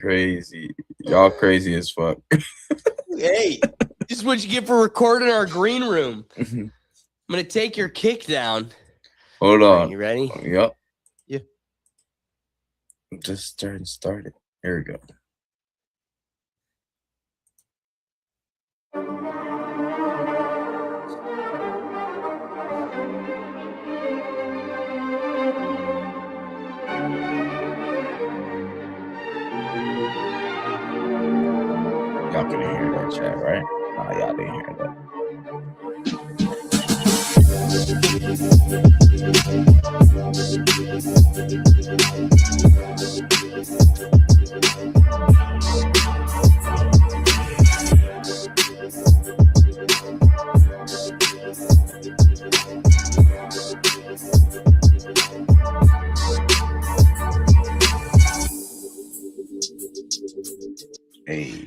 Crazy. Y'all crazy as fuck. Hey, this is what you get for recording our green room. I'm going to take your kick down. Hold on. Are you ready? Yep. Yeah. Just started. Here we go. Y'all can hear that chat, right? Nah, y'all didn't hear that.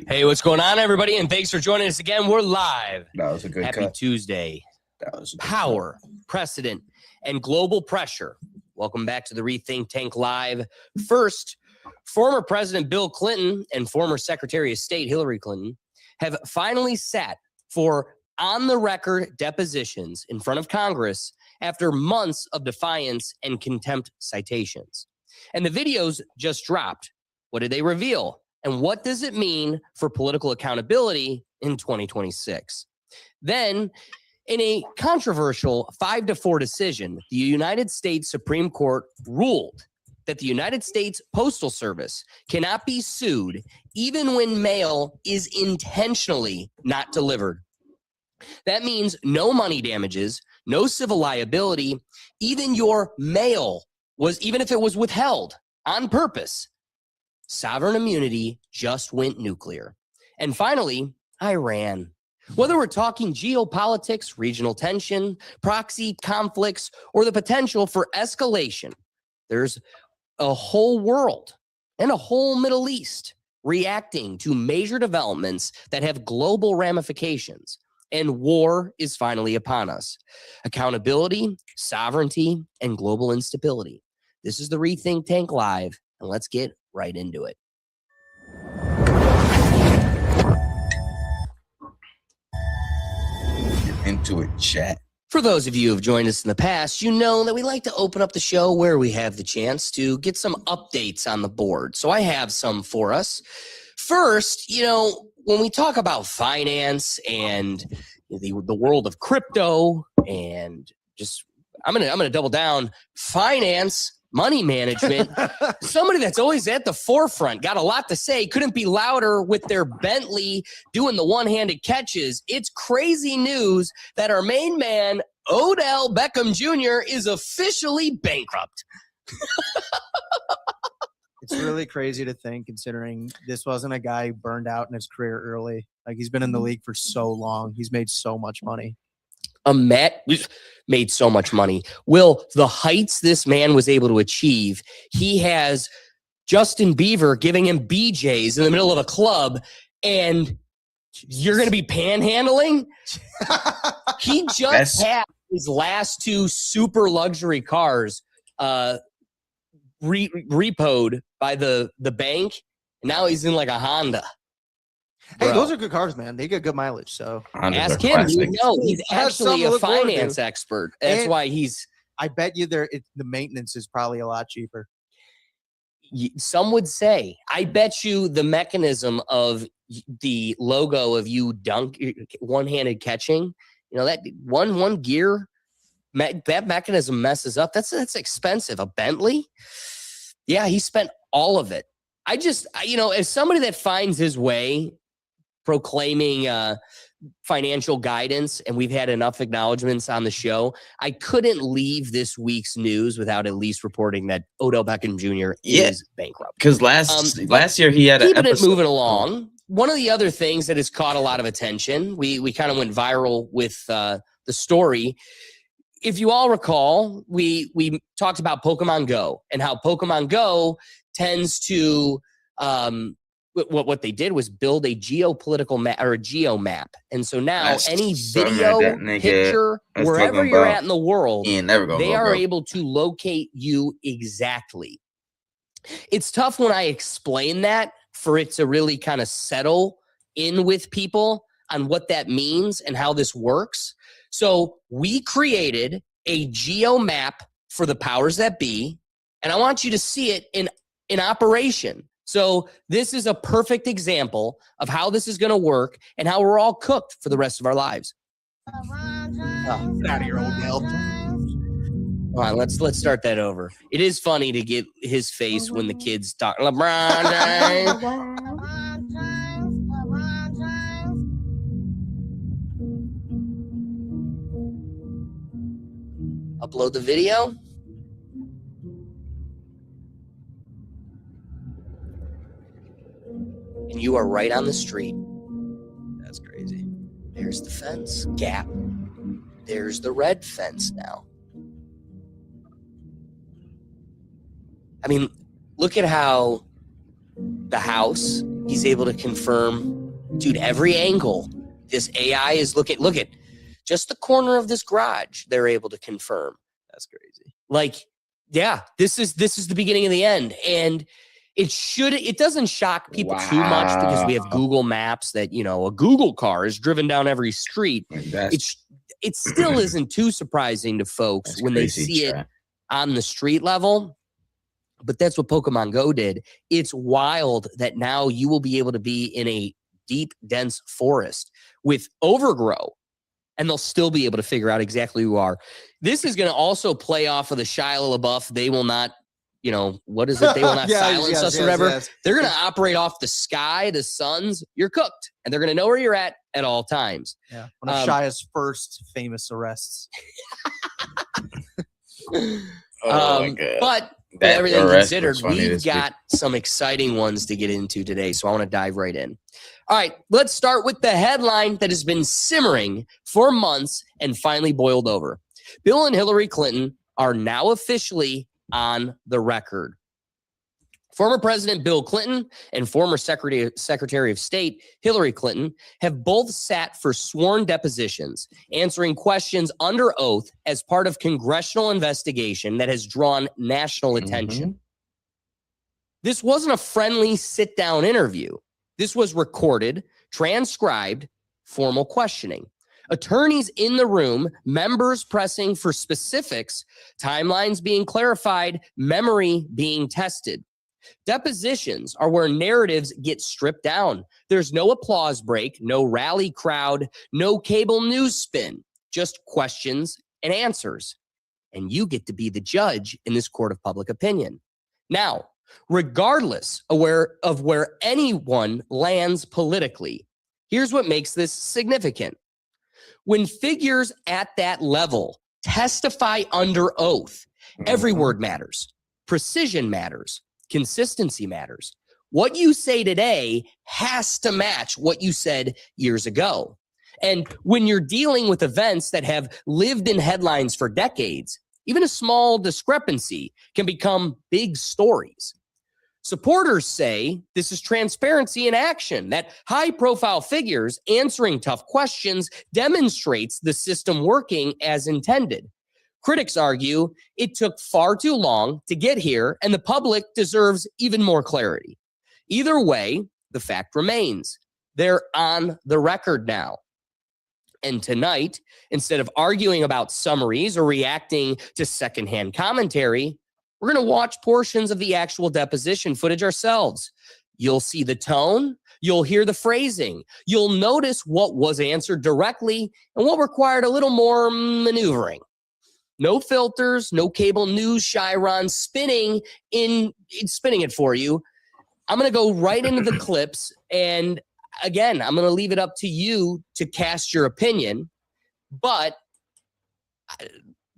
Hey, what's going on, everybody? And thanks for joining us again. We're live. That was a good Happy cut. Tuesday. That was a good Power, precedent, and global pressure. Welcome back to the Rethink Tank Live. First, former President Bill Clinton and former Secretary of State Hillary Clinton have finally sat for on-the-record depositions in front of Congress after months of defiance and contempt citations. And the videos just dropped. What did they reveal? And what does it mean for political accountability in 2026? Then, in a controversial 5-4 decision, the United States Supreme Court ruled that the United States Postal Service cannot be sued even when mail is intentionally not delivered. That means no money damages, no civil liability, even your mail even if it was withheld on purpose. Sovereign immunity just went nuclear. And finally, Iran. Whether we're talking geopolitics, regional tension, proxy conflicts, or the potential for escalation, there's a whole world and a whole Middle East reacting to major developments that have global ramifications. And war is finally upon us. Accountability, sovereignty, and global instability. This is the Rethink Tank Live, and let's get right into it. Into it, chat. For those of you who have joined us in the past, you know that we like to open up the show where we have the chance to get some updates on the board. So I have some for us. First, when we talk about finance and the world of crypto and just I'm gonna double down, finance, money management, somebody that's always at the forefront, got a lot to say, couldn't be louder with their Bentley doing the one-handed catches. It's crazy news that our main man, Odell Beckham Jr., is officially bankrupt. It's really crazy to think, considering this wasn't a guy who burned out in his career early. Like, he's been in the league for so long. He's made so much money. We've made so much money. Will, the heights this man was able to achieve, he has Justin Bieber giving him BJs in the middle of a club, and you're going to be panhandling? He just had his last two super luxury cars repoed by the bank, and now he's in like a Honda. Hey, Bro. Those are good cars, man. They get good mileage. So ask him. You know, he's actually a finance expert. That's why he's. I bet you the maintenance is probably a lot cheaper. Some would say. I bet you the mechanism of the logo of you one-handed catching, that one gear, that mechanism messes up. That's expensive. A Bentley? Yeah, he spent all of it. As somebody that finds his way proclaiming financial guidance, and we've had enough acknowledgments on the show, I couldn't leave this week's news without at least reporting that Odell Beckham Jr. is bankrupt. Because last year he had keeping it moving along. One of the other things that has caught a lot of attention, we kind of went viral with the story. If you all recall, we talked about Pokemon Go and how Pokemon Go tends to what they did was build a geopolitical map or a geo map. And so now any video, picture, wherever you're at in the world, they are able to locate you exactly. It's tough when I explain that for it to really kind of settle in with people on what that means and how this works. So we created a geo map for the powers that be, and I want you to see it in operation. So this is a perfect example of how this is going to work and how we're all cooked for the rest of our lives. Oh, get out of here, old Dale. All right, let's start that over. It is funny to get his face when the kids talk. LeBron James. Upload the video. And you are right on the street. That's crazy. There's the fence gap. There's the red fence now. I mean, look at how the house, he's able to confirm, dude, every angle. This AI is look at just the corner of this garage. They're able to confirm. That's crazy. Like, yeah, this is the beginning of the end. And it doesn't shock people too much because we have Google Maps that, you know, a Google car is driven down every street. It still isn't too surprising to folks when they see it on the street level. But that's what Pokemon Go did. It's wild that now you will be able to be in a deep, dense forest with overgrow, and they'll still be able to figure out exactly who you are. This is going to also play off of the Shia LaBeouf. They will not, you know, what is it? They will not silence us or whatever. Yes. They're going to operate off the sky, the suns. You're cooked, and they're going to know where you're at all times. Yeah, one of Shia's first famous arrests. My God. But everything considered, we've got some exciting ones to get into today, so I want to dive right in. All right, let's start with the headline that has been simmering for months and finally boiled over. Bill and Hillary Clinton are now officially on the record. Former President Bill Clinton and former Secretary of State Hillary Clinton have both sat for sworn depositions, answering questions under oath as part of congressional investigation that has drawn national attention. This wasn't a friendly sit-down interview. This was recorded, transcribed, formal questioning. Attorneys in the room, members pressing for specifics, timelines being clarified, memory being tested. Depositions are where narratives get stripped down. There's no applause break, no rally crowd, no cable news spin, just questions and answers. And you get to be the judge in this court of public opinion. Now, regardless of where anyone lands politically, here's what makes this significant. When figures at that level testify under oath, every word matters. Precision matters. Consistency matters. What you say today has to match what you said years ago. And when you're dealing with events that have lived in headlines for decades, even a small discrepancy can become big stories. Supporters say this is transparency in action, that high-profile figures answering tough questions demonstrates the system working as intended. Critics argue it took far too long to get here, and the public deserves even more clarity. Either way, the fact remains. They're on the record now. And tonight, instead of arguing about summaries or reacting to secondhand commentary, we're going to watch portions of the actual deposition footage ourselves. You'll see the tone. You'll hear the phrasing. You'll notice what was answered directly and what required a little more maneuvering. No filters, no cable news, Chiron spinning it for you. I'm going to go right into the clips. And again, I'm going to leave it up to you to cast your opinion. But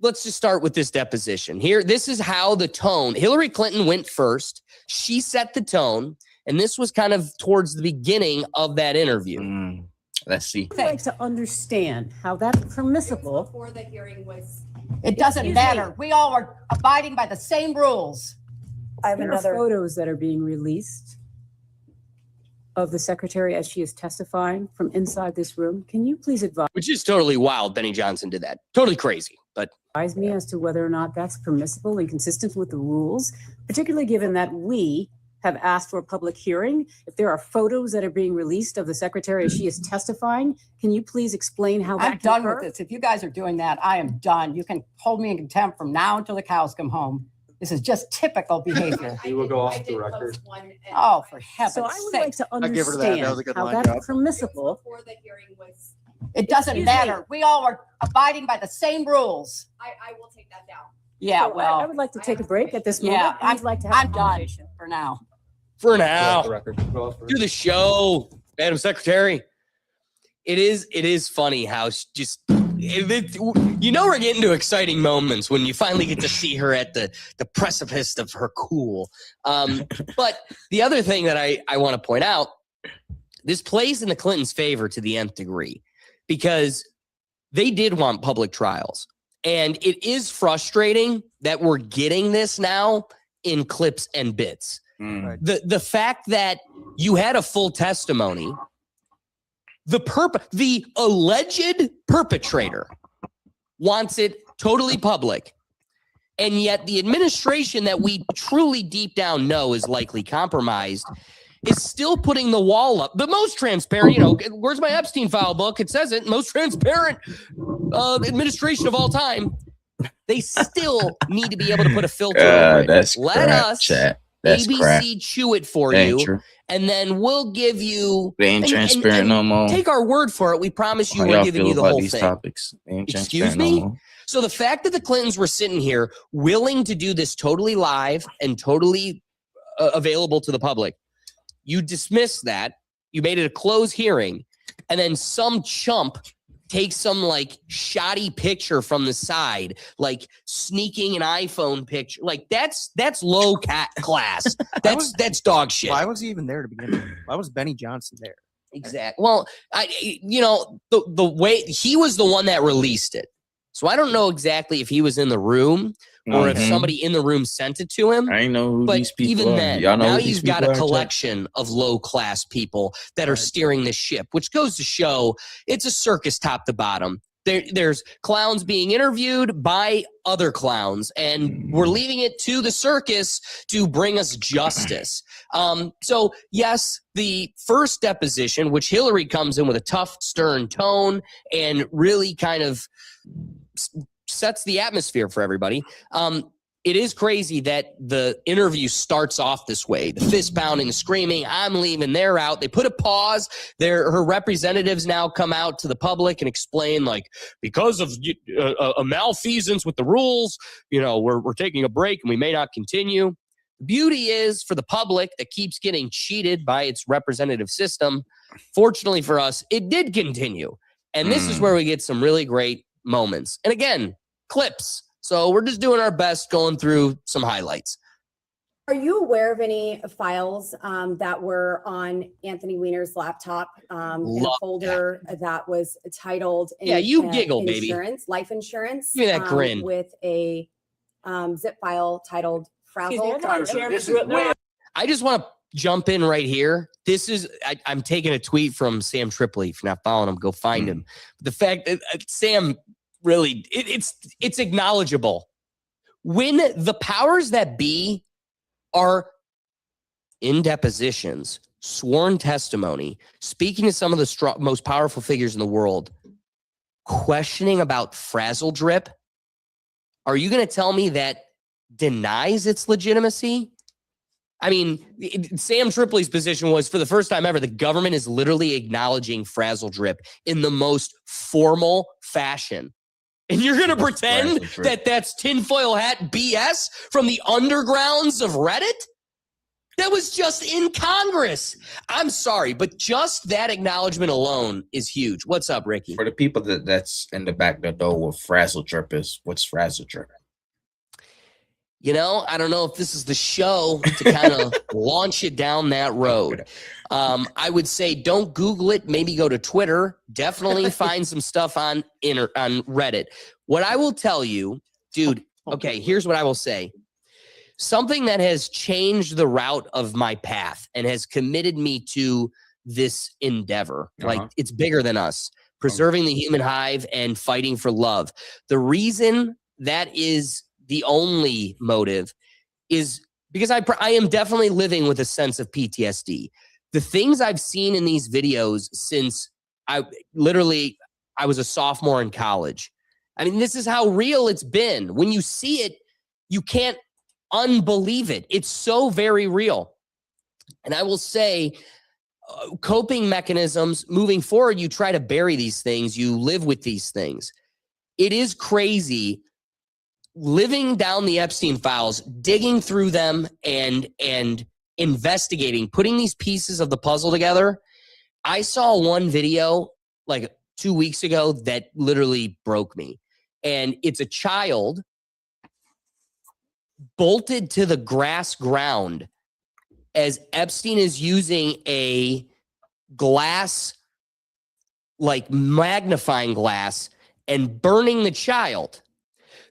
let's just start with this deposition here. This is how the tone. Hillary Clinton went first. She set the tone. And this was kind of towards the beginning of that interview. Let's see. I'd like to understand how that's permissible. Before the hearing was. It doesn't matter. We all are abiding by the same rules. I have There are another. photos that are being released of the secretary as she is testifying from inside this room. Can you please Which is totally wild. Benny Johnson did that. Totally crazy. But advise me as to whether or not that's permissible and consistent with the rules, particularly given that we have asked for a public hearing. If there are photos that are being released of the secretary as she is testifying, can you please explain how that I'm can done occur? with this. If you guys are doing that, I am done. You can hold me in contempt from now until the cows come home. This is just typical behavior. We will go off the record. Oh, for heaven's So I would like sake. to I'll give her that. That understand was a good how line, that's Job. permissible. Before the hearing was, It doesn't Excuse matter. me. We all are abiding by the same rules. I will take that down. Yeah, So I well, would like to take a break at this moment. Yeah, I'd like to have I'm a done conversation. for now. For Go off the now, record. Go off the do the show, Madam Secretary. It is funny how we're getting to exciting moments when you finally get to see her at the precipice of her cool. But the other thing that I want to point out, this plays in the Clintons' favor to the nth degree because they did want public trials. And it is frustrating that we're getting this now in clips and bits. Mm. The fact that you had a full testimony, the alleged perpetrator wants it totally public, and yet the administration that we truly deep down know is likely compromised is still putting the wall up. The most transparent, where's my Epstein file book? It says it, most transparent administration of all time. They still need to be able to put a filter over it. That's Let crap, us chat. That's ABC crap. chew it for They ain't you, true. and then we'll give you. They ain't and- transparent and no more. Take our word for it. We promise you How we're y'all giving feel you the about whole these thing. topics? They ain't Excuse transparent me? no more. So the fact that the Clintons were sitting here willing to do this totally live and totally available to the public, you dismiss that. You made it a closed hearing, and then some chump takes some like shoddy picture from the side, like sneaking an iPhone picture. Like that's low class. That's dog shit. Why was he even there to begin with? Why was Benny Johnson there? Exactly. Well, the way he was the one that released it. So I don't know exactly if he was in the room or if Mhm. somebody in the room sent it to him. I ain't know who But these people even are. then, Y'all know now who these you've got people a are, chat? collection of low-class people that are Right. steering this ship, which goes to show it's a circus top to bottom. There's clowns being interviewed by other clowns, and we're leaving it to the circus to bring us justice. So, yes, the first deposition, which Hillary comes in with a tough, stern tone and really kind of sets the atmosphere for everybody. It is crazy that the interview starts off this way. The fist pounding, the screaming, I'm leaving, they're out. They put a pause. Her representatives now come out to the public and explain, like, because of a malfeasance with the rules, we're taking a break and we may not continue. The beauty is for the public that keeps getting cheated by its representative system. Fortunately for us, it did continue. And this is where we get some really great moments. And again, clips. So we're just doing our best going through some highlights. Are you aware of any files that were on Anthony Weiner's laptop in a Love folder that was titled Yeah, you giggle, baby. Insurance, Life Insurance. Give me that grin. With a zip file titled Frazzle. I just want to jump in right here. This is, I'm taking a tweet from Sam Tripoli. If you're not following him, go find him. The fact that Sam really, it's acknowledgeable. When the powers that be are in depositions, sworn testimony, speaking to some of the most powerful figures in the world, questioning about Frazzle Drip, are you going to tell me that denies its legitimacy? I mean, Sam Tripoli's position was, for the first time ever, the government is literally acknowledging Frazzle Drip in the most formal fashion. And you're going to pretend that that's tinfoil hat BS from the undergrounds of Reddit? That was just in Congress. I'm sorry, but just that acknowledgement alone is huge. What's up, Ricky? For the people that's in the back of the door, what Frazzle Drip is, what's Frazzle Drip? I don't know if this is the show to kind of launch it down that road. I would say don't Google it. Maybe go to Twitter. Definitely find some stuff on Reddit. What I will tell you, dude, okay, here's what I will say. Something that has changed the route of my path and has committed me to this endeavor. Like, it's bigger than us. Preserving the human hive and fighting for love. The reason that is the only motive is because I am definitely living with a sense of PTSD. The things I've seen in these videos since I was a sophomore in college. I mean, this is how real it's been. When you see it, you can't unbelieve it. It's so very real. And I will say, coping mechanisms moving forward, you try to bury these things, you live with these things. It is crazy living down the Epstein files, digging through them and investigating, putting these pieces of the puzzle together. I saw one video like 2 weeks ago that literally broke me. And it's a child bolted to the grass ground as Epstein is using a glass, like magnifying glass, and burning the child.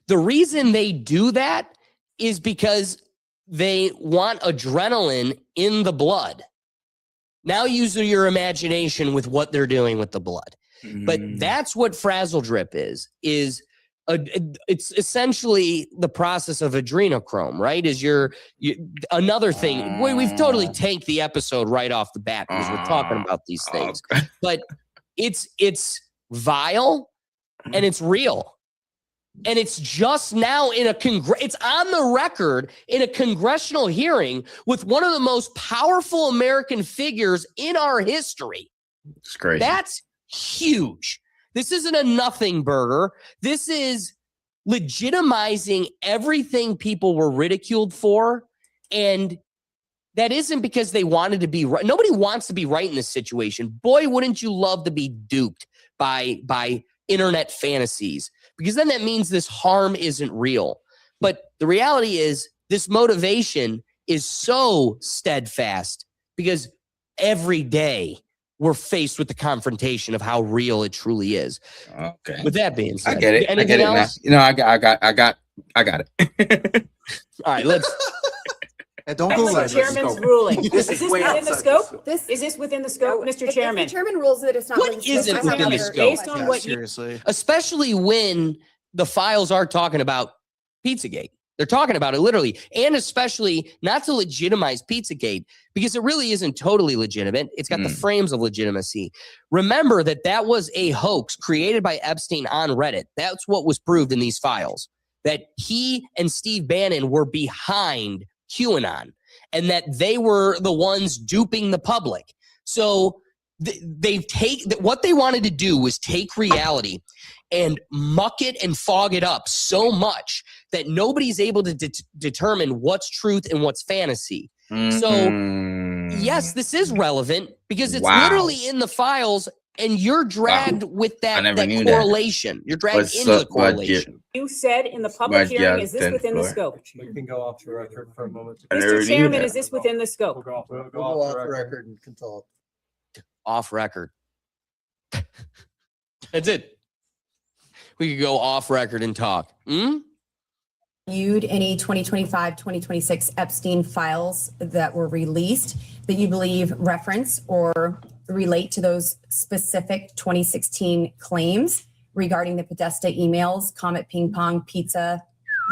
The reason they do that is because they want adrenaline in the blood. Now use your imagination with what they're doing with the blood. But that's what Frazzle Drip is it's essentially the process of adrenochrome, right? Is another thing. We've totally tanked the episode right off the bat because we're talking about these things. But it's vile and it's real. And it's just now it's on the record in a congressional hearing with one of the most powerful American figures in our history. It's crazy. That's huge. This isn't a nothing burger. This is legitimizing everything people were ridiculed for. And that isn't because they wanted to be right. Nobody wants to be right in this situation. Boy, wouldn't you love to be duped by internet fantasies, because then that means this harm isn't real. But the reality is this motivation is so steadfast because every day we're faced with the confrontation of how real it truly is. Okay. With that being said, I get it. anything else? Now. You know, I got it. All right, let's. Don't That's go the like chairman's this. ruling. This Is is this way within the outside scope? This Is this within the scope, Mr. if Chairman? the chairman rules that it's not What within isn't I have within the other scope? Based on Yeah, what you, seriously. Especially when the files are talking about Pizzagate. They're talking about it literally, and especially not to legitimize Pizzagate, because it really isn't totally legitimate. It's got the frames of legitimacy. Remember that was a hoax created by Epstein on Reddit. That's what was proved in these files, that he and Steve Bannon were behind QAnon and that they were the ones duping the public. So what they wanted to do was take reality and muck it and fog it up so much that nobody's able to determine what's truth and what's fantasy. So yes, this is relevant because it's literally in the files and you're dragged with that correlation. You're dragged into the correlation. you said in the public hearing, is this within the scope? We can go off the record for a moment. Mr. Chairman, is this within the scope? We'll go off the record and consult. Off record. That's it. We could go off record and talk. Viewed any 2025, 2026 Epstein files that were released that you believe reference or relate to those specific 2016 claims regarding the Podesta emails, Comet Ping Pong Pizza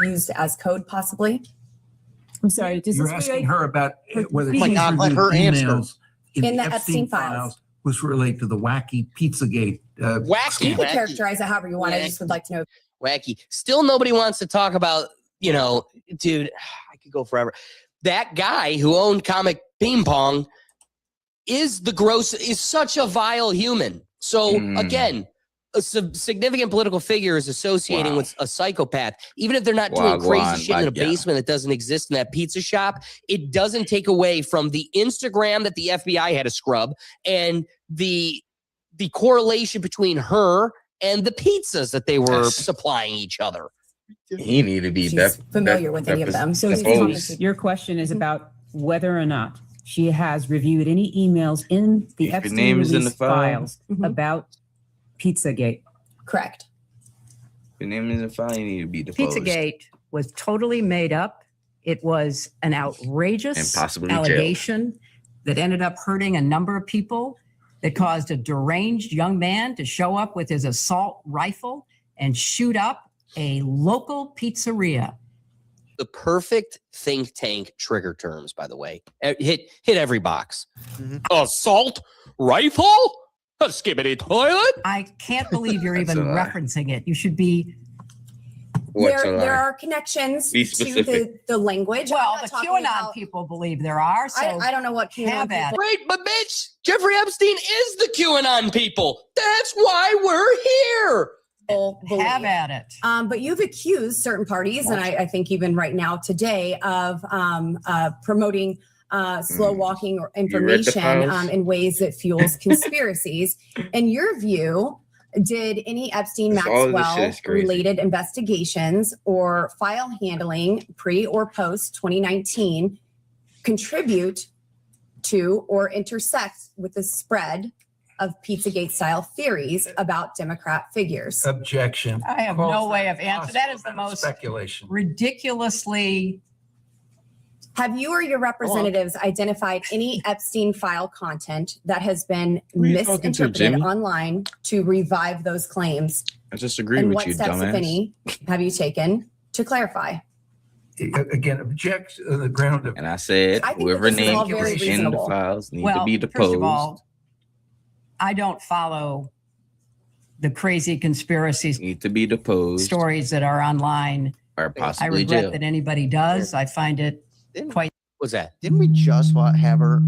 used as code possibly? I'm sorry, does You're this asking relate? her about whether my she's God, let reviewed her answer. emails In the Epstein files. was related to the wacky Pizzagate. Wacky. You can characterize it however you want. I just would like to know. Wacky. Still nobody wants to talk about, dude, I could go forever. That guy who owned Comic Ping Pong is such a vile human. So again, a significant political figure is associating with a psychopath. Even if they're not doing crazy shit in a basement that doesn't exist in that pizza shop, it doesn't take away from the Instagram that the FBI had to scrub and the correlation between her and the pizzas that they were supplying each other. He need to be She's familiar with any of them. So your question is about whether or not she has reviewed any emails in the If your Epstein name is in the release file. files Mhm. about Pizzagate. Correct. Your name is in file. You need to be deposed. Pizzagate was totally made up. It was an outrageous And possibly jailed. allegation that ended up hurting a number of people, that caused a deranged young man to show up with his assault rifle and shoot up a local pizzeria. The perfect think tank trigger terms, by the way. Hit every box. Mhm. Assault rifle? A skibbity toilet? I can't believe you're That's even a lie. referencing it. You should be. What's a There lie? are connections Be to specific. the language. I'm Well, not the talking QAnon about- people believe there are. So I don't know what QAnon have at people. Right, but bitch, Jeffrey Epstein is the QAnon people. That's why we're here. Believe. have at it. But you've accused certain parties, and I think even right now today, of promoting slow walking or read the information files? in ways that fuels conspiracies. In your view, did any Epstein All of this shit Maxwell is crazy. related investigations or file handling pre or post 2019 contribute to or intersect with the spread of Pizzagate style theories about Democrat figures? Objection. I have no way of answering. That is the Possible most speculation. ridiculously. Have you or your representatives identified any Epstein file content that has been Who are you talking to, misinterpreted Jimmy? online to revive those claims? I just agree And with what you, steps, if dumbass. any, have you taken to clarify? Again, object on the ground of And I said, I think that whoever this is all named very in the reasonable. files need to Well, be first deposed. of all, I don't follow the crazy conspiracy Need to be deposed stories that are online. or I possibly regret jailed. that anybody does. I find it quite. What's that? Didn't we just have her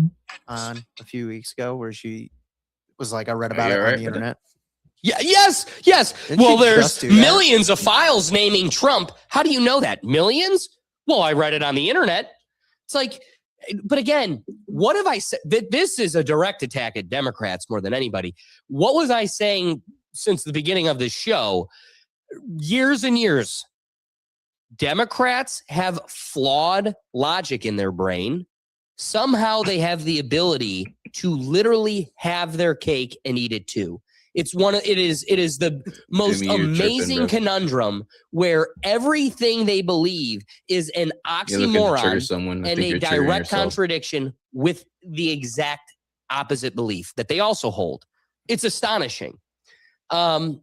on a few weeks ago where she was like, I read about you it alright on the with that? internet? Yeah, yes. Didn't Well, she there's just do that? millions of files naming Trump. How do you know that? Millions? Well, I read it on the internet. It's like, but again, what have I said? This is a direct attack at Democrats more than anybody. What was I saying since the beginning of this show? Years and years. Democrats have flawed logic in their brain. Somehow they have the ability to literally have their cake and eat it too. It is the most Jimmy, you're tripping, amazing bro. conundrum where everything they believe is an You're looking to trigger oxymoron someone. I and think a you're triggering direct yourself. contradiction with the exact opposite belief that they also hold. It's astonishing. I'm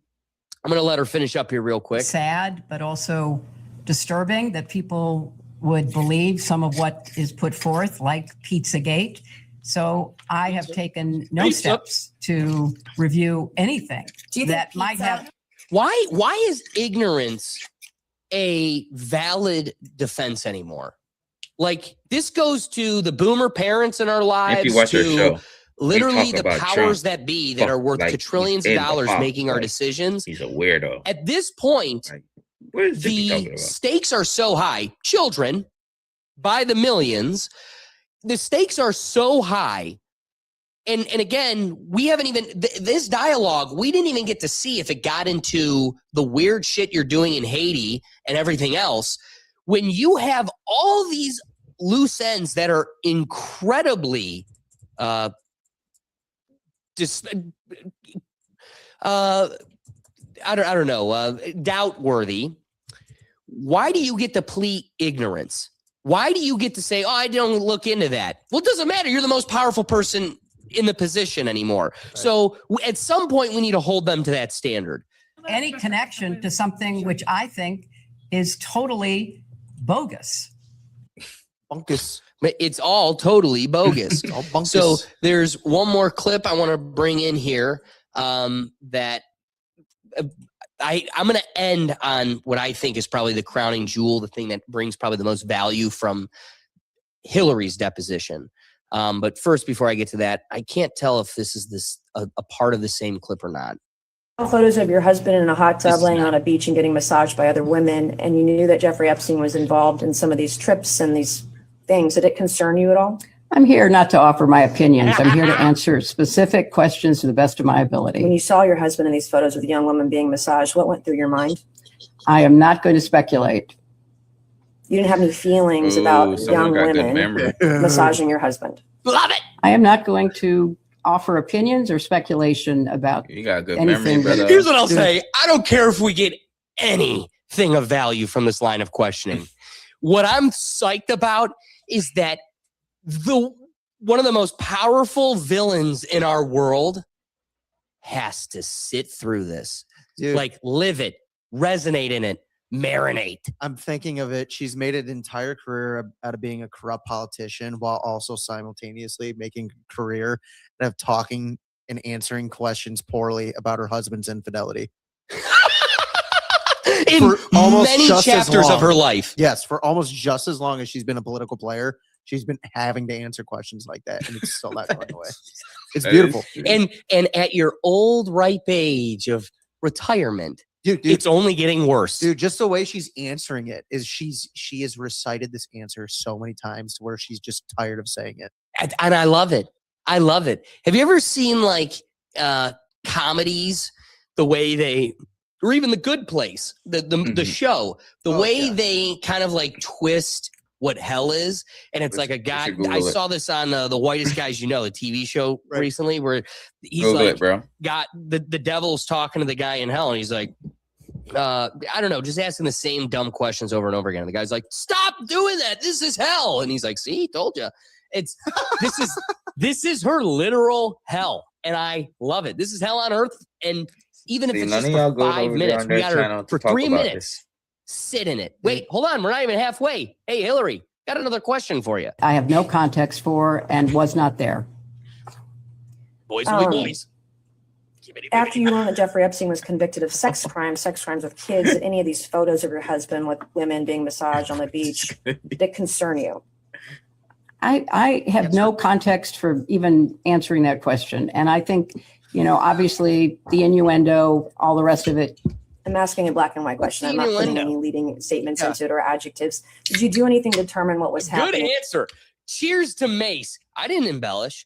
going to let her finish up here real quick. Sad, but also disturbing that people would believe some of what is put forth, like Pizzagate. So I have taken no Pizza. steps to review anything Do you think that might pizza- have. Why is ignorance a valid defense anymore? Like, this goes to the boomer parents in our lives, If you watch our to show, literally talk the about powers Trump. that be that Fuck, are worth like, quadrillions he's of in the dollars box, making our like, decisions. he's a weirdo. At this point, Like, what is Jimmy talking the about? stakes are so high. Children, by the millions, the stakes are so high. And again, we haven't even, this dialogue, we didn't even get to see if it got into the weird shit you're doing in Haiti and everything else. When you have all these loose ends that are incredibly I don't know, doubt worthy. Why do you get to plead ignorance? Why do you get to say, oh, I don't look into that? Well, it doesn't matter. You're the most powerful person in the position anymore. So at some point, we need to hold them to that standard. Any connection to something which I think is totally bogus. Bunkus. But it's all totally bogus. All bunkus. So there's one more clip I want to bring in here that I'm going to end on what I think is probably the crowning jewel, the thing that brings probably the most value from Hillary's deposition. But first, before I get to that, I can't tell if this is a part of the same clip or not. Photos of your husband in a hot This tub is laying not- on a beach and getting massaged by other women, and you knew that Jeffrey Epstein was involved in some of these trips and these things. Did it concern you at all? I'm here not to offer my opinions. I'm here to answer specific questions to the best of my When ability. you saw your husband in these photos with a young woman being massaged, what went through your mind? I am not going to speculate. You didn't have any feelings Ooh, about someone young got good women memory. massaging your husband. Love it. I am not going to offer opinions or speculation about. You got good Anything memory, that- brother. Here's what I'll say. I don't care if we get anything of value from this line of questioning. What I'm psyched about is that one of the most powerful villains in our world has to sit through this. Dude, Like, live it, resonate in it, Marinate. I'm thinking of it. She's made an entire career out of being a corrupt politician while also simultaneously making a career out of talking and answering questions poorly about her husband's infidelity. In For almost many just as chapters of long. her life. Yes, for almost just as long as she's been a political player, she's been having to answer questions like that, and it's still not going away. It's beautiful, And at your old ripe age of retirement, dude. it's only getting worse. Dude, just the way she's answering it is she has recited this answer so many times to where she's just tired of saying it. And I love it. I love it. Have you ever seen like comedies, the way they, or even The Good Place, the show, the way they kind of like twist what hell is, and it's like a guy. I saw this on The Whitest Guys You Know, the TV show recently, where he's Google like, it, bro. got the devil's talking to the guy in hell, and he's like, I don't know, just asking the same dumb questions over and over again. And the guy's like, "Stop doing that! This is hell!" And he's like, "See, told you." It's this is her literal hell, and I love it. This is hell on earth, and even if See, it's none just of y'all for go 5 over minutes, on we their got her channel to for talk 3 about minutes. Sit in it. Wait, hold on, we're not even halfway. Hey, Hillary, got another question for you. I have no context for and was not there. Boys will be boys. After you learned that Jeffrey Epstein was convicted of sex crimes with kids, did any of these photos of your husband with women being massaged on the beach that concern you? I have no context for even answering that question. And I think, obviously the innuendo, all the rest of it. I'm asking a black and white question. I'm not putting Innuendo? any leading statements into it or adjectives. Did you do anything to determine what was Good happening? answer. Cheers to Mace. I didn't embellish.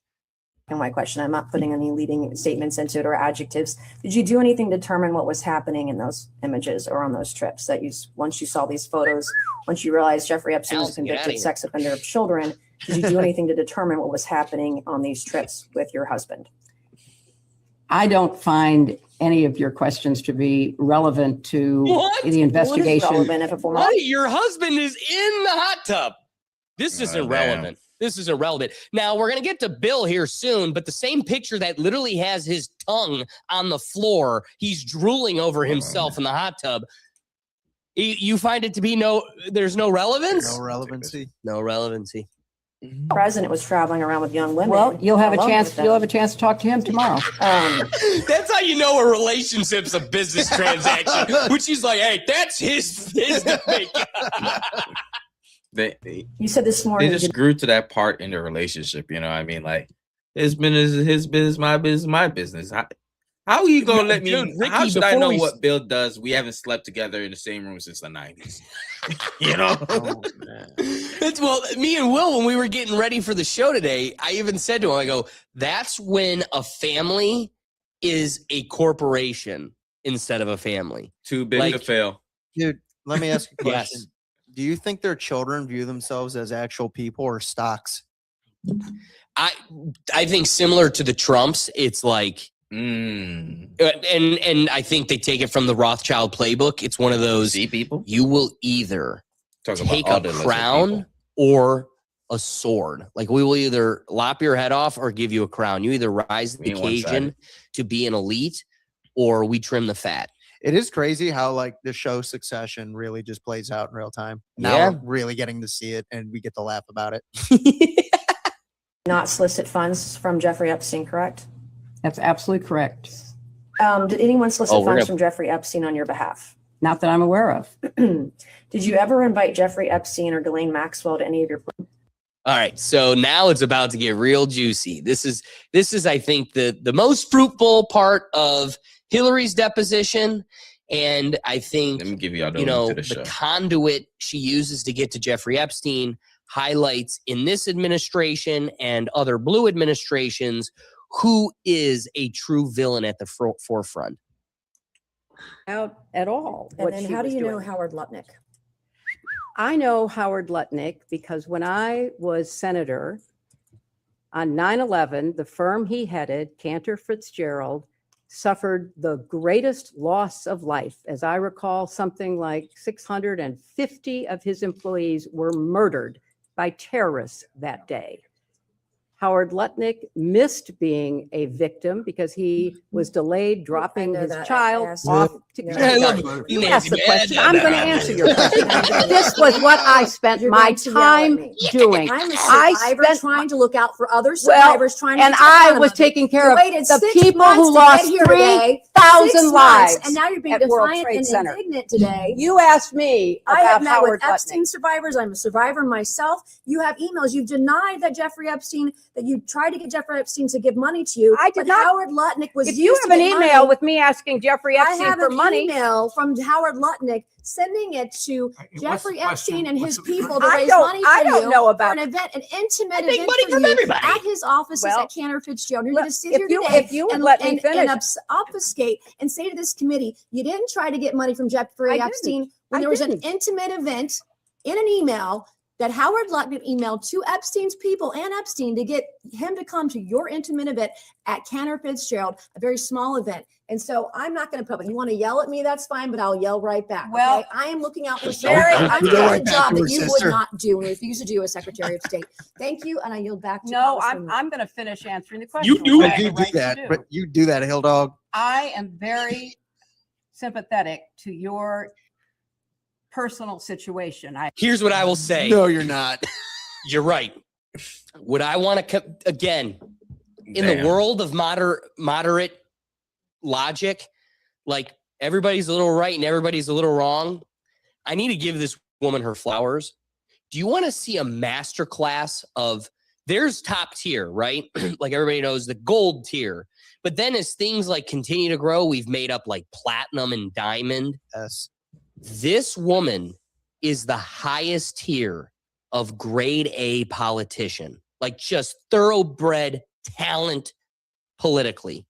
And white question. I'm not putting any leading statements into it or adjectives. Did you do anything to determine what was happening in those images or on those trips that once you saw these photos, once you realized Jeffrey Epstein was a Allison, get outta convicted here. sex offender of children, did you do anything to determine what was happening on these trips with your husband? I don't find any of your questions to be relevant to What? the investigation. What is relevant if a former Honey, your husband is in the hot tub. This isn't damn. relevant. This isn't relevant. Now, we're going to get to Bill here soon, but the same picture that literally has his tongue on the floor, he's drooling over himself in the hot tub. You find it to be there's no relevance? No relevancy. No relevancy. president was traveling around with young women? Well, you'll have a alone chance. with them? You'll have a chance to talk to him tomorrow. That's how you know a relationship's a business transaction. When she's like, "Hey, that's his to make." You said this They morning. just grew to that part in the relationship. You know what I mean? Like, his business is his business, my business, my business. How are you gonna let me? Dude, Ricky, how should I before know we- what Bill does? We haven't slept together in the same room since the 90s. You know? Oh, man. Well, me and Will, when we were getting ready for the show today, I even said to him, I go, "That's when a family is a corporation instead of a family." Too big Like- to fail. Dude, let me ask you a Yes. question. Do you think their children view themselves as actual people or stocks? I think similar to the Trumps, it's like, Mm. and I think they take it from the Rothschild playbook. It's one of those, See people? you will either Talk take all a the list of crown people. or a sword. Like, we will either lop your head off or give you a crown. You either rise to We the ain't one-sided. occasion to be an elite, or we trim the fat. It is crazy how like the show Succession really just plays out in real time. Now Yeah. we're really getting to see it and we get to laugh about it. Not solicit funds from Jeffrey Epstein, correct? That's absolutely correct. Did anyone solicit Oh, we're funds gonna- from Jeffrey Epstein on your behalf? Not that I'm aware of. Did you ever invite Jeffrey Epstein or Ghislaine Maxwell to any of your? All right, so now it's about to get real juicy. This is I think the most fruitful part of Hillary's deposition, and I think Let me give y'all the you link know to the the show. conduit she uses to get to Jeffrey Epstein highlights in this administration and other blue administrations who is a true villain at the forefront. Out at all. And what then she how do was you know doing. Howard Lutnick? I know Howard Lutnick because when I was senator on 9/11, the firm he headed, Cantor Fitzgerald, suffered the greatest loss of life. As I recall, something like 650 of his employees were murdered by terrorists that day. Howard Lutnick missed being a victim because he was delayed dropping know his that. I child asked off. you. To, Yeah. I love Sorry, you, you asked the Nancy. question. I'm going to answer your question. This was what I spent You're my going to yell at time me. doing. I'm a I survivor spent trying to look out for other Well, survivors trying to and get to the I bottom was of it. taking care You of waited the 6 people months who to lost get here today. 3,000 6 months, lives and now you're being at World defiant Trade and Center. indignant today. You asked me I have about met Howard with Epstein Lutnick. survivors. I'm a survivor myself. You have emails. You've denied that Jeffrey Epstein, that you tried to get Jeffrey Epstein to give money to you. I did but not. Howard Lutnick was If you used to have an get email money. with me asking Jeffrey I Epstein have for an money, email from Howard Lutnick sending it to Jeffrey Epstein and his people to I raise don't- money for I don't you know for about- an event, an intimate I take event money for from you everybody. at his offices Well, at Cantor Fitzgerald. You're look, going to sit if here you- today if you would and, let me and, finish. and obfuscate and say to this committee, you didn't try to get money from I Jeffrey didn't. Epstein when I there was didn't. an intimate event in an email that Howard Lutnick emailed to Epstein's people and Epstein to get him to come to your intimate event at Cantor Fitzgerald, a very small event. And so I'm not going to public. You want to yell at me? That's fine, but I'll yell right back. Well, okay? I am looking out for Jerry, somebody. I'm you go doing right a back job to that her you sister. would not do and refuse to do as Secretary of State. Thank you, and I yield back to no, Congresswoman. I'm going to finish answering the question. do which I it. have You the do right to that, do. but you do that, Hill Dog. I am very sympathetic to your personal situation. Here's what I will say. No, you're not. You're right. Would I want to again in Damn. the world of moderate logic, like everybody's a little right and everybody's a little wrong? I need to give this woman her flowers. Do you want to see a masterclass of there's top tier, right? Like everybody knows the gold tier. But then as things like continue to grow, we've made up like platinum and diamond. Yes. This woman is the highest tier of grade A politician, like just thoroughbred talent politically.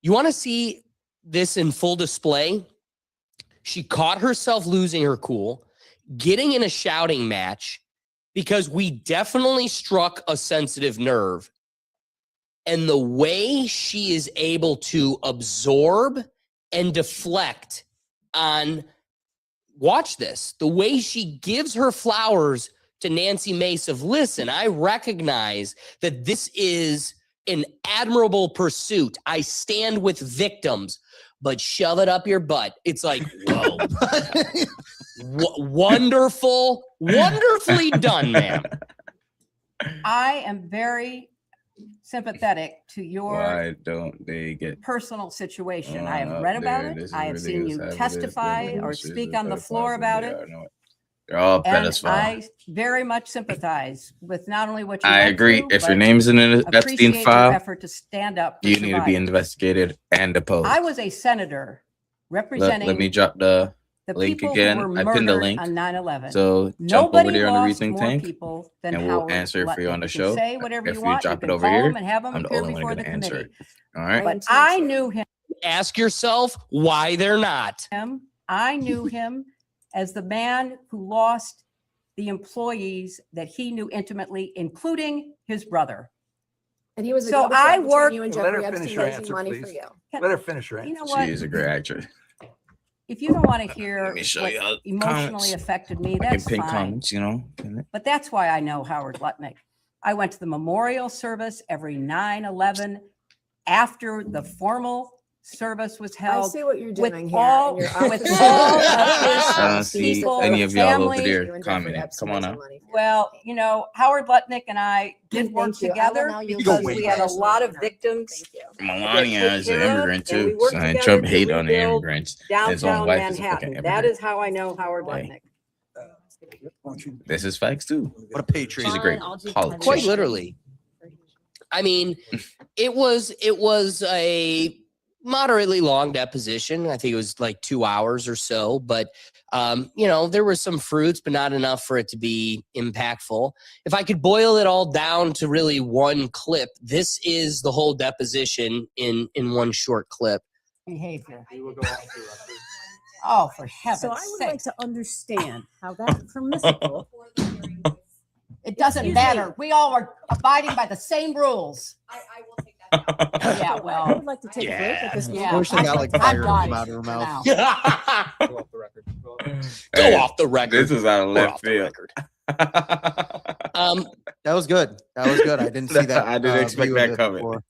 You want to see this in full display? She caught herself losing her cool, getting in a shouting match because we definitely struck a sensitive nerve. And the way she is able to absorb and deflect on, watch this, the way she gives her flowers to Nancy Mace of, listen, I recognize that this is an admirable pursuit. I stand with victims, but shove it up your butt. It's like, whoa. Wonderful, wonderfully done, ma'am. I am very sympathetic to your Why don't they get personal situation. I have up read about there? it. This is I have seen ridiculous. you Have this, testify then or this is speak the on the third floor person about they it. are. No, they're all And pedophile. I very much sympathize with not only what you I went agree. through, If your but name's in an Epstein appreciate your file, effort to stand up. for you need to be survivors. investigated and deposed. I was a senator Let representing me drop the the link people again. who were I pinned the murdered link. on 9/11. So jump Nobody over there on the lost Rethink more Tank, people than and we'll Howard answer it for you on the Lutnick. You show. can say whatever If you you want. drop You it can over call here, him and have him I'm the appear only one before the gonna answer committee. it. All right. But I knew Ask yourself why they're not. him. I knew him as the man who lost the employees that he knew intimately, including his brother. And he was a So go-between I between work- you and Well, let Jeffrey her finish Epstein her raising answer, money for please. you. Let her finish her You answer. know what? She is a great actress. If you don't want to hear Let me show what you how emotionally comments. affected me, I can that's pin fine. comments, you know. But that's why I know Howard Lutnick. I went to the memorial service every 9/11 after the formal service was I held. see what you're with doing here. all- and you're with obfuscating. all of I don't his see people, any of y'all over family, there You and Jeffrey commenting. Epstein Come on raising now. money for you. Well, you know, Howard Lutnick and I did work Thank you. I will together now yield because to we you. had a lot of victims Thank you. Melania is an care of, immigrant and we too. work So together Trump to hate on the rebuild immigrants. His own downtown wife is a Manhattan. fucking That immigrant. is how I know Howard Hey. Lutnick. This is facts too. What a patriot. She's a great Fine, I'll do politician. Quite literally. I mean, it was a moderately long deposition. I think it was like 2 hours or so, but you know, there were some fruits, but not enough for it to be impactful. If I could boil it all down to really one clip, this is the whole deposition in one short clip. behavior. We will go off the record. Oh, for heaven's So I would sake. like to understand how that permissible. It doesn't Excuse me. matter. We all are abiding by the same rules. I will take that. Yeah, I well, would like to take a break at this yeah. I wish they got like I'm fire done come out of her for mouth. now. Go off the record. Go off. Go Hey, off the record. This is out of We're left off the field. record. That was good. That was good. I didn't see that. I didn't expect view of that it coming. before.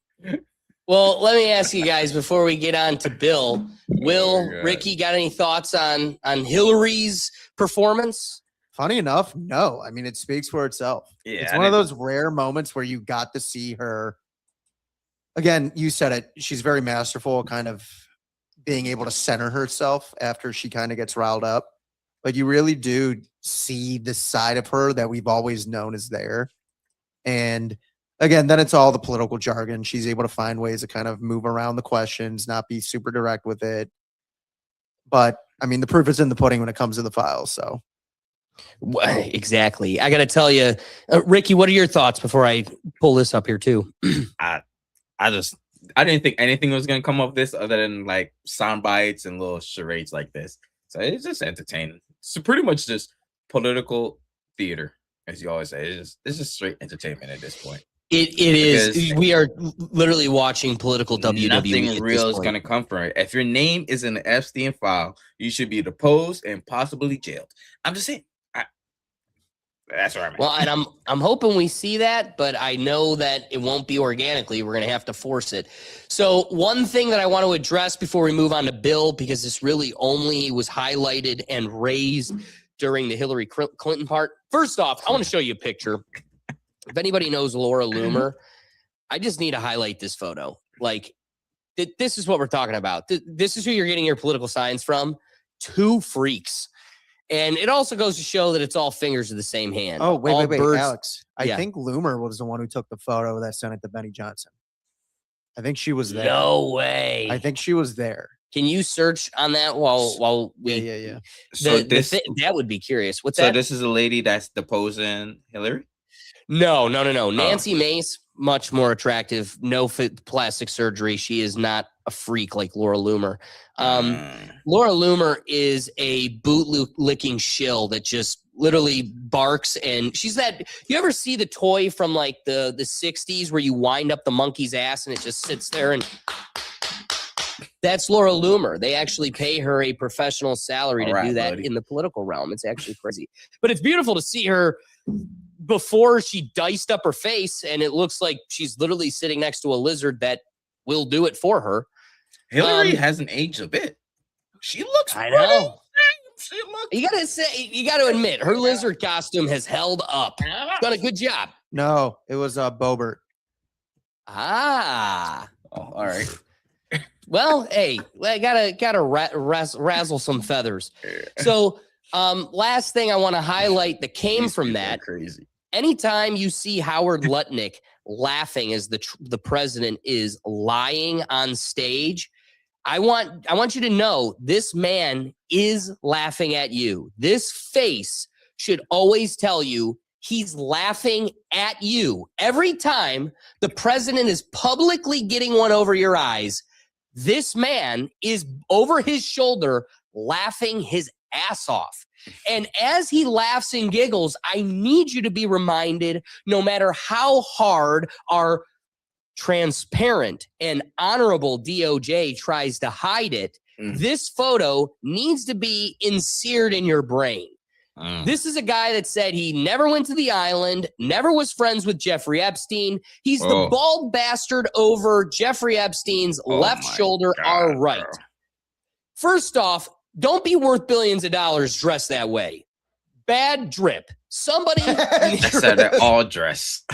Well, let me ask you guys before we get on to Bill. Will, God. Ricky, got any thoughts on Hillary's performance? Funny enough, no. I mean, it speaks for itself. Yeah, It's I one of didn't- those rare moments where you got to see her. Again, you said it. She's very masterful, kind of being able to center herself after she kind of gets riled up. But you really do see the side of her that we've always known is there. And again, then it's all the political jargon. She's able to find ways to kind of move around the questions, not be super direct with it. But I mean, the proof is in the pudding when it comes to the files. So Exactly. I got to tell you, Ricky, what are your thoughts before I pull this up here too? I didn't think anything was gonna come of this other than like sound bites and little charades like this. So it's just entertaining. So pretty much just political theater, as you always say. It's just straight entertainment at this point. It is. Because We are literally watching political WWE. Nothing at real this is point. gonna come from it. If your name is in the Epstein file, you should be deposed and possibly jailed. I'm just saying. That's where I'm at. Well, and I'm hoping we see that, but I know that it won't be organically. We're going to have to force it. So one thing that I want to address before we move on to Bill, because this really only was highlighted and raised during the Hillary Clinton part. First off, I want to show you a picture. If anybody knows Laura Loomer, I just need to highlight this photo. Like, this is what we're talking about. This is who you're getting your political science from. Two freaks. And it also goes to show that it's all fingers of the same hand. oh, wait, All wait, birds- Alex. I Yeah. think Loomer was the one who took the photo that sent it to Benny Johnson. I think she was there. No way. I think she was there. Can you search on that while we? Yeah. So That would be curious. What's so that? this is a lady that's deposing Hillary. No. Nancy Mace, much more attractive. No plastic surgery. She is not a freak like Laura Loomer. Laura Loomer is a boot-licking shill that just literally barks, and she's that. You ever see the toy from like the 60s where you wind up the monkey's ass and it just sits there, and that's Laura Loomer. They actually pay her a professional salary to All right, do that buddy. in the political realm. It's actually crazy, but it's beautiful to see her before she diced up her face, and it looks like she's literally sitting next to a lizard that will do it for her. Hillary hasn't aged a bit. She looks. I pretty. know. She looks. You gotta admit, her lizard costume has held up. Done a good job. No, it was Bobert. Ah. Oh, all right. Well, hey, I gotta razzle some feathers. So, last thing I want to highlight that came These from people are that. crazy. Anytime you see Howard Lutnick laughing as the president is lying on stage, I want you to know this man is laughing at you. This face should always tell you he's laughing at you. Every time the president is publicly getting one over your eyes, this man is over his shoulder laughing his ass off. And as he laughs and giggles, I need you to be reminded, no matter how hard our transparent and honorable DOJ tries to hide it, this photo needs to be insered in your brain. This is a guy that said he never went to the island, never was friends with Jeffrey Epstein. He's the bald bastard over Jeffrey Epstein's left shoulder, our right. bro. First off, don't be worth billions of dollars dressed that way. Bad drip. Somebody. I said they're all dressed.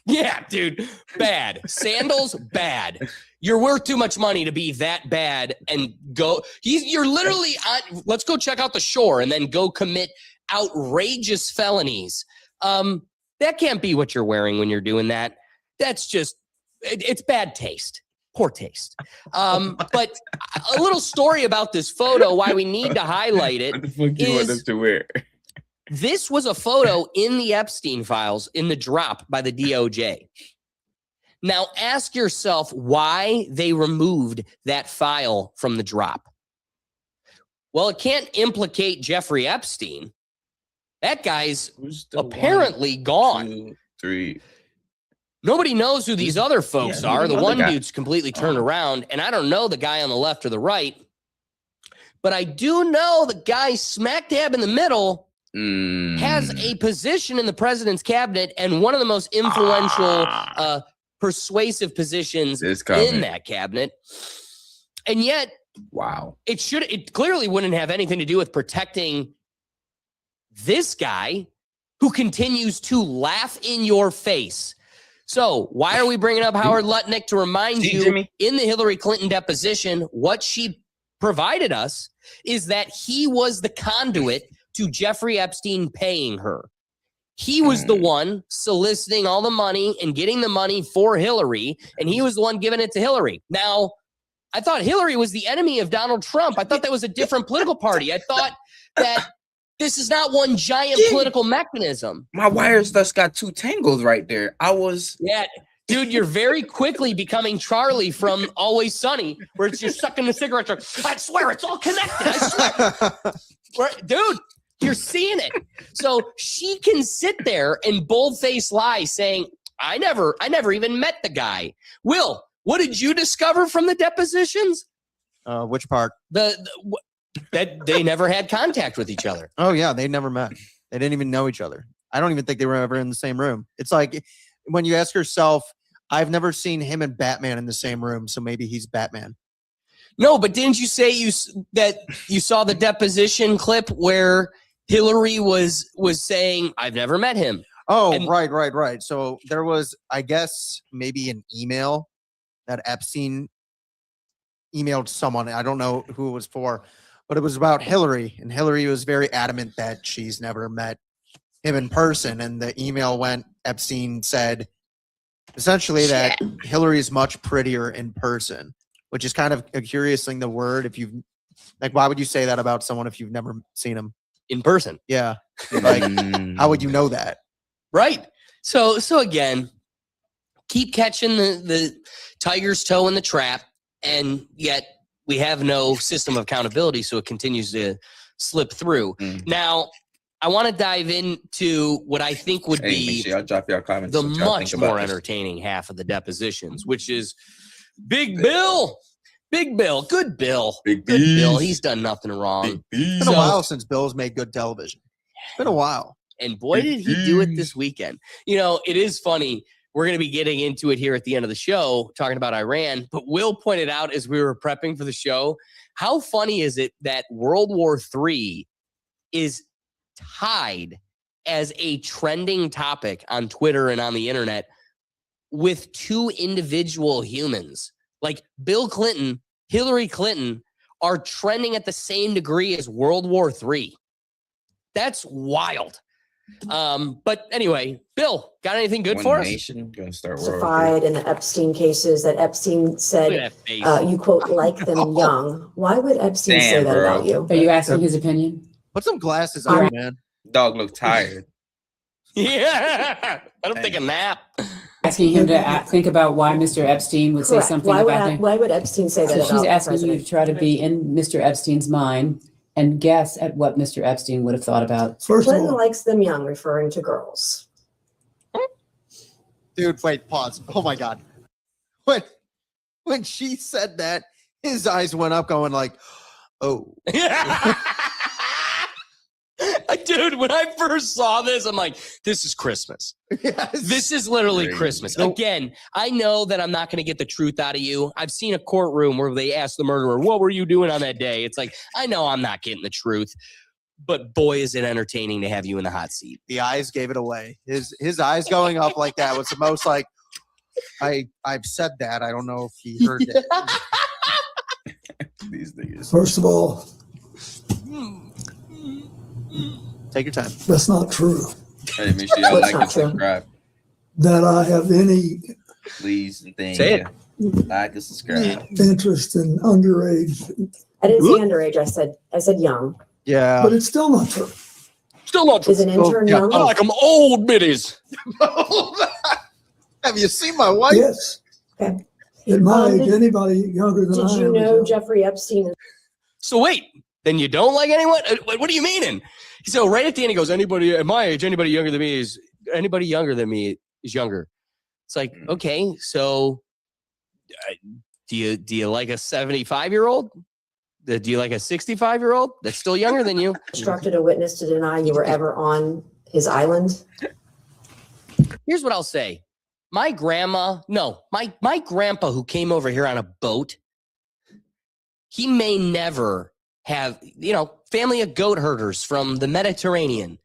Yeah, dude. Bad. Sandals, bad. You're worth too much money to be that bad and go. You're literally on. Let's go check out the shore and then go commit outrageous felonies. That can't be what you're wearing when you're doing that. That's just, it's bad taste. Poor taste. But a little story about this photo, why we need to highlight it. What the fuck you want them is- to wear? This was a photo in the Epstein files in the drop by the DOJ. Now ask yourself why they removed that file from the drop. Well, it can't implicate Jeffrey Epstein. That guy's Who's the apparently gone. 1, 2, 3? Nobody knows who these other folks Yeah, are. who's The the one other guy? dude's completely turned around, and I don't know the guy on the left or the right. But I do know the guy smack dab in the middle has a position in the president's cabinet and one of the most influential, persuasive positions This in coming. that cabinet. And yet Wow. it clearly wouldn't have anything to do with protecting this guy who continues to laugh in your face. So why are we bringing up Howard Lutnick? To remind See, you, Jimmy? in the Hillary Clinton deposition, what she provided us is that he was the conduit to Jeffrey Epstein paying her. He was the one soliciting all the money and getting the money for Hillary, and he was the one giving it to Hillary. Now, I thought Hillary was the enemy of Donald Trump. I thought that was a different political party. I thought that this is not one giant political mechanism. My wires just got too tangled right there. Yeah, dude, you're very quickly becoming Charlie from Always Sunny, where it's you're sucking the cigarette. I swear it's all connected. I swear. Dude, you're seeing it. So she can sit there and bold-faced lie saying, I never even met the guy. Will, what did you discover from the depositions? Which part? That they never had contact with each other. Oh yeah, they never met. They didn't even know each other. I don't even think they were ever in the same room. It's like when you ask yourself, I've never seen him and Batman in the same room, so maybe he's Batman. No, but didn't you say that you saw the deposition clip where Hillary was saying, I've never met him? Oh, And- right. So there was, I guess, maybe an email that Epstein emailed someone. I don't know who it was for, but it was about Hillary. And Hillary was very adamant that she's never met him in person. And the email went, Epstein said essentially that Hillary is much prettier in person, which is kind of a curious thing, the word. If you've, like, why would you say that about someone if you've never seen him? In person. Yeah. Like, how would you know that? Right. So again, keep catching the tiger's toe in the trap, and yet we have no system of accountability, so it continues to slip through. Now, I want to dive into what I think would Hey, make be sure y'all drop your comments. the what y'all much think about more this. entertaining half of the depositions, which is Big Bill. Big Bill. Good Bill. Big Good Bill. bees. He's done nothing wrong. It's been So- a while since Bill's made good television. It's been a while. And boy, did he do it this weekend. You know, it is funny. We're going to be getting into it here at the end of the show, talking about Iran. But Will pointed out as we were prepping for the show, how funny is it that World War III is tied as a trending topic on Twitter and on the internet with two individual humans? Like Bill Clinton, Hillary Clinton are trending at the same degree as World War III. That's wild. But anyway, Bill, got anything good One for us? Nation gonna start World War Justified in the Epstein cases that Epstein Look at said, that face. you quote, like them young. Why would Epstein say Damn, that bro. about you? Are you asking his opinion? Put some glasses on, man. Dog look tired. Yeah, I don't take a nap. Asking him to think about why Mr. Epstein would say Correct. something Why about would, him. why would Epstein say that So about she's the asking you president? to try to be in Mr. Epstein's mind and guess at what Mr. Epstein would have thought about. Clinton likes them young, referring to girls. Dude, wait, pause. Oh my God. When she said that, his eyes went up going like, oh. Dude, when I first saw this, I'm like, this is Christmas. Yes. This is literally Crazy. Christmas. No. Again, I know that I'm not going to get the truth out of you. I've seen a courtroom where they ask the murderer, what were you doing on that day? It's like, I know I'm not getting the truth, but boy, is it entertaining to have you in the hot seat. The eyes gave it away. His eyes going up like that was the most like, I've said that. I don't know if he heard it. These niggas. First of all, Take your time. that's not true. Hey, make sure y'all What's like not and true? subscribe, That I have any please and things. Say it. Like and subscribe. interest in underage, I didn't say underage. I said young. Yeah. but it's still not true. Still not true. Is an intern yeah. young? I like them old biddies. Have you seen my wife? Yes. Okay. At my age, Did- anybody younger than Did I you am. is know young. Jeffrey Epstein? So wait, then you don't like anyone? What are you meaning? So right at the end, he goes, anybody at my age, anybody younger than me is younger. It's like, okay, so do you like a 75-year-old? Do you like a 65-year-old that's still younger than you? Instructed a witness to deny you were ever on his island? Here's what I'll say. My grandpa who came over here on a boat, he may never have, family of goat herders from the Mediterranean.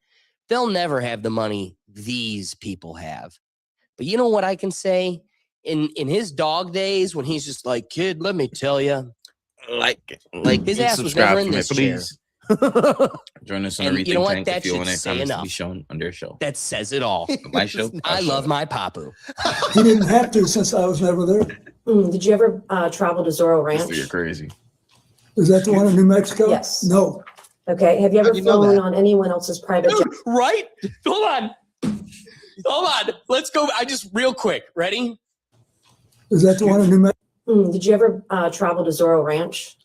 They'll never have the money these people have. But you know what I can say? In his dog days, when he's just like, kid, let me tell you. Like His ass was never in this chair. Join us on And Rethink you know what? Tank That if you want should it say comments to be enough. shown on their show. That says it all. My show. I love my papu. He didn't have to since I was never there. Did you ever travel to Zorro Ranch? You're crazy. Is that the one in New Mexico? Yes. No. Okay. Have you ever How'd you know flown that? on anyone else's private jet? Right? Hold on. Let's go. Real quick. Ready? Is that the one in New Mexico? Did you ever travel to Zorro Ranch?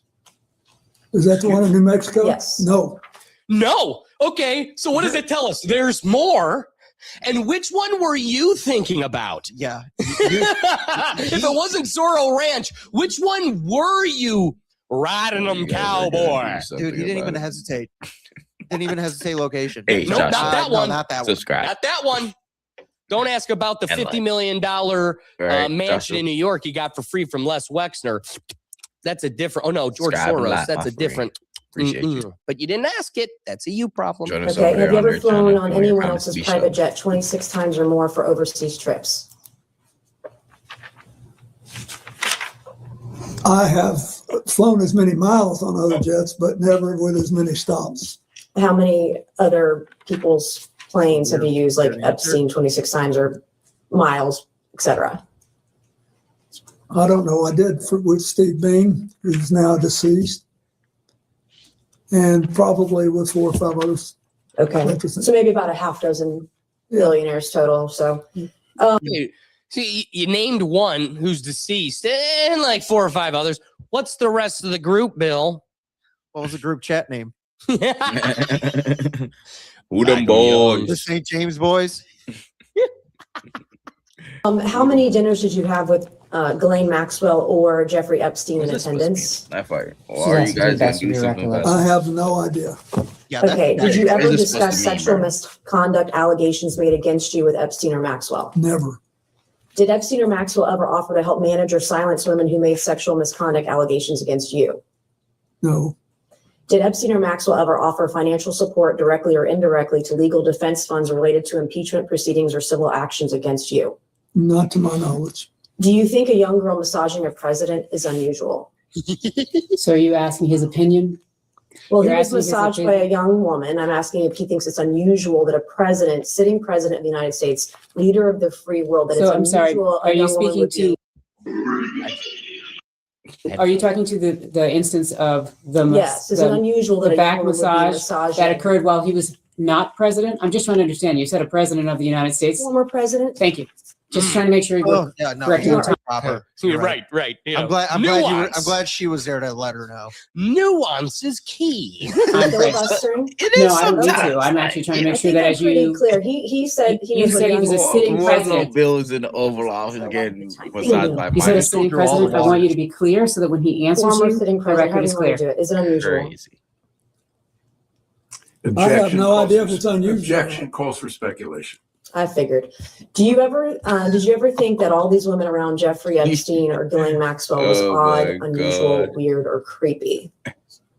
Is that the one in New Mexico? Yes. No. No. Okay. So what does it tell us? There's more. And which one were you thinking about? Yeah. If it wasn't Zorro Ranch, which one were you riding them, cowboy? Dude, he didn't even hesitate. Didn't even hesitate location. Hey, Nope, Josh, not that No, one. not that one. subscribe. Not that one. Don't ask about the And $50 like. million Right, mansion Joshua. in New York you got for free from Les Wexner. That's a different. Oh no, George Subscribe and Soros. like That's a my free. different. Appreciate you. Mm-mm. But you didn't ask it. That's a you problem. Join us Okay. over there Have you on ever their flown channel on if you want your anyone comments to else's be private shown. jet 26 times or more for overseas trips? I have flown as many miles on other jets, but never with as many stops. How many other people's planes have you used, like Epstein 26 times or miles, etc.? I don't know. I did with Steve Bing, who's now deceased, and probably with 4 or 5 others. Okay. Interesting. So maybe about a half dozen billionaires total. So See, you named one who's deceased and like 4 or 5 others. What's the rest of the group, Bill? What was the group chat name? Who them Back boys? The St. James Boys? how many dinners did you have with Ghislaine Maxwell or Jeffrey Epstein in What's this supposed to attendance? mean? That fire. Or She's are you asking guys the gonna best do of your something about recollection. I it? have no idea. Yeah. Okay. Did you What ever is this supposed discuss to mean, sexual bro? misconduct allegations made against you with Epstein or Maxwell? Never. Did Epstein or Maxwell ever offer to help manage or silence women who made sexual misconduct allegations against you? No. Did Epstein or Maxwell ever offer financial support directly or indirectly to legal defense funds related to impeachment proceedings or civil actions against you? Not to my knowledge. Do you think a young girl massaging a president is unusual? So are you asking his opinion? Well, he You're was asking his massaged by opinion? a young woman. I'm asking if he thinks it's unusual that a president, sitting president of the United States, leader of the free world, that So it's I'm sorry, unusual. a are you young woman speaking would to, be- are you talking to the instance of Yes, is it unusual that the a back young woman would be massage massaging that occurred while he was not president? I'm just trying to understand. You said a president of the United States. former president? Thank you. Just trying to make sure. Oh, yeah, no, Correct you me. are proper. You're You're right. You I'm know, glad. I'm nuance. glad she was there to let her know. Nuance is key. I'm great. Filibustering? It No, is I don't need sometimes. to. I'm actually trying to I make sure think that I'm as pretty you, clear. He said he You was said he was a sitting president. Bill is in the Oval Office getting massaged by you said a Mike. sitting through all the president. I want you to be clear so that when he answers former you, sitting the president. How record do is you want to clear. do it? Is it unusual? Crazy. I have Objection no calls idea for- if it's unusual. Objection calls for speculation. I figured. Did you ever think that all these women around Jeffrey Epstein or Ghislaine Maxwell was Oh odd, my unusual, God. weird, or creepy?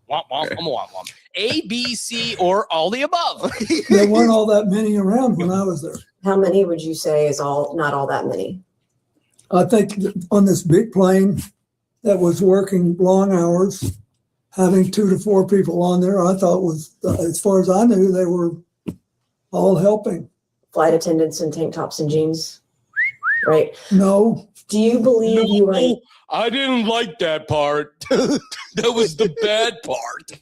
Womp, womp, womp, womp, womp. A, B, C, or all the above. There weren't all that many around when I was there. How many would you say is not all that many? I think that on this big plane that was working long hours, having 2 to 4 people on there, I thought was, as far as I knew, they were all helping. Flight attendants in tank tops and jeans, right? No, Do you believe you were a I didn't like that part. That was the bad part.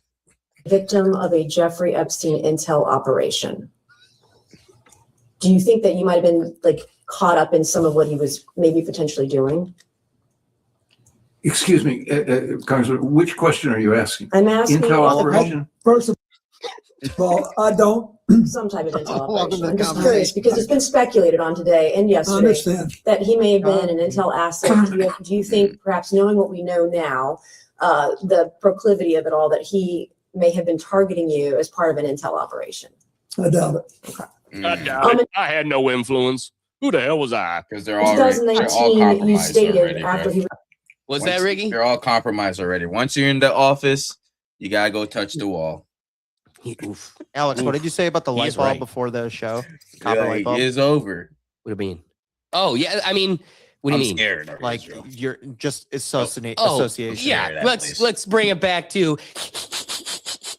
victim of a Jeffrey Epstein intel operation? Do you think that you might have been like caught up in some of what he was maybe potentially doing? Excuse me, Congressman, which question are you asking? I'm asking Intel if operation? first of all, I don't some type of intel Welcome operation. to the I'm just conversation. curious because it's been speculated on today and yesterday understand. that he may have been an intel asset. Do you think perhaps knowing what we know now, the proclivity of it all, that he may have been targeting you as part of an intel operation? I doubt it. I doubt it. I had no influence. Who the hell was I? Because they're all already, they're all 2019, you compromised stated already, after bro. he Was Once- that Riggy? They're all compromised already. Once you're in the office, you gotta go touch the wall. Oof. Alex, what did you say about the He light is bulb right. before the show? Copper light Like, bulb? it's over. What do you mean? Oh, yeah. I mean, what do I'm you mean? scared. of Like Israel. you're just association. Yeah, Share that, let's please. bring it back to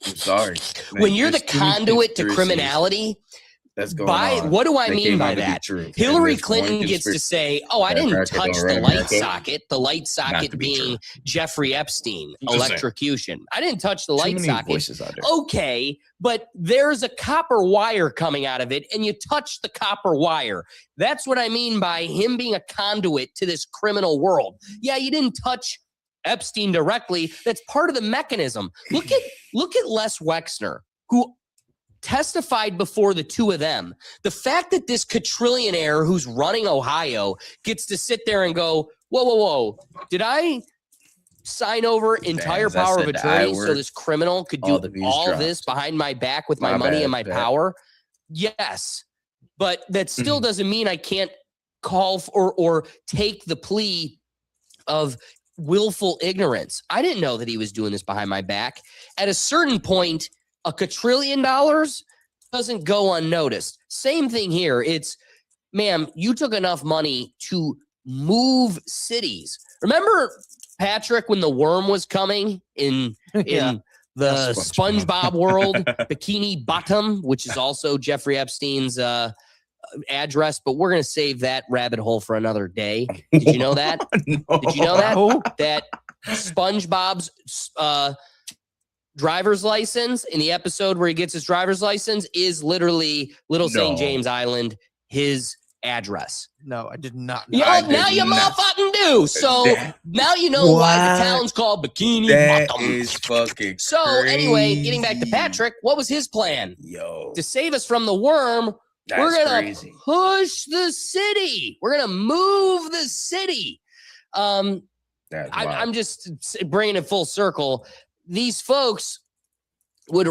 I'm sorry. Man, when you're the there's too many conduit to conspiracies criminality. that's going By on what do I that mean came by out to be that? true. And Hillary there's one Clinton gets to conspiracy- say, "Oh, I that didn't America touch don't the run light America. socket. The light socket to be being Jeffrey Epstein, Just saying. electrocution. I didn't touch the Too light many socket." voices out there. Okay, but there's a copper wire coming out of it, and you touch the copper wire. That's what I mean by him being a conduit to this criminal world. Yeah, you didn't touch Epstein directly. That's part of the mechanism. Look at Les Wexner, who testified before the two of them. The fact that this quadrillionaire who's running Ohio gets to sit there and go, whoa, did I sign over entire as I power of said the I attorney so word, this criminal could all do the views all dropped. this behind my back with my My money bad, and my bad. power? Yes, but that still Mm-hmm. doesn't mean I can't call or take the plea of willful ignorance. I didn't know that he was doing this behind my back. At a certain point, $1 quadrillion doesn't go unnoticed. Same thing here. It's, ma'am, you took enough money to move cities. Remember, Patrick, when the worm was coming in Yeah. the SpongeBob. SpongeBob world, Bikini Bottom, which is also Jeffrey Epstein's address, but we're going to save that rabbit hole for another day. Did you know that? No. Did you know that? That SpongeBob's driver's license in the episode where he gets his driver's license is literally Little St. No. James Island, his address. No, I did not. know. Yeah, I now did you not. motherfucking do. So That- now you know why the What? town's called Bikini That Bottom. is fucking So anyway, getting back to crazy. Patrick, what was his plan? Yo, To save us from the worm, we're that's gonna crazy. push the city. We're gonna move the city. That's I'm wild. just bringing it full circle. These folks would.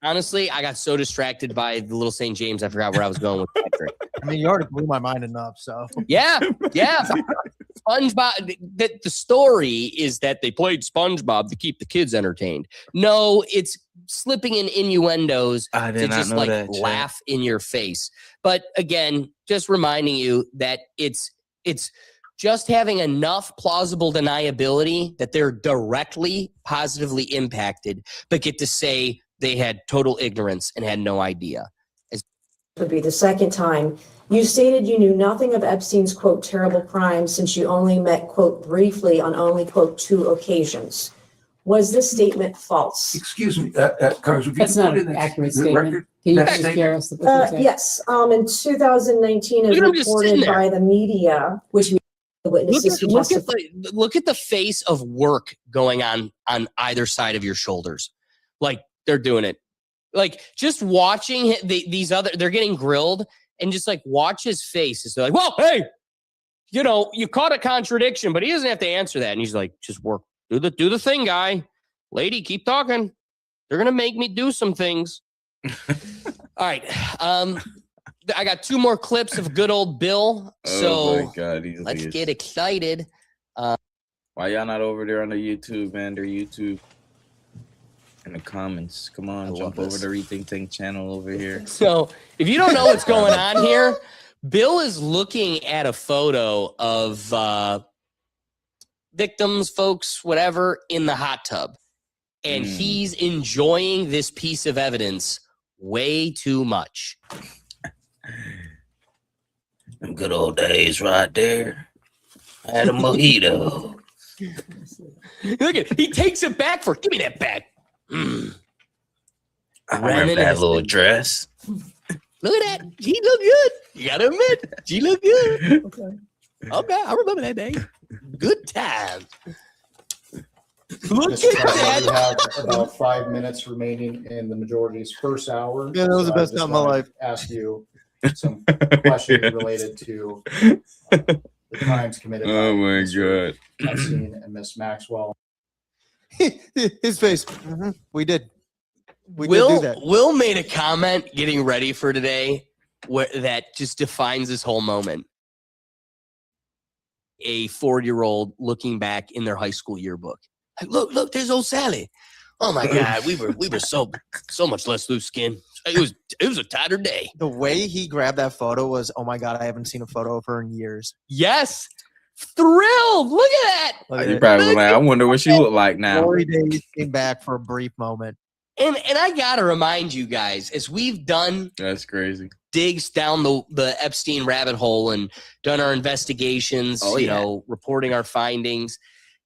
Honestly, I got so distracted by the Little St. James, I forgot where I was going with Patrick. I mean, you already blew my mind enough. So Yeah. SpongeBob. The story is that they played SpongeBob to keep the kids entertained. No, it's slipping in innuendos I to just like laugh in your face. But again, just reminding you that it's just having enough plausible deniability that they're directly positively impacted, but get to say they had total ignorance and had no idea. Would be the second time. You stated you knew nothing of Epstein's, quote, terrible crimes since you only met, quote, briefly on only, quote, 2 occasions. Was this statement false? Excuse me, Congressman. That's not an accurate statement. Can you that please statement- share us the percentage? Yes, in 2019, as Look at him just sitting reported there. by the media, which the witnesses who testified. Look at the face of work going on either side of your shoulders. Like they're doing it. Like just watching these other, they're getting grilled and just like watch his face as they're like, well, hey, you caught a contradiction, but he doesn't have to answer that. And he's like, just work, do the thing, guy. Lady, keep talking. They're gonna make me do some things. All right. I got 2 more clips of good old Bill. Oh So my God, these let's idiots. get excited. Why y'all not over there on the YouTube, man? Their YouTube in the comments. Come on, love jump over this. the Rethink Tank channel over here. So if you don't know what's going on here, Bill is looking at a photo of victims, folks, whatever, in the hot tub. And he's enjoying this piece of evidence way too much. Them good old days right there. I had a mojito. Look at he takes it back for give me that back. Mm. I remember that little Reminiscent. dress. Look at that. She looked good. You gotta admit, she looked good. Okay, I remember that day. Good time. Look Mr. at President, we that. have about 5 minutes remaining in the majority's first hour. Yeah, that was the So I best just time of my wanna life. Ask you some questions related to the crimes committed. Oh by my Mr. God. Epstein and Miss Maxwell. His face. "Mhm, we did. We did Will do that. Will made a comment getting ready for today that just defines this whole moment. A 4-year-old looking back in their high school yearbook. Like, look, there's old Sally. Oh my God, we were so much less loose skin. It was a tighter day. The way he grabbed that photo was, oh my God, I haven't seen a photo of her in years. Yes, thrilled. Look at that. Look at You it. probably like, I wonder what she look like now. Glory days came back for a brief moment. And I gotta remind you guys, as we've done That's crazy. digs down the Epstein rabbit hole and done our investigations, Oh, you yeah. know, reporting our findings,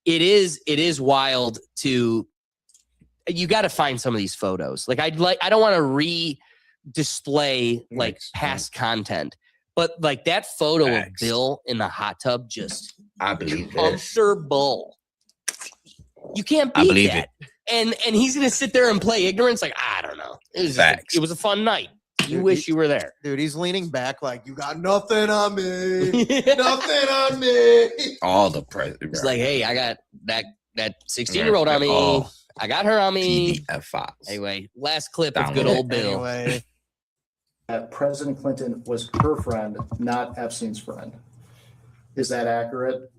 it is wild to. You got to find some of these photos. I don't want to display like Thanks. past content, but like that photo Facts. of Bill in the hot tub, just I believe this. comfortable. You can't I beat believe that. And he's gonna sit there and play ignorance. Like, I don't know. It was Facts. it was a fun night. You Dude, wish you were there. Dude, he's leaning back like, you got nothing on me. Nothing on me. All the president. It's like, hey, I got that 16-year-old on me. Oh, I got her on me. PDF files. Anyway, last clip of Download good it. old Bill. Anyway, That President Clinton was her friend, not Epstein's friend. Is that accurate?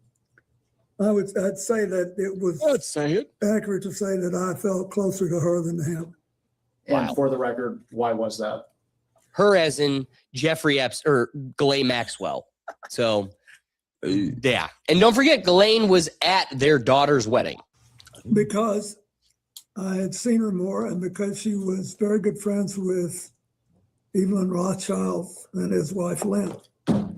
I'd say that it was say it. accurate to say that I felt closer to her than to him. And Wow. for the record, why was that? Her as in Jeffrey Epps or Ghislaine Maxwell. So yeah. And don't forget, Ghislaine was at their daughter's wedding. Because I had seen her more and because she was very good friends with Evelyn Rothschild and his wife Lynn.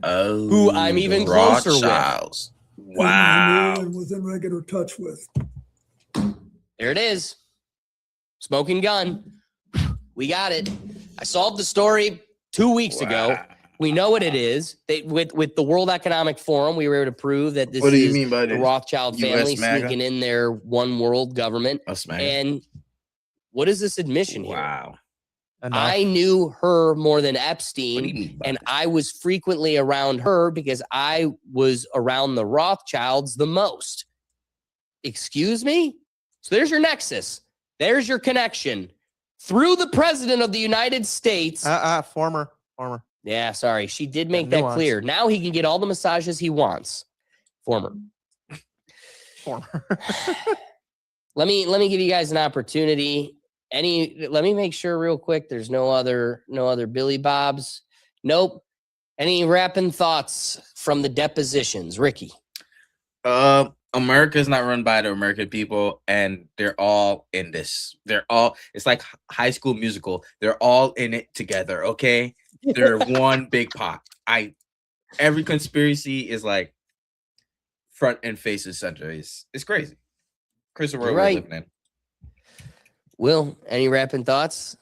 Oh, Who I'm even closer with. Rothschilds. whom I Wow. knew and was in regular touch with. There it is. Smoking gun. We got it. I solved the story 2 weeks ago. Wow. We know what it is. With the World Economic Forum, we were able to prove that this What do you is mean by the this? Rothschild US family MAGA? sneaking in their one world government. Us, man. And what is this admission here? Wow. enough. I knew her more than What do you Epstein, mean by and this? I was frequently around her because I was around the Rothschilds the most. Excuse me? So there's your nexus. There's your connection. Through the president of the United States. Former. Yeah, sorry. She did make Yeah, that nuance. clear. Now he can get all the massages he wants. Former. Let me give you guys an opportunity. Let me make sure real quick there's no other Billy Bobs. Nope. Any rapping thoughts from the depositions, Ricky? America is not run by the American people, and they're all in this. It's like High School Musical. They're all in it together, okay? They're one big pot. Every conspiracy is like front and face and center. It's crazy. Christopher You're we're right. living in. Will, any rapping thoughts?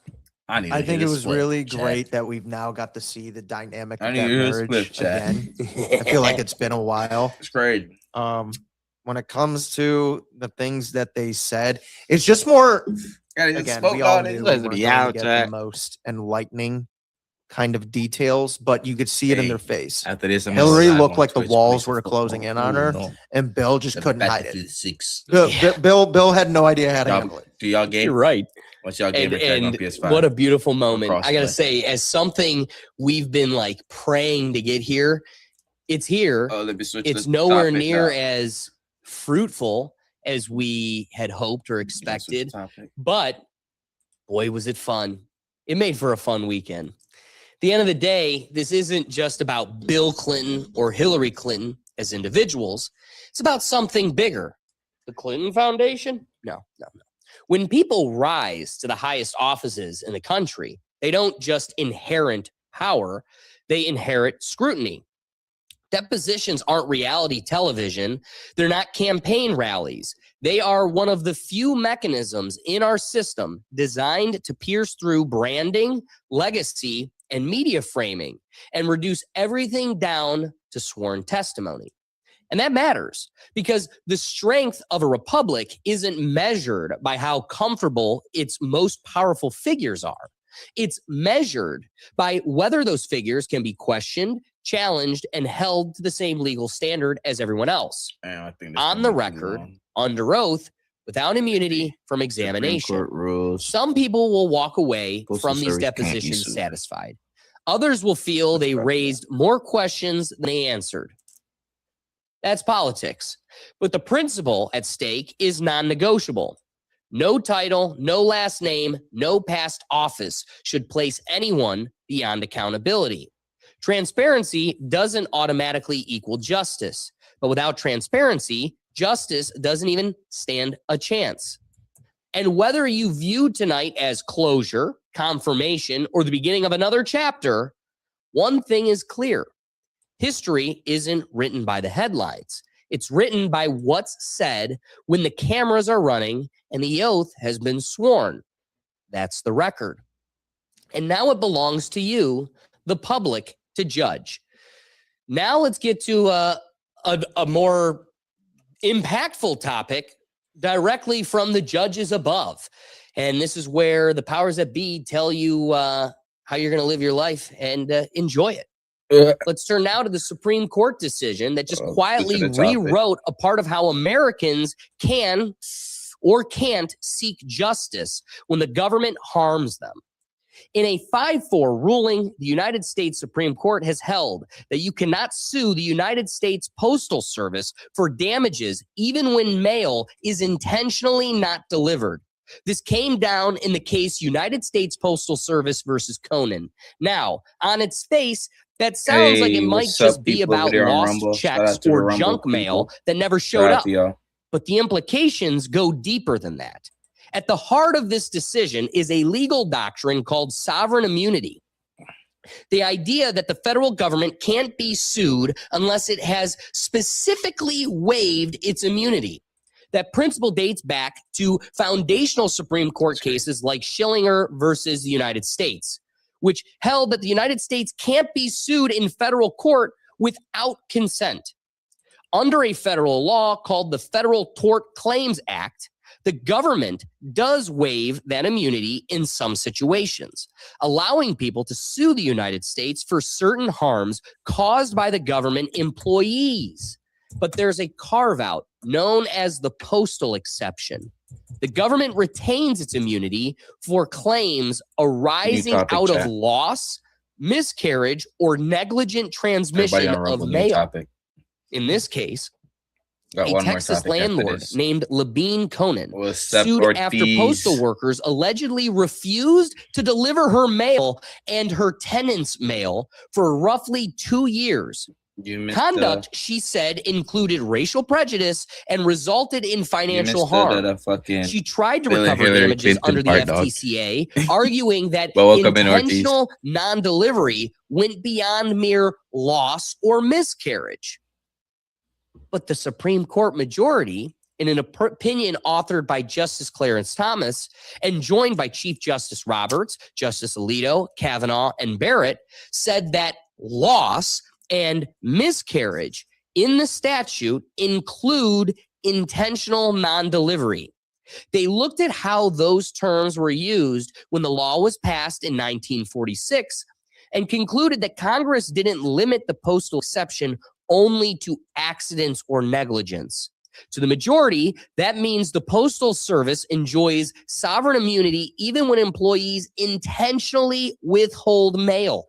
I need. To I hear think it this was split, really Chad. great that we've now got to see the dynamic I of need that to hear this marriage clip, Chad. again. I feel like it's been a while. It's crazy. When it comes to the things that they said, it's just more. Again, we all knew we weren't going to get the most enlightening kind of details, but you could see it in their face. After this, I'm Hillary gonna live looked on like the Twitch, walls please. were closing in on Oh, her, no. and Bill just couldn't hide it. Battlefield 6. Bill had no idea how to Y'all- handle it. Do y'all game? You're right. What's y'all game? And on PS5? what a beautiful moment. I gotta Crossplay. say, as something we've been like praying to get here, it's here. Oh, let me switch It's the nowhere topic near now. as fruitful as we had hoped or Let me switch the expected, topic. but boy, was it fun. It made for a fun weekend. At the end of the day, this isn't just about Bill Clinton or Hillary Clinton as individuals. It's about something bigger. The Clinton Foundation? No. When people rise to the highest offices in the country, they don't just inherit power, they inherit scrutiny. Depositions aren't reality television. They're not campaign rallies. They are one of the few mechanisms in our system designed to pierce through branding, legacy, and media framing and reduce everything down to sworn testimony. And that matters because the strength of a republic isn't measured by how comfortable its most powerful figures are. It's measured by whether those figures can be questioned, challenged, and held to the same legal standard as everyone else. Man, I think this On one the might be record, long. under oath, without immunity from examination. Court rules. Some people will walk away Postal from these Service can't be depositions sued. satisfied. Others will feel they raised more questions than they answered. That's politics. But the principle at stake is non-negotiable. No title, no last name, no past office should place anyone beyond accountability. Transparency doesn't automatically equal justice, but without transparency, justice doesn't even stand a chance. And whether you view tonight as closure, confirmation, or the beginning of another chapter, one thing is clear. History isn't written by the headlines. It's written by what's said when the cameras are running and the oath has been sworn. That's the record. And now it belongs to you, the public, to judge. Now let's get to a more impactful topic directly from the judges above. And this is where the powers that be tell you how you're going to live your life and enjoy it. Let's turn now to the Supreme Court decision that just quietly rewrote a part of how Americans can or can't seek justice when the government harms them. In a 5-4 ruling, the United States Supreme Court has held that you cannot sue the United States Postal Service for damages even when mail is intentionally not delivered. This came down in the case United States Postal Service versus Conan. Now, on its face, that sounds like it might just be about lost checks or junk mail that never showed up. But the implications go deeper than that. At the heart of this decision is a legal doctrine called sovereign immunity. The idea that the federal government can't be sued unless it has specifically waived its immunity. That principle dates back to foundational Supreme Court cases like Schillinger versus the United States, which held that the United States can't be sued in federal court without consent. Under a federal law called the Federal Tort Claims Act, the government does waive that immunity in some situations, allowing people to sue the United States for certain harms caused by the government employees. But there's a carve-out known as the postal exception. The government retains its immunity for claims arising out of loss, miscarriage, or negligent transmission of mail. In this case, a Texas landlord named Labine Conan sued after postal workers allegedly refused to deliver her mail and her tenant's mail for roughly 2 years. Conduct, she said, included racial prejudice and resulted in financial harm. She tried to recover damages under the FTCA, arguing that intentional non-delivery went beyond mere loss or miscarriage. But the Supreme Court majority, in an opinion authored by Justice Clarence Thomas and joined by Chief Justice Roberts, Justice Alito, Kavanaugh, and Barrett, said that loss and miscarriage in the statute include intentional non-delivery. They looked at how those terms were used when the law was passed in 1946 and concluded that Congress didn't limit the postal exception only to accidents or negligence. To the majority, that means the Postal Service enjoys sovereign immunity even when employees intentionally withhold mail.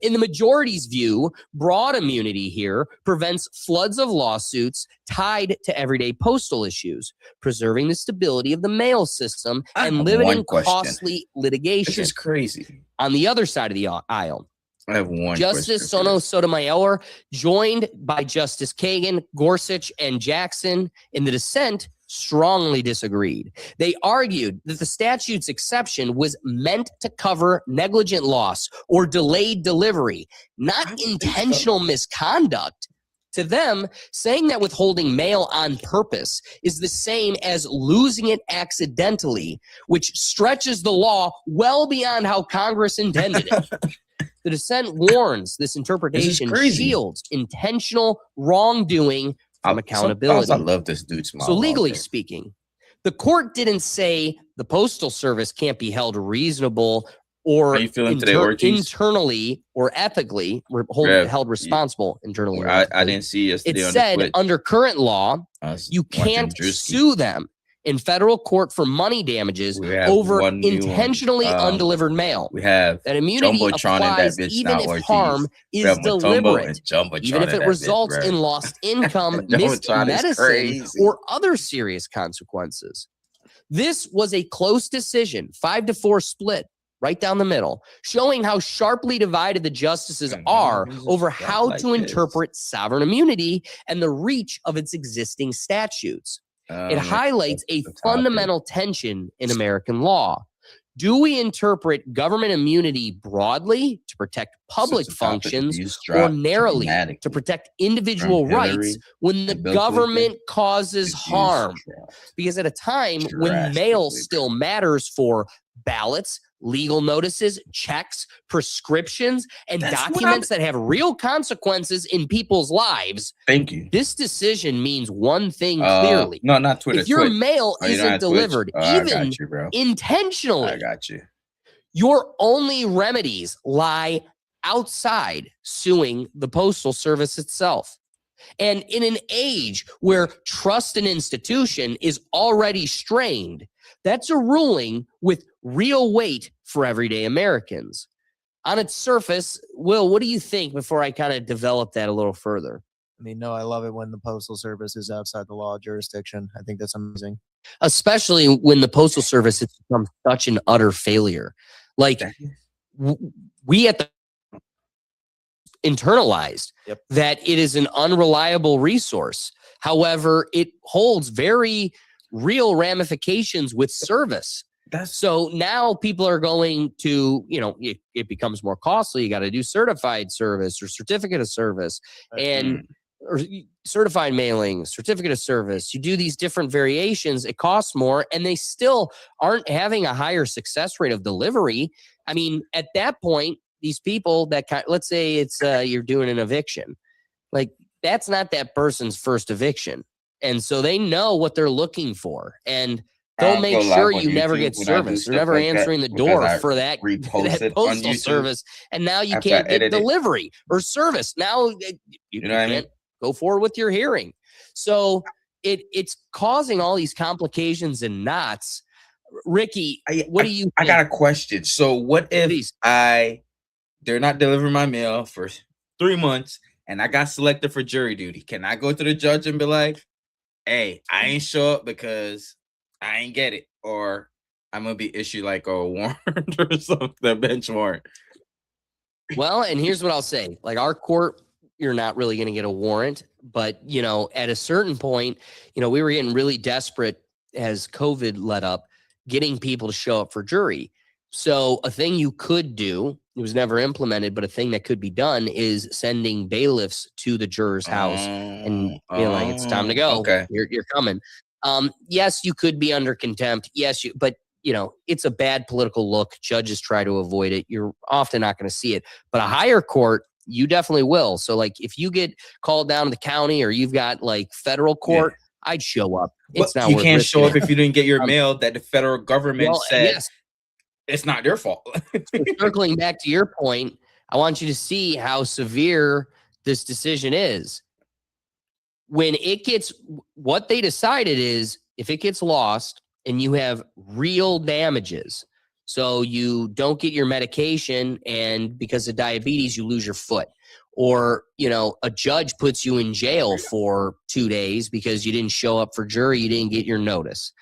In the majority's view, broad immunity here prevents floods of lawsuits tied to everyday postal issues, preserving the stability of the mail system and limiting costly litigation. This is crazy. On the other side of the aisle, I have one Justice Sotomayor, joined by Justice Kagan, Gorsuch, and Jackson in the dissent, strongly disagreed. They argued that the statute's exception was meant to cover negligent loss or delayed delivery, not intentional misconduct. To them, saying that withholding mail on purpose is the same as losing it accidentally, which stretches the law well beyond how Congress intended it. The dissent warns this interpretation shields intentional wrongdoing from accountability. I love this dude's smile. So legally speaking, the court didn't say the Postal Service can't be held reasonable or internally or ethically held responsible internally. I didn't see yesterday. It said under current law, you can't sue them. in federal court for money damages We have over one new one. intentionally undelivered mail. We have That immunity Jumbotron and that applies bitch even now, if Ortiz. harm We is have Matumbo deliberate, and Jumbotron even if and it that results bitch, bro. in lost income, missed Jumbotron is medicine, crazy. or other serious consequences. This was a close decision, 5-4 split, right down the middle, showing how sharply divided the justices And are none of these over are how like to this. interpret sovereign immunity and the reach of its existing statutes. It highlights a fundamental tension in American law. Do we interpret government immunity broadly to protect public functions or narrowly to protect individual rights when the government causes harm? Because at a time when mail still matters for ballots, legal notices, checks, prescriptions, and documents that have real consequences in people's lives. Thank you. This decision means one thing clearly. No, not Twitter. If your Twitch. mail Oh, you don't isn't have Twitch? delivered, Oh, I even got you, bro. intentionally, I got you. your only remedies lie outside suing the Postal Service itself. And in an age where trust in institution is already strained, that's a ruling with real weight for everyday Americans. On its surface, Will, what do you think before I kind of develop that a little further? I mean, no, I love it when the Postal Service is outside the law jurisdiction. I think that's amazing. Especially when the Postal Service has become such an utter failure. Like, we at the internalized that it is an unreliable resource. However, it holds very real ramifications with service. So now people are going to, it becomes more costly. You got to do certified service or certificate of service and or certified mailing, certificate of service. You do these different variations. It costs more and they still aren't having a higher success rate of delivery. I mean, at that point, these people that let's say it's you're doing an eviction, like that's not that person's first eviction. And so they know what they're looking for. And they'll make sure you never get service. They're never answering the door for that postal service. And now you can't get delivery or service. Now you can't go forward with your hearing. So it's causing all these complications and knots. Ricky, what do you think? I got a question. So what if they're not delivering my mail for 3 months and I got selected for jury duty? Can I go to the judge and be like, hey, I ain't show up because I ain't get it, or I'm gonna be issued like a warrant or something, a bench warrant? Well, and here's what I'll say: like our court, you're not really gonna get a warrant, but at a certain point, we were getting really desperate as COVID let up, getting people to show up for jury. So a thing you could do, it was never implemented, but a thing that could be done is sending bailiffs to the juror's house and being like, it's time to go. Okay. You're coming. Yes, you could be under contempt. Yes, but it's a bad political look. Judges try to avoid it. You're often not going to see it, but a higher court, you definitely will. So like if you get called down to the county or you've got like federal court, I'd show up. It's not you worth can't show up risking. if you didn't get your mail that the federal government said yes. It's not their fault. So circling back to your point, I want you to see how severe this decision is. When it gets, what they decided is if it gets lost and you have real damages, so you don't get your medication and because of diabetes, you lose your foot, or, a judge puts you in jail for 2 days because you didn't show up for jury, you didn't get your notice.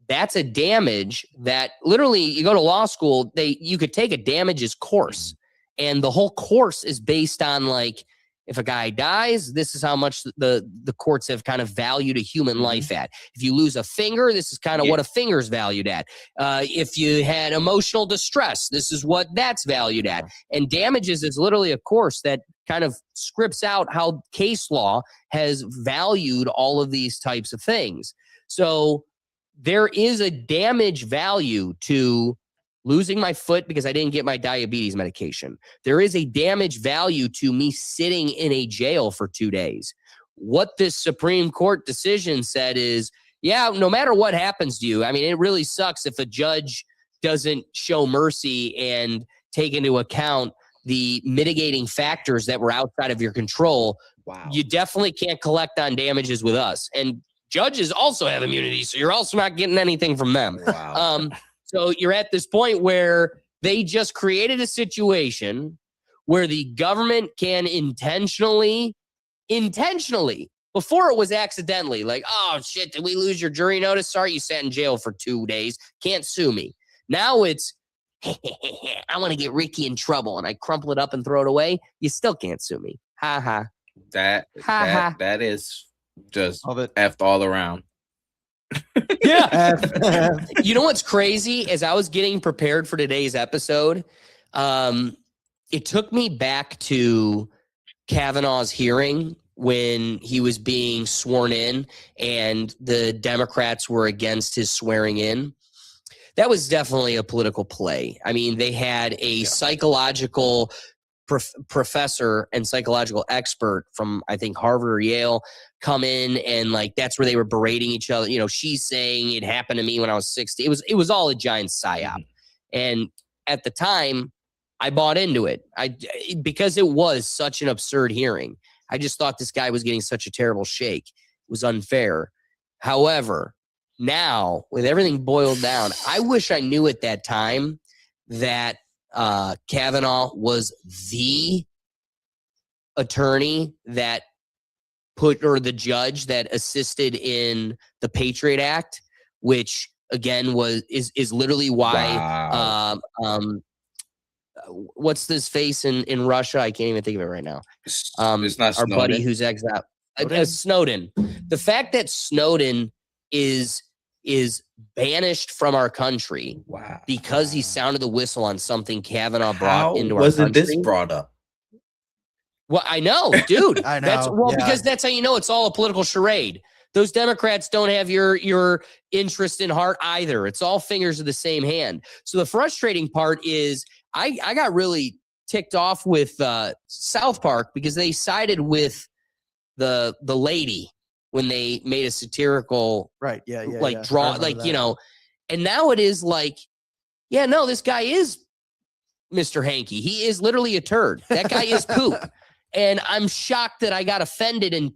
That's a damage that literally you go to law school, you could take a damages course and the whole course is based on like, if a guy dies, this is how much the courts have kind of valued a human life at. If you lose a finger, this is kind of what a finger is valued at. If you had emotional distress, this is what that's valued at. And damages is literally a course that kind of scripts out how case law has valued all of these types of things. So there is a damage value to losing my foot because I didn't get my diabetes medication. There is a damage value to me sitting in a jail for 2 days. What this Supreme Court decision said is, no matter what happens to you, I mean, it really sucks if a judge doesn't show mercy and take into account the mitigating factors that were outside of your control. Wow. You definitely can't collect on damages with us. And Judges also have immunity, so you're also not getting anything from them. Wow. So you're at this point where they just created a situation where the government can intentionally, before it was accidentally, like, oh shit, did we lose your jury notice? Sorry, you sat in jail for 2 days. Can't sue me. Now it's, I want to get Ricky in trouble, and I crumple it up and throw it away. You still can't sue me. Ha ha. That is just Love it. effed all around. Yeah. You know what's crazy? As I was getting prepared for today's episode, it took me back to Kavanaugh's hearing when he was being sworn in and the Democrats were against his swearing in. That was definitely a political play. I mean, they had a psychological professor and psychological expert from, I think, Harvard or Yale come in, and like that's where they were berating each other. You know, she's saying it happened to me when I was 60. It was all a giant psyop. And at the time, I bought into it. Because it was such an absurd hearing. I just thought this guy was getting such a terrible shake. It was unfair. However, now with everything boiled down, I wish I knew at that time that Kavanaugh was the attorney that or the judge that assisted in the Patriot Act, which again is literally why what's this face in Russia? I can't even think of it right now. It's not our Snowden. buddy who's exiled. Snowden. The fact that Snowden is banished from our country because he sounded the whistle on something Kavanaugh brought into our country. Wasn't this brought up? Well, I know, dude. I know. Because that's how you know it's all a political charade. Those Democrats don't have your interest in heart either. It's all fingers of the same hand. So the frustrating part is I got really ticked off with South Park because they sided with the lady when they made a satirical Right. Yeah. draw, you know, and now it is like, yeah, no, this guy is Mr. Hanky. He is literally a turd. That guy is poop. And I'm shocked that I got offended and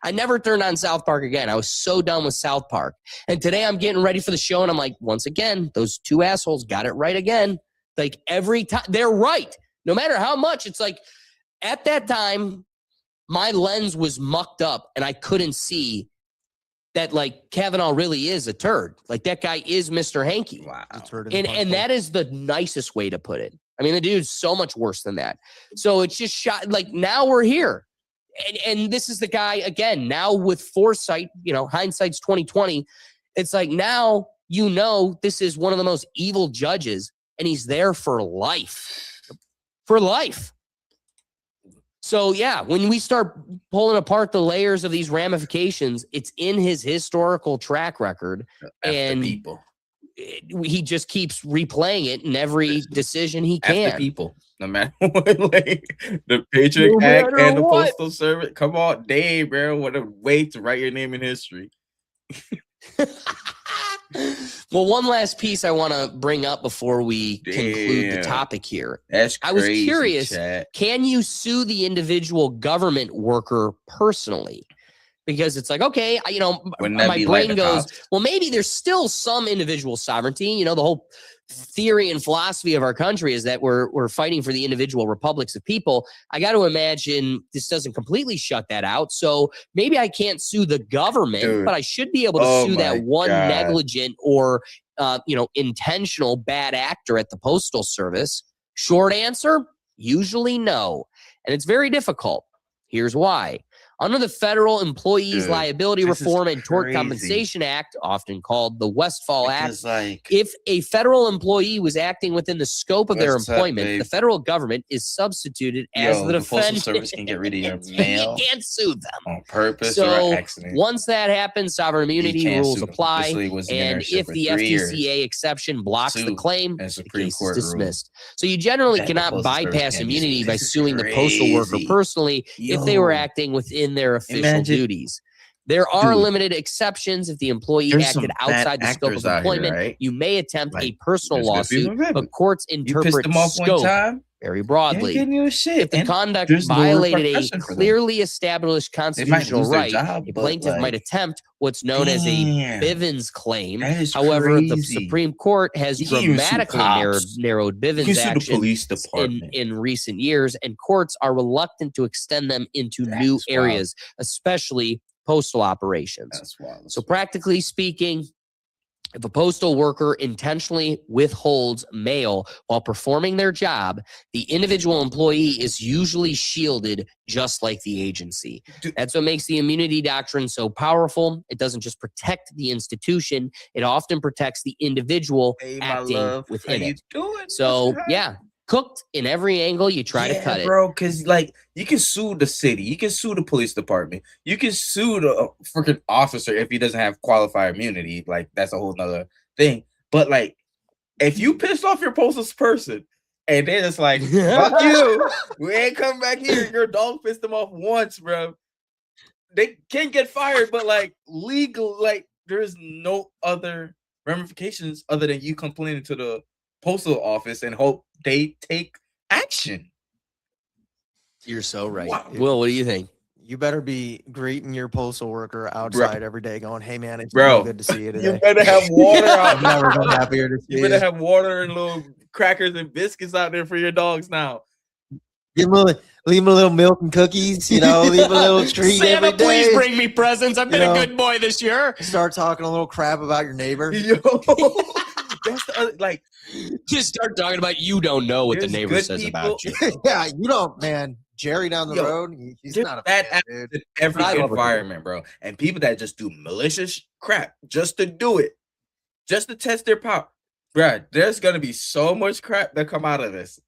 I never turned on South Park again. I was so done with South Park. And today I'm getting ready for the show and I'm like, once again, those two assholes got it right again. Like every time they're right, no matter how much. It's like at that time, my lens was mucked up and I couldn't see that like Kavanaugh really is a turd. Like that guy is Mr. Hanky. Wow. And that is the nicest way to put it. I mean, the dude's so much worse than that. So it's just shot. Like now we're here. And this is the guy again, now with foresight, you know, hindsight's 2020. It's like now, you know, this is one of the most evil judges and he's there for life. For life. So yeah, when we start pulling apart the layers of these ramifications, it's in his historical track record. And people. He just keeps replaying it in every decision he can. After people, no matter what, like the Patriot Act and the Postal Service. Come on, Dave, bro. What a way to write your name in history. Well, one last piece I want to bring up before we conclude the topic here. That's crazy, I was curious, chat. Can you sue the individual government worker personally? Because it's like, okay, you know, my brain goes, well, maybe there's still some individual sovereignty. You know, the whole theory and philosophy of our country is that we're fighting for the individual republics of people. I got to imagine this doesn't completely shut that out. So maybe I can't sue the government, but I should be able to sue that one negligent or, intentional bad actor at the Postal Service. Short answer, usually no. And it's very difficult. Here's why. Under the Federal Employees Liability Reform and Tort Compensation Act, often called the Westfall Act, if a federal employee was acting within the scope of their employment, the federal government is substituted as the defendant. Postal Service can get rid of your mail. You can't sue them on purpose so or accident. Once that happens, sovereign immunity rules apply, and if the FTCA exception blocks the claim, the case is dismissed. So you generally cannot bypass immunity by suing the postal worker personally if they were acting within their official duties. There are limited exceptions. If the employee acted outside the scope of employment, you may attempt a personal lawsuit, but courts interpret scope very They broadly. ain't getting you shit. If the And conduct there's no violated a repercussion for them. clearly established They might constitutional lose their right, job, a but, plaintiff might like, attempt what's known as a damn, Bivens claim. that is However, the crazy. Supreme Court has You can't even sue dramatically cops. narrowed You can Bivens sue the action police department. in recent years, and courts are reluctant to extend them into new That's wild. areas, especially postal operations. That's wild. So practically speaking, if a postal worker intentionally withholds mail while performing their job, the individual employee is usually shielded just like the agency. Dude. That's what makes the immunity doctrine so powerful. It doesn't just protect the institution, it often protects the individual Hey, my acting love, how within you it. doing? So, What's up? yeah, cooked in every angle you try to cut it. bro. Because like you can sue the city, you can sue the police department, you can sue the freaking officer if he doesn't have qualified immunity. Like that's a whole nother thing. But like, if you pissed off your postal person and they're just like, "Fuck you, we ain't come back here." Your dog pissed them off once, bro. They can't get fired, but like legal, like there's no other ramifications other than you complaining to the postal office and hope they take action. You're so right. Wow. Will, what do you think? You better be greeting your postal worker outside every day, going, "Hey man, it's Bro, really good to see you You today." better have water out I've never been happier to see You you. better have water and little crackers and biscuits out there for your dogs now. Give 'em leave 'em a little milk and cookies, leave a little treat every day. bring me presents. I've been a good boy this year. Start talking a little crap about your neighbor. Yo, that's the other, like Just start talking about you don't know what the There's neighbor good says people- about you. Yeah, you don't, man. Jerry down the Yo, road, he's there's not a bad fan, apples dude. in every I love it. environment, bro. And people that just do malicious crap just to do it, just to test their power, bro. There's gonna be so much crap that come out of this,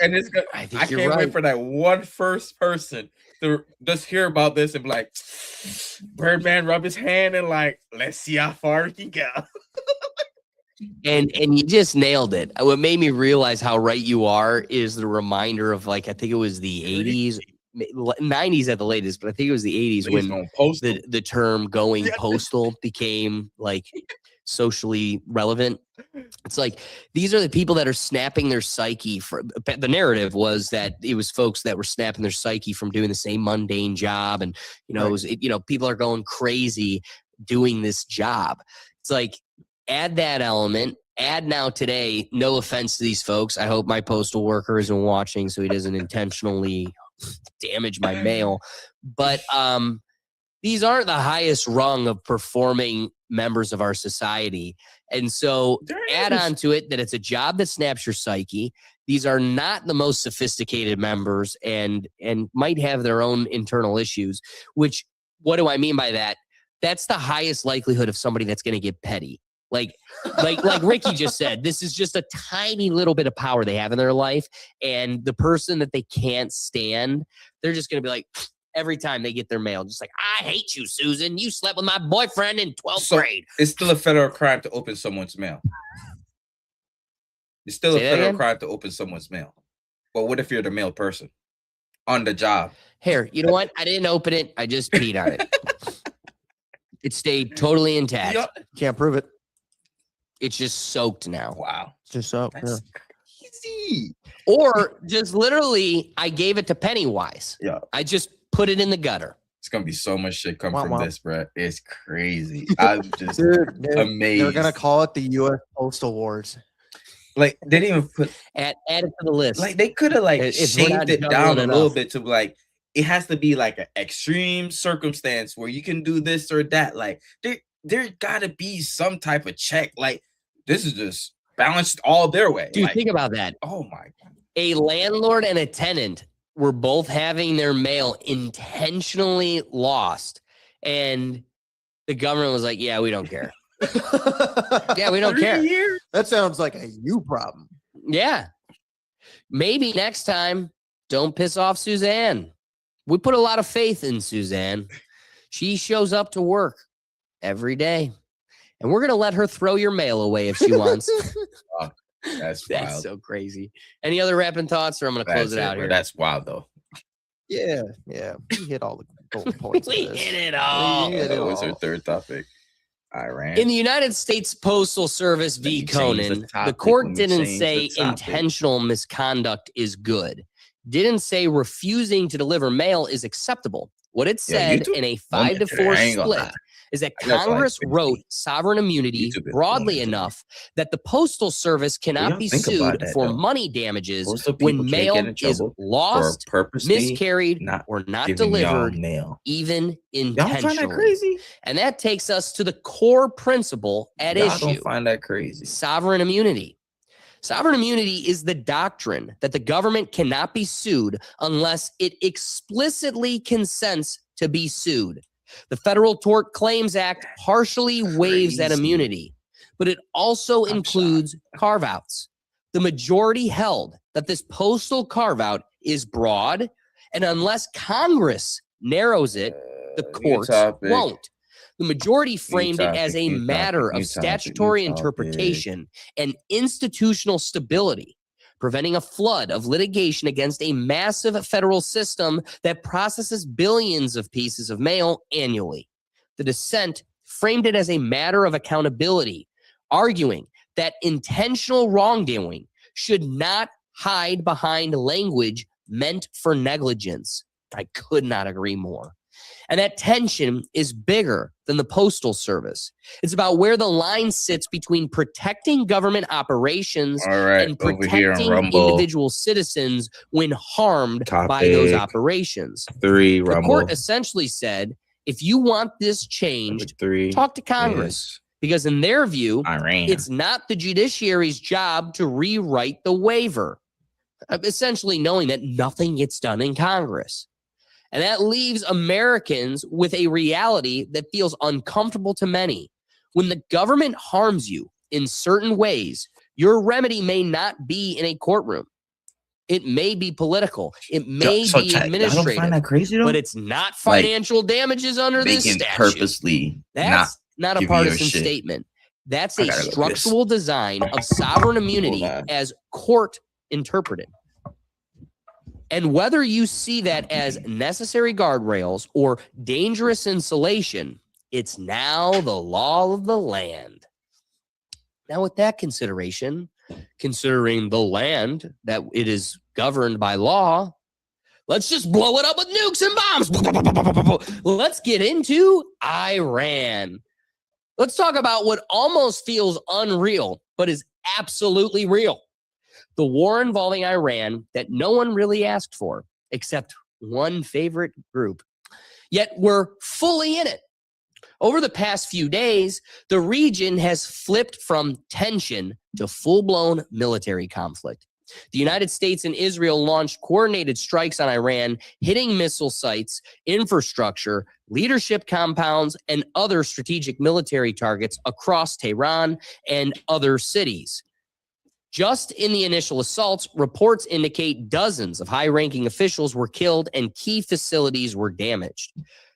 and it's gonna. I I think you're can't right. wait for that one first person to just hear about this and be like, Birdman rub his hand and like, let's see how far he can go. And you just nailed it. What made me realize how right you are is the reminder of like I think it was the 80s, 90s at the latest, but I think it was the 80s Please when don't post them. the term going Yeah. postal became like socially relevant. It's like these are the people that are snapping their psyche for the narrative was that it was folks that were snapping their psyche from doing the same mundane job. And, it was, people are going crazy doing this job. It's like, add that element, add now today, no offense to these folks. I hope my postal worker isn't watching so he doesn't intentionally damage my mail. But these aren't the highest rung of performing members of our society. And so add on to it that it's a job that snaps your psyche. These are not the most sophisticated members and might have their own internal issues, which what do I mean by that? That's the highest likelihood of somebody that's going to get petty. Like Ricky just said, this is just a tiny little bit of power they have in their life. And the person that they can't stand, they're just going to be like, every time they get their mail, just like, I hate you, Susan. You slept with my boyfriend in 12th grade. It's still a federal crime to open someone's mail. It's still a Say that federal again? crime to open someone's mail. But what if you're the mail person on the job? Here, you know what? I didn't open it. I just peed on it. It stayed totally intact. Yo- Can't prove it. It's just soaked now. Wow, It's just so. that's crazy. Or just literally, I gave it to Pennywise. Yeah. I just put it in the gutter. It's gonna be so much shit come Wah, from wah. this, bro. It's crazy. I'm just Dude, amazed. they're gonna call it the U.S. Postal Wars. like they didn't even put Add it to the list. like they could have like If we're not shaved it juggling down a little enough. bit to like it has to be like an extreme circumstance where you can do this or that. Like there gotta be some type of check. Like this is just balanced all their way. Dude, like, think about that. oh my god. A landlord and a tenant were both having their mail intentionally lost. And the government was like, yeah, we don't care. Yeah, we don't 3 care. years? That sounds like a you problem. Yeah. Maybe next time, don't piss off Suzanne. We put a lot of faith in Suzanne. She shows up to work every day. And we're going to let her throw your mail away if she wants. That's That's wild. so crazy. Any other rapping thoughts, or I'm going to close That's it out bro. here? That's wild though. Yeah, we hit all the golden points. of We this. hit it all. We hit it That was all. our third topic. Iran. In the United States Postal Service v. me change the Conan, the topic. court Let me didn't change say the topic. intentional misconduct is good. Didn't say refusing to deliver mail is acceptable. What it said YouTube in a woman 5-4 today, I ain't gonna split lie. is that I guess like Congress 50. wrote sovereign immunity YouTube is broadly woman today. enough that the Postal Service cannot y'all be think about sued that, for though? money damages Postal people when can't mail get in is trouble lost, for purposely miscarried, not or not giving y'all delivered, mail. even Y'all don't find that intentionally. crazy? And that takes us to the core principle at Y'all issue. don't find that crazy? Sovereign immunity. Sovereign immunity is the doctrine that the government cannot be sued unless it explicitly consents to be sued. The Federal Tort Claims Act partially waives that Crazy. immunity, but it also I'm includes carve-outs. The majority held that this postal carve-out is broad, and unless Congress narrows it, the courts topic. won't. The majority framed it as topic, a new matter topic, new of topic, statutory new topic. interpretation and institutional stability, preventing a flood of litigation against a massive federal system that processes billions of pieces of mail annually. The dissent framed it as a matter of accountability, arguing that intentional wrongdoing should not hide behind language meant for negligence. I could not agree more. And that tension is bigger than the Postal Service. It's about where the line sits between protecting government operations All right, and over here on protecting Rumble. individual citizens when harmed by those Topic operations. 3 The Rumble. court essentially said, if you want this changed, Topic 3 talk to Congress. Because in their view, Iran. it's not the judiciary's job to rewrite the waiver, essentially knowing that nothing gets done in Congress. And that leaves Americans with a reality that feels uncomfortable to many. When the government harms you in certain ways, your remedy may not be in a courtroom. It may be political. It may So, be chat, y'all don't administrative, find that crazy though? but it's not Like, financial damages under they this can statute. purposely That's not a give you your partisan shit. statement. That's I a gotta go structural design of sovereign immunity on. as court interpreted. And whether you see that as necessary guardrails or dangerous insulation, it's now the law of the land. Now, with that consideration, considering the land that it is governed by law, let's just blow it up with nukes and bombs. Let's get into Iran. Let's talk about what almost feels unreal, but is absolutely real. The war involving Iran that no one really asked for, except one favorite group. Yet we're fully in it. Over the past few days, the region has flipped from tension to full-blown military conflict. The United States and Israel launched coordinated strikes on Iran, hitting missile sites, infrastructure, leadership compounds, and other strategic military targets across Tehran and other cities. Just in the initial assaults, reports indicate dozens of high-ranking officials were killed and key facilities were damaged.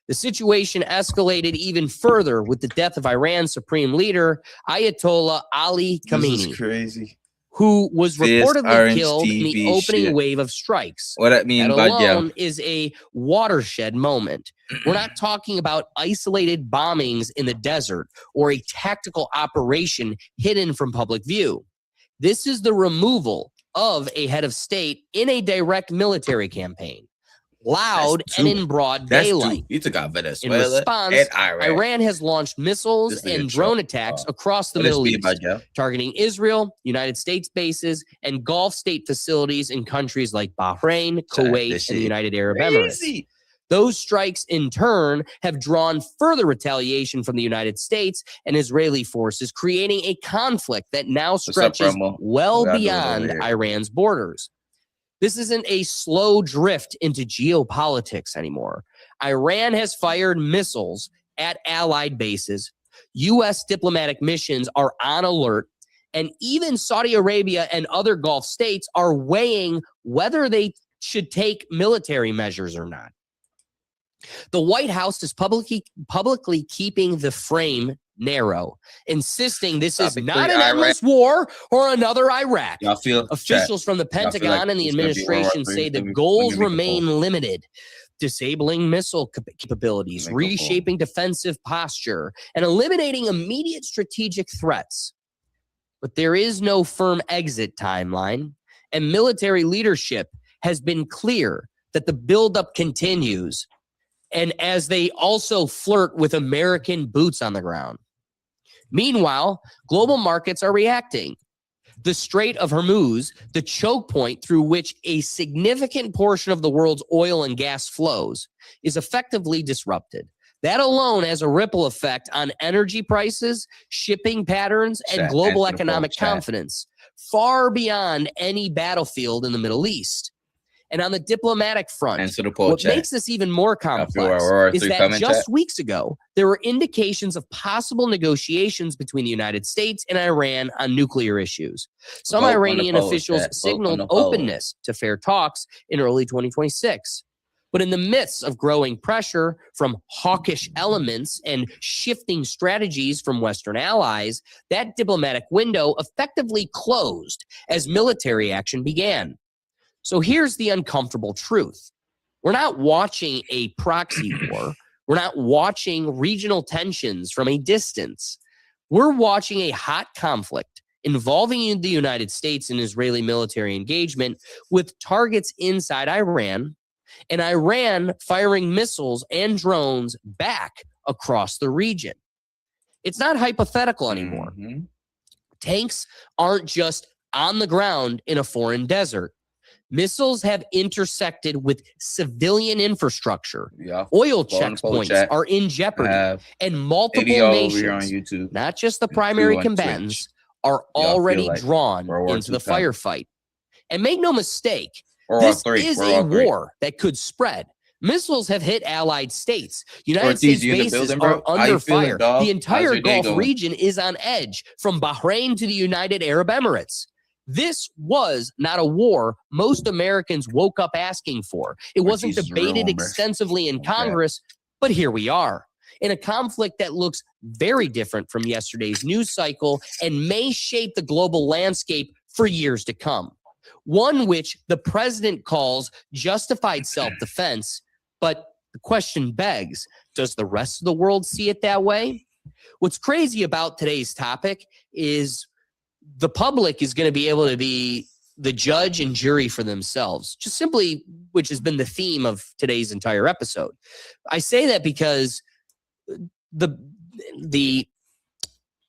The situation escalated even further with the death of Iran's supreme leader, Ayatollah Ali This Khamenei, is crazy. who was This reportedly orange killed in the TV opening shit. wave of strikes. What that mean, That bud? alone is a watershed moment. We're not talking about isolated bombings in the desert or a tactical operation hidden from public view. This is the removal of a head of state in a direct military campaign, loud That's and two. in broad That's daylight. two. You took out In Venezuela response, and Iran. Iran has launched missiles This nigga and drone Trump. attacks across the What is Middle speed, East, bud, yo? targeting Israel, United States bases, and Gulf state facilities in countries like Bahrain, Chat, Kuwait, this and the shit United Arab Emirates. Crazy. Those strikes, in turn, have drawn further retaliation from the United States and Israeli forces, creating a conflict that now up, stretches Rumble? well We gotta do it beyond over here. Iran's borders. This isn't a slow drift into geopolitics anymore. Iran has fired missiles at allied bases. U.S. diplomatic missions are on alert. And even Saudi Arabia and other Gulf states are weighing whether they should take military measures or not. The White House is publicly keeping the frame narrow, insisting this is Topic not three, an Iraq. endless war or another Iraq. Y'all feel Officials from the feel like Pentagon and the it's gonna be World War administration III? say the Let me goals make a poll. remain limited. disabling missile capabilities, Make a reshaping defensive posture, and eliminating immediate strategic threats. But there is no firm exit timeline, and military leadership has been clear that the buildup continues, and as they also flirt with American boots on the ground. Meanwhile, global markets are reacting. The Strait of Hormuz, the choke point through which a significant portion of the world's oil and gas flows, is effectively disrupted. That alone has a ripple effect on energy prices, shipping patterns, and global economic confidence, far beyond any battlefield in the Middle East. And on the diplomatic front, what makes this even more complex is that just weeks ago, there were indications of possible negotiations between the United States and Iran on nuclear issues. Some Iranian officials signaled openness to fair talks in early 2026. But in the midst of growing pressure from hawkish elements and shifting strategies from Western allies, that diplomatic window effectively closed as military action began. So here's the uncomfortable truth. We're not watching a proxy war. We're not watching regional tensions from a distance. We're watching a hot conflict involving the United States and Israeli military engagement with targets inside Iran, and Iran firing missiles and drones back across the region. It's not hypothetical anymore. Tanks aren't just on the ground in a foreign desert. Missiles have intersected with civilian infrastructure. Oil checkpoints are in jeopardy, and multiple nations, not just the primary combatants, are already drawn into the firefight. And make no mistake, this is a war that could spread. Missiles have hit allied states. United States bases are under fire. The entire Gulf region is on edge, from Bahrain to the United Arab Emirates. This was not a war most Americans woke up asking for. It wasn't debated extensively in Congress, but here we are in a conflict that looks very different from yesterday's news cycle and may shape the global landscape for years to come. One which the president calls justified self-defense, but the question begs, does the rest of the world see it that way? What's crazy about today's topic is the public is going to be able to be the judge and jury for themselves, just simply, which has been the theme of today's entire episode. I say that because the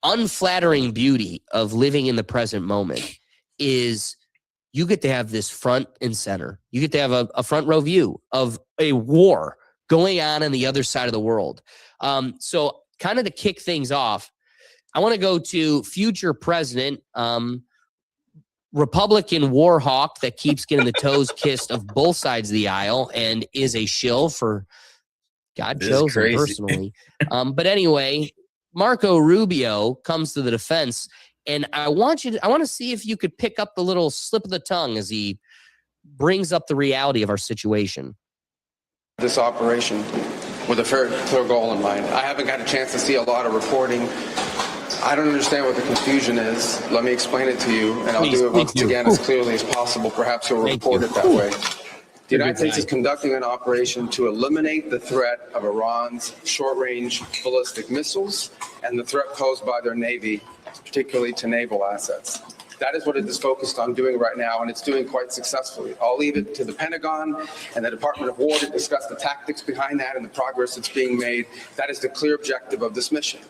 unflattering beauty of living in the present moment is you get to have this front and center. You get to have a front row view of a war going on the other side of the world. So kind of to kick things off, I want to go to future president, Republican war hawk that keeps getting the toes kissed of both sides of the aisle and is a shill for God chose him personally. But anyway, Marco Rubio comes to the defense, and I want to see if you could pick up the little slip of the tongue as he brings up the reality of our situation. This operation with a very clear goal in mind. I haven't got a chance to see a lot of reporting. I don't understand what the confusion is. Let me explain it to you, and I'll do it once again as clearly as possible. Perhaps you'll report it that way. The United States is conducting an operation to eliminate the threat of Iran's short-range ballistic missiles and the threat posed by their Navy, particularly to naval assets. That is what it is focused on doing right now, and it's doing quite successfully. I'll leave it to the Pentagon and the Department of War to discuss the tactics behind that and the progress that's being made. That is the clear objective of this mission.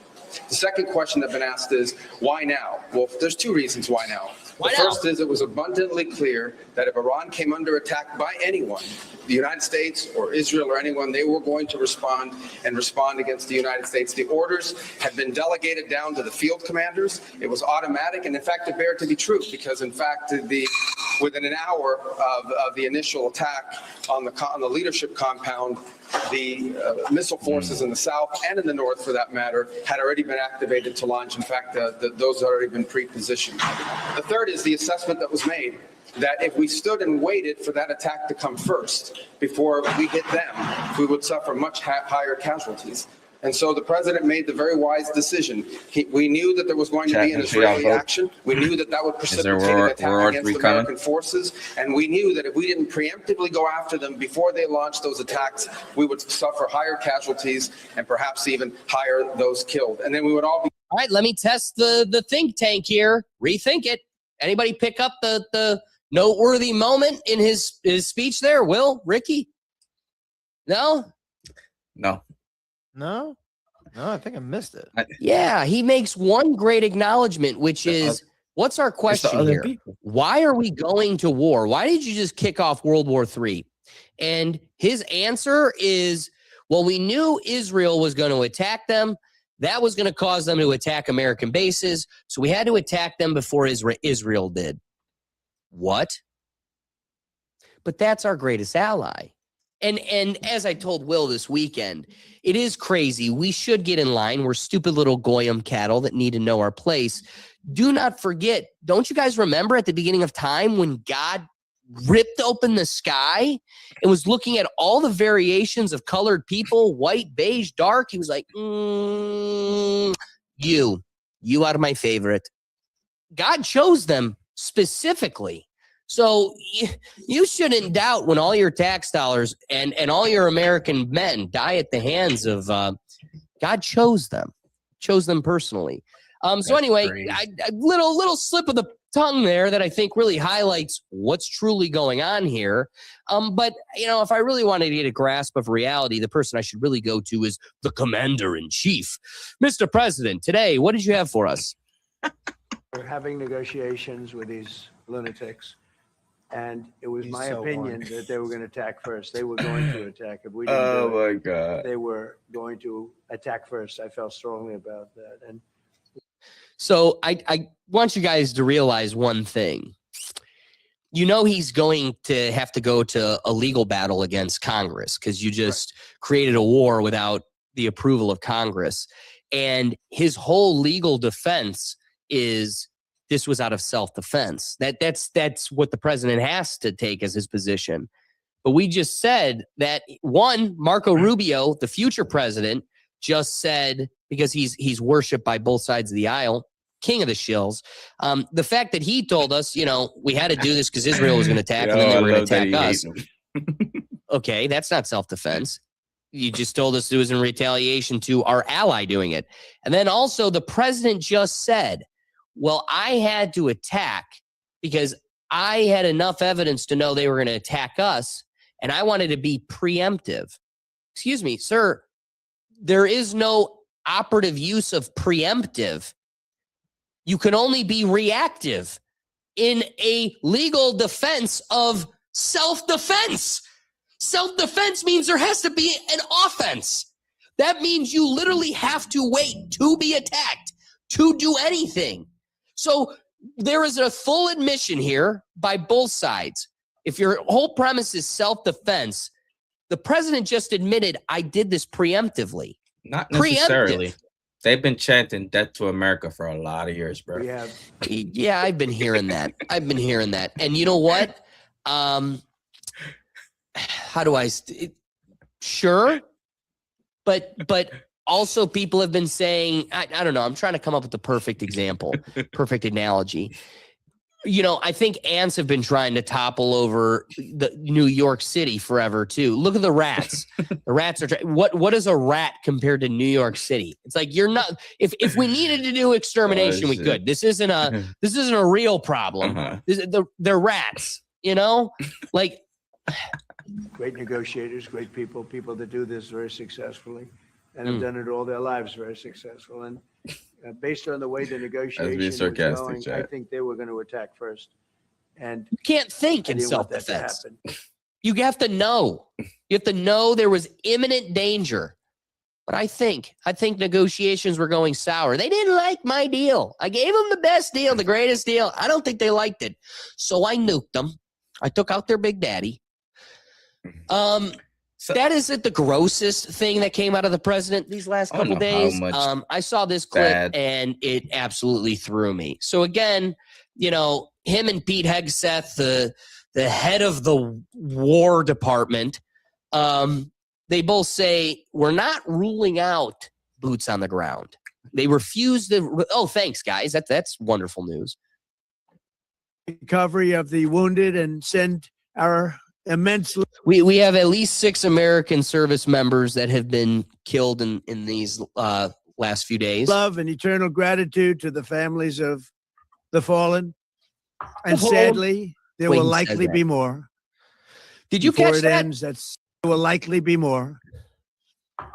The second question that's been asked is, why now? Well, there's two reasons why now. The first is it was abundantly clear that if Iran came under attack by anyone, the United States or Israel or anyone, they were going to respond against the United States. The orders had been delegated down to the field commanders. It was automatic, and in fact, it bared to be true because, in fact, within an hour of the initial attack on the leadership compound, the missile forces in the south and in the north, for that matter, had already been activated to launch. In fact, those had already been pre-positioned. The third is the assessment that was made that if we stood and waited for that attack to come first before we hit them, we would suffer much higher casualties. And so the president made the very wise decision. We knew that there was going to be an Israeli action. We knew that that would precipitate an attack against American forces. And we knew that if we didn't preemptively go after them before they launched those attacks, we would suffer higher casualties and perhaps even higher those killed. And then we would all be. All right, let me test the think tank here. Rethink it. Anybody pick up the noteworthy moment in his speech there? Will? Ricky? No? No. No, I think I missed it. Yeah, he makes one great acknowledgement, which is, what's our question here? Why are we going to war? Why did you just kick off World War III? And his answer is, well, we knew Israel was going to attack them. That was going to cause them to attack American bases. So we had to attack them before Israel did. What? But that's our greatest ally. And as I told Will this weekend, it is crazy. We should get in line. We're stupid little goyim cattle that need to know our place. Do not forget, don't you guys remember at the beginning of time when God ripped open the sky and was looking at all the variations of colored people, white, beige, dark? He was like, you out of my favorite. God chose them specifically. So you shouldn't doubt when all your tax dollars and all your American men die at the hands of God chose them personally. So anyway, a little slip of the tongue there that I think really highlights what's truly going on here. But, you know, if I really wanted to get a grasp of reality, the person I should really go to is the commander-in-chief. Mr. President, today, what did you have for us? We're having negotiations with these lunatics. And it was my opinion that they were going to attack first. They were going to attack. If we didn't do it, they were going to attack first. I felt strongly about that. And so I want you guys to realize one thing. You know he's going to have to go to a legal battle against Congress because you just created a war without the approval of Congress. And his whole legal defense is this was out of self-defense. That's what the president has to take as his position. But we just said that Marco Rubio, the future president, just said, because he's worshipped by both sides of the aisle, king of the shills. The fact that he told us, you know, we had to do this because Israel was going to attack and then they were going to attack us. Okay, that's not self-defense. You just told us it was in retaliation to our ally doing it. And then also the president just said, well, I had to attack because I had enough evidence to know they were going to attack us, and I wanted to be preemptive. Excuse me, sir, there is no operative use of preemptive. You can only be reactive in a legal defense of self-defense. Self-defense means there has to be an offense. That means you literally have to wait to be attacked, to do anything. So there is a full admission here by both sides. If your whole premise is self-defense, the president just admitted, I did this preemptively. Not necessarily. Preemptive. They've been chanting death to America for a lot of years, bro. Yeah, I've been hearing that. And you know what? How do I? Sure. But also people have been saying, I don't know, I'm trying to come up with the perfect example, perfect analogy. You know, I think ants have been trying to topple over the New York City forever too. Look at the rats. The rats are what is a rat compared to New York City? It's like you're not. If we needed to do extermination, we could. This isn't a real problem. They're rats. You know, like great negotiators, great people that do this very successfully and have done it all their lives very successful. And based on the way the negotiation was going, I think they were going to attack first. And you can't think in self-defense. You have to know. You have to know there was imminent danger. But I think negotiations were going sour. They didn't like my deal. I gave them the best deal, the greatest deal. I don't think they liked it. So I nuked them. I took out their big daddy. That isn't the grossest thing that came out of the president these last couple days. I saw this clip and it absolutely threw me. So again, you know, him and Pete Hegseth, the head of the War Department, they both say we're not ruling out boots on the ground. They refuse to. Oh, thanks, guys. That's wonderful news. Recovery of the wounded and send our immense. We have at least 6 American service members that have been killed in these last few days. Love and eternal gratitude to the families of the fallen. And Oh, sadly, there will Wayne said likely that. be more. Did you Before catch it that? ends, there will likely be more.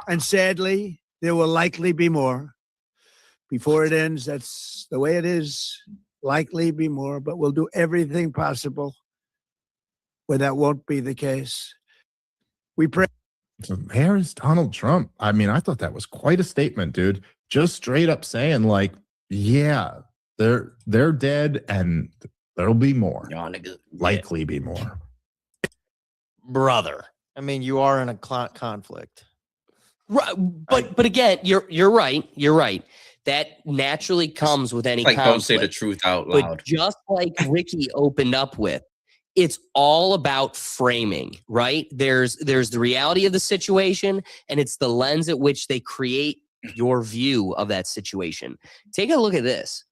And sadly, there will likely be more. Before it ends, that's the way it is. Likely be more, but we'll do everything possible where that won't be the case. We pray. So there's Donald Trump. I mean, I thought that was quite a statement, dude. Just straight up saying, like, yeah, they're dead, and there'll be more. Likely be more. Brother. I mean, you are in a conflict. Right, but again, you're right. You're right. That naturally comes with any Like, conflict. don't say the truth out But loud. just like Ricky opened up with, it's all about framing, right? There's the reality of the situation, and it's the lens at which they create your view of that situation. Take a look at this.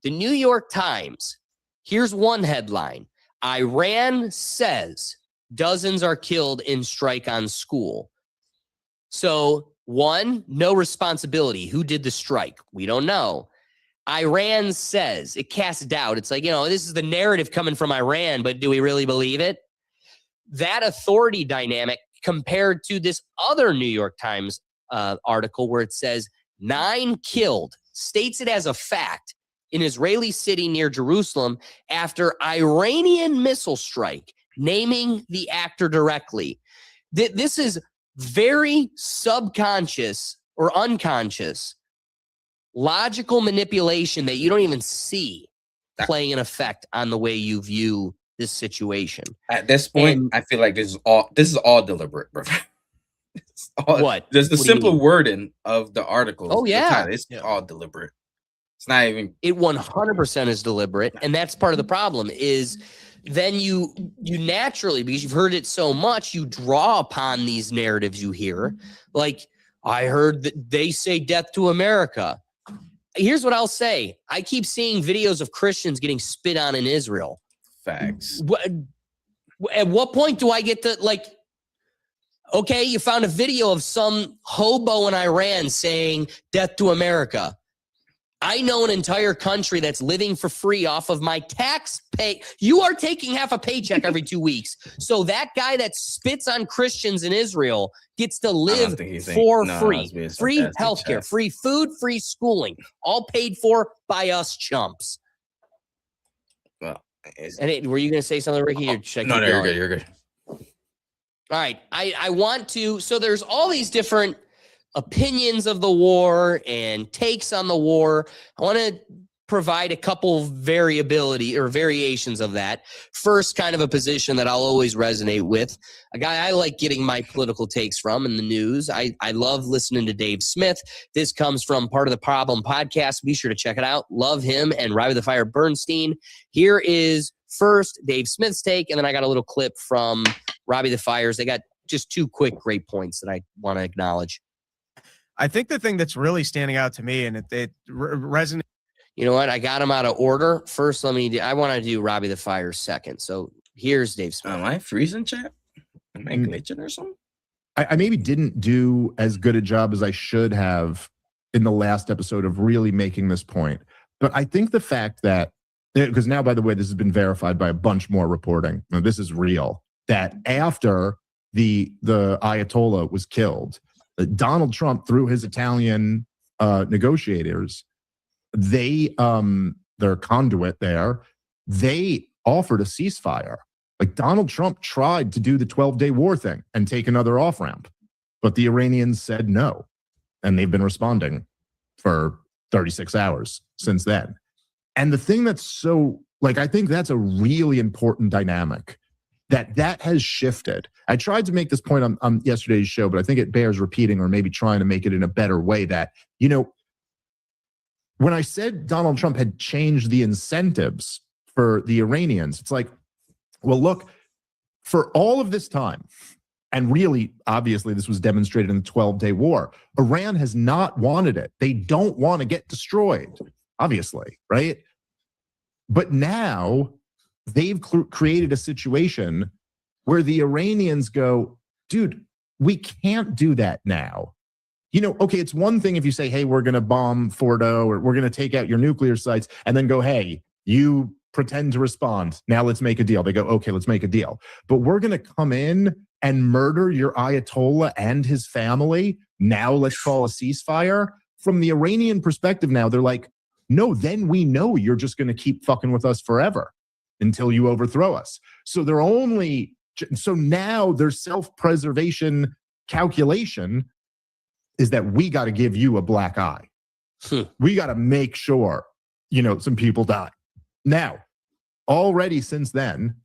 The New York Times, here's one headline. Iran says dozens are killed in strike on school. So, one, no responsibility. Who did the strike? We don't know. Iran says, it casts doubt. It's like, this is the narrative coming from Iran, but do we really believe it? That authority dynamic compared to this other New York Times article where it says 9 killed, states it as a fact in Israeli city near Jerusalem after Iranian missile strike, naming the actor directly. This is very subconscious or unconscious logical manipulation that you don't even see playing an effect on the way you view this situation. At this point, I feel like this is all deliberate, bro. What? There's the What do you simple mean? wording of the article. Oh, yeah. It's all deliberate. It's not even. It 100% is deliberate, and that's part of the problem. Is then you naturally, because you've heard it so much, you draw upon these narratives you hear. Like, I heard that they say death to America. Here's what I'll say. I keep seeing videos of Christians getting spit on in Israel. Facts. At what point do I get to, like, okay, you found a video of some hobo in Iran saying death to America. I know an entire country that's living for free off of my tax pay. You are taking half a paycheck every 2 weeks. So that guy that spits on Christians in Israel gets to live for free. Free healthcare, free food, free schooling, all paid for by us chumps. Well, were you going to say something, Ricky? Or should I No, keep you're going? good. You're good. All right. I want to, so there's all these different opinions of the war and takes on the war. I want to provide a couple variability or variations of that. First, kind of a position that I'll always resonate with. A guy I like getting my political takes from in the news. I love listening to Dave Smith. This comes from Part of the Problem podcast. Be sure to check it out. Love him and Robbie the Fire Bernstein. Here is first Dave Smith's take, and then I got a little clip from Robbie the Fires. They got just 2 quick great points that I want to acknowledge. I think the thing that's really standing out to me, and it resonates. You know what? I got them out of order. First, I want to do Robbie the Fire second. So here's Dave Smith. Am I freezing, chat? Am I glitching or something? I maybe didn't do as good a job as I should have in the last episode of really making this point. But I think the fact that, because now, by the way, this has been verified by a bunch more reporting. Now, this is real. That after the Ayatollah was killed, Donald Trump, through his Italian negotiators, their conduit there, they offered a ceasefire. Like, Donald Trump tried to do the 12-day war thing and take another off-ramp, but the Iranians said no, and they've been responding for 36 hours since then. And the thing that's so, like, I think that's a really important dynamic, that has shifted. I tried to make this point on yesterday's show, but I think it bears repeating, or maybe trying to make it in a better way, that, when I said Donald Trump had changed the incentives for the Iranians, it's like, well, look, for all of this time, And really, obviously, this was demonstrated in the 12-day war. Iran has not wanted it. They don't want to get destroyed, obviously, right? But now they've created a situation where the Iranians go, dude, we can't do that now. You know, okay, it's one thing if you say, hey, we're going to bomb Fordo or we're going to take out your nuclear sites and then go, hey, you pretend to respond. Now let's make a deal. They go, okay, let's make a deal. But we're going to come in and murder your Ayatollah and his family. Now let's call a ceasefire. From the Iranian perspective now, they're like, no, then we know you're just going to keep fucking with us forever until you overthrow us. So now their self-preservation calculation is that we got to give you a black eye. We got to make sure, some people die. Now, already since then,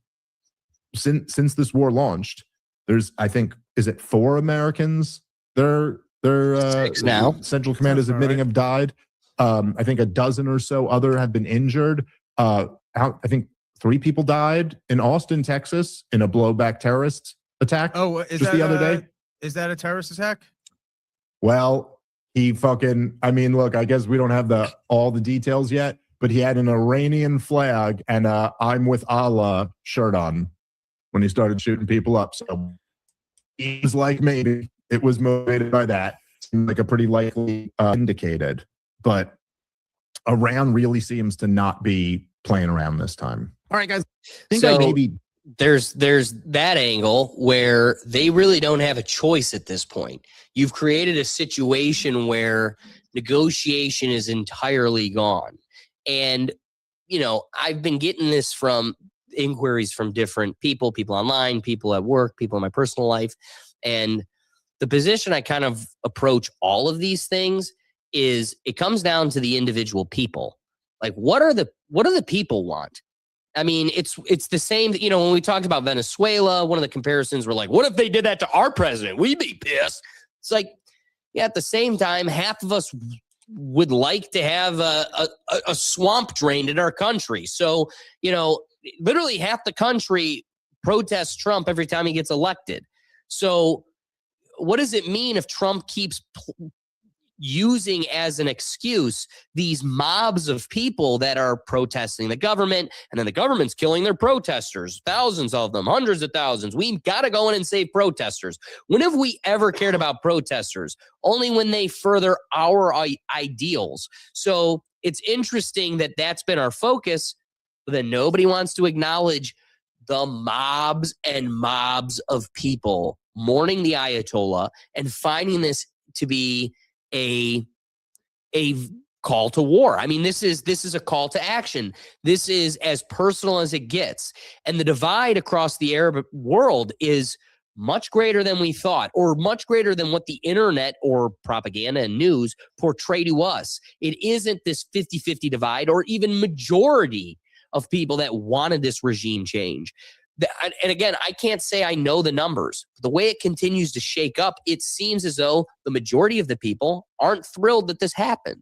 since this war launched, there's, I think, is it 4 Americans? Their 6 now. Central Command is admitting have died. I think a dozen or so other have been injured. I think 3 people died in Austin, Texas, in a blowback terrorist attack. Oh, is just that the other day? Is that a terrorist attack? Well, look, I guess we don't have all the details yet, but he had an Iranian flag and a I'm with Allah shirt on when he started shooting people up. So he's like, maybe it was motivated by that. Seems like a pretty likely indicated, but Iran really seems to not be playing around this time. All right, guys. There's that angle where they really don't have a choice at this point. You've created a situation where negotiation is entirely gone. And, I've been getting this from inquiries from different people online, people at work, people in my personal life. And the position I kind of approach all of these things is it comes down to the individual people. Like, what do the people want? I mean, it's the same, when we talked about Venezuela, one of the comparisons were like, what if they did that to our president? We'd be pissed. It's like, yeah, at the same time, half of us would like to have a swamp drained in our country. So, literally half the country protests Trump every time he gets elected. So what does it mean if Trump keeps using as an excuse these mobs of people that are protesting the government, and then the government's killing their protesters, thousands of them, hundreds of thousands? We've got to go in and save protesters. When have we ever cared about protesters? Only when they further our ideals. So it's interesting that that's been our focus, but then nobody wants to acknowledge the mobs and mobs of people mourning the Ayatollah and finding this to be a call to war. I mean, this is a call to action. This is as personal as it gets. And the divide across the Arab world is much greater than we thought, or much greater than what the internet or propaganda and news portray to us. It isn't this 50-50 divide or even majority of people that wanted this regime change. And again, I can't say I know the numbers. The way it continues to shake up, it seems as though the majority of the people aren't thrilled that this happened.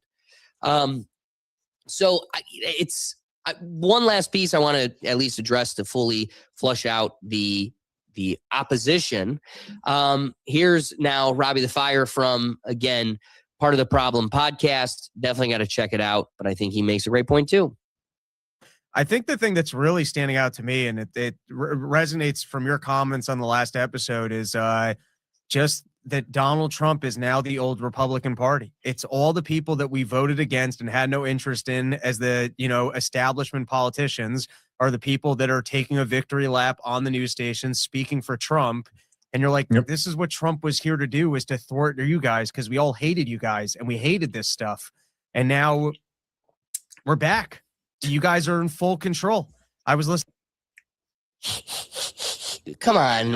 So one last piece I want to at least address to fully flush out the opposition. Here's now Robbie the Fire from, again, Part of the Problem podcast. Definitely got to check it out, but I think he makes a great point too. I think the thing that's really standing out to me, and it resonates from your comments on the last episode, is just that Donald Trump is now the old Republican Party. It's all the people that we voted against and had no interest in as the, establishment politicians are the people that are taking a victory lap on the news stations, speaking for Trump. And you're like, yep, this is what Trump was here to do, is to thwart you guys, because we all hated you guys and we hated this stuff. And now we're back. You guys are in full control. I was listening. Come on.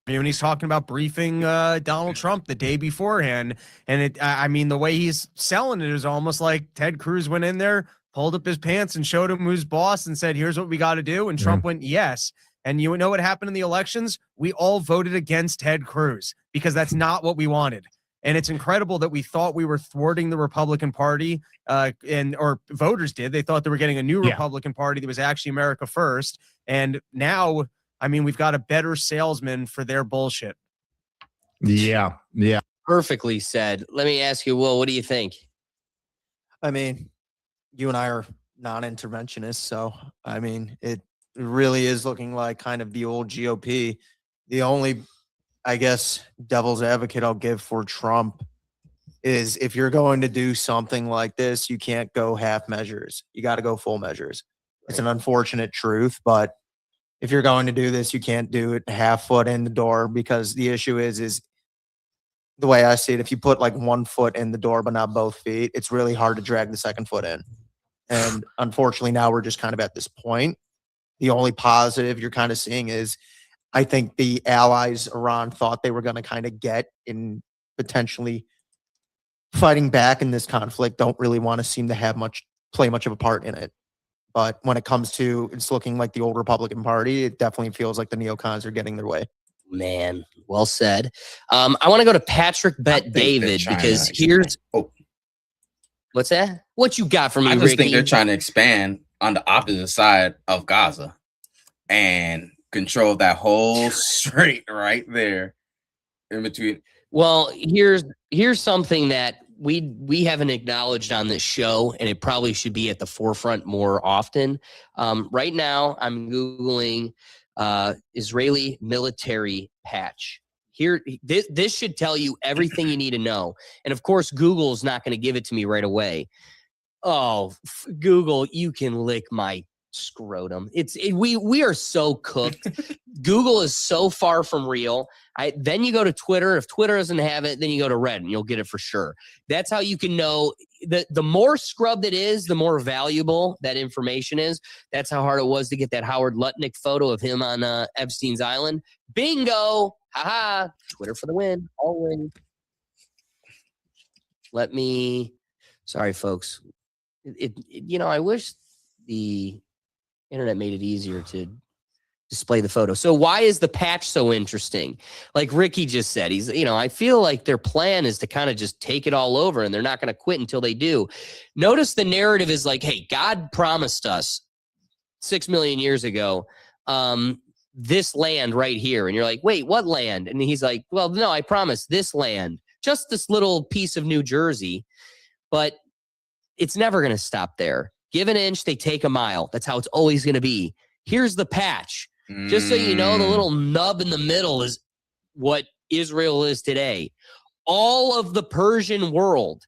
When he's talking about briefing Donald Trump the day beforehand, and the way he's selling it is almost like Ted Cruz went in there, pulled up his pants and showed him who's boss and said, here's what we got to do. And Trump went, yes. And you know what happened in the elections? We all voted against Ted Cruz because that's not what we wanted. And it's incredible that we thought we were thwarting the Republican Party, or voters did. They thought they were getting a new Republican Party that was actually America first. And now I mean, we've got a better salesman for their bullshit. Yeah. Perfectly said. Let me ask you, Will, what do you think? I mean, you and I are non-interventionists, so I mean, it really is looking like kind of the old GOP. The only, I guess, devil's advocate I'll give for Trump is if you're going to do something like this, you can't go half measures. You got to go full measures. It's an unfortunate truth, but if you're going to do this, you can't do it half foot in the door, because the issue is the way I see it, if you put like 1 foot in the door but not both feet, it's really hard to drag the second foot in. And unfortunately, now we're just kind of at this point. The only positive you're kind of seeing is I think the allies Iran thought they were going to kind of get in potentially fighting back in this conflict don't really want to seem to have play much of a part in it. But when it comes to it's looking like the old Republican Party, it definitely feels like the neocons are getting their way. Man, well said. I want to go to Patrick Bet David because here's what's that? What you got for me, I just Ricky? think they're trying to expand on the opposite side of Gaza and control that whole strait right there in between. Well, here's something that we haven't acknowledged on this show, and it probably should be at the forefront more often. Right now, I'm Googling Israeli military patch. Here, this should tell you everything you need to know. And of course, Google's not going to give it to me right away. Oh, Google, you can lick my scrotum. We are so cooked. Google is so far from real. Then you go to Twitter. If Twitter doesn't have it, then you go to Reddit and you'll get it for sure. That's how you can know. The more scrubbed it is, the more valuable that information is. That's how hard it was to get that Howard Lutnick photo of him on Epstein's Island. Bingo! Haha! Twitter for the win. All win. Sorry, folks. I wish the internet made it easier to display the photo. So why is the patch so interesting? Like Ricky just said, I feel like their plan is to kind of just take it all over and they're not going to quit until they do. Notice the narrative is like, hey, God promised us 6 million years ago, this land right here. And you're like, wait, what land? And he's like, well, no, I promised this land, just this little piece of New Jersey, but it's never going to stop there. Give an inch, they take a mile. That's how it's always going to be. Here's the patch. Just so you know, the little nub in the middle is what Israel is today. All of the Persian world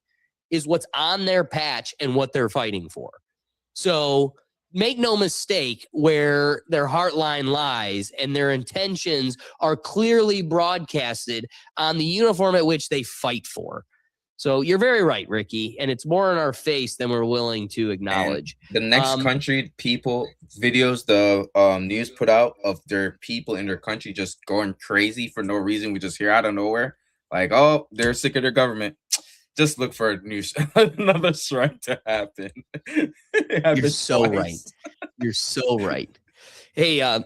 is what's on their patch and what they're fighting for. So make no mistake where their heart line lies, and their intentions are clearly broadcasted on the uniform at which they fight for. So you're very right, Ricky, and it's more in our face than we're willing to acknowledge. And the next country, videos the news put out of their people in their country just going crazy for no reason. We just hear out of nowhere, like, oh, they're sick of their government. Just look for another strike to happen. You're so right. You're so right. Hey,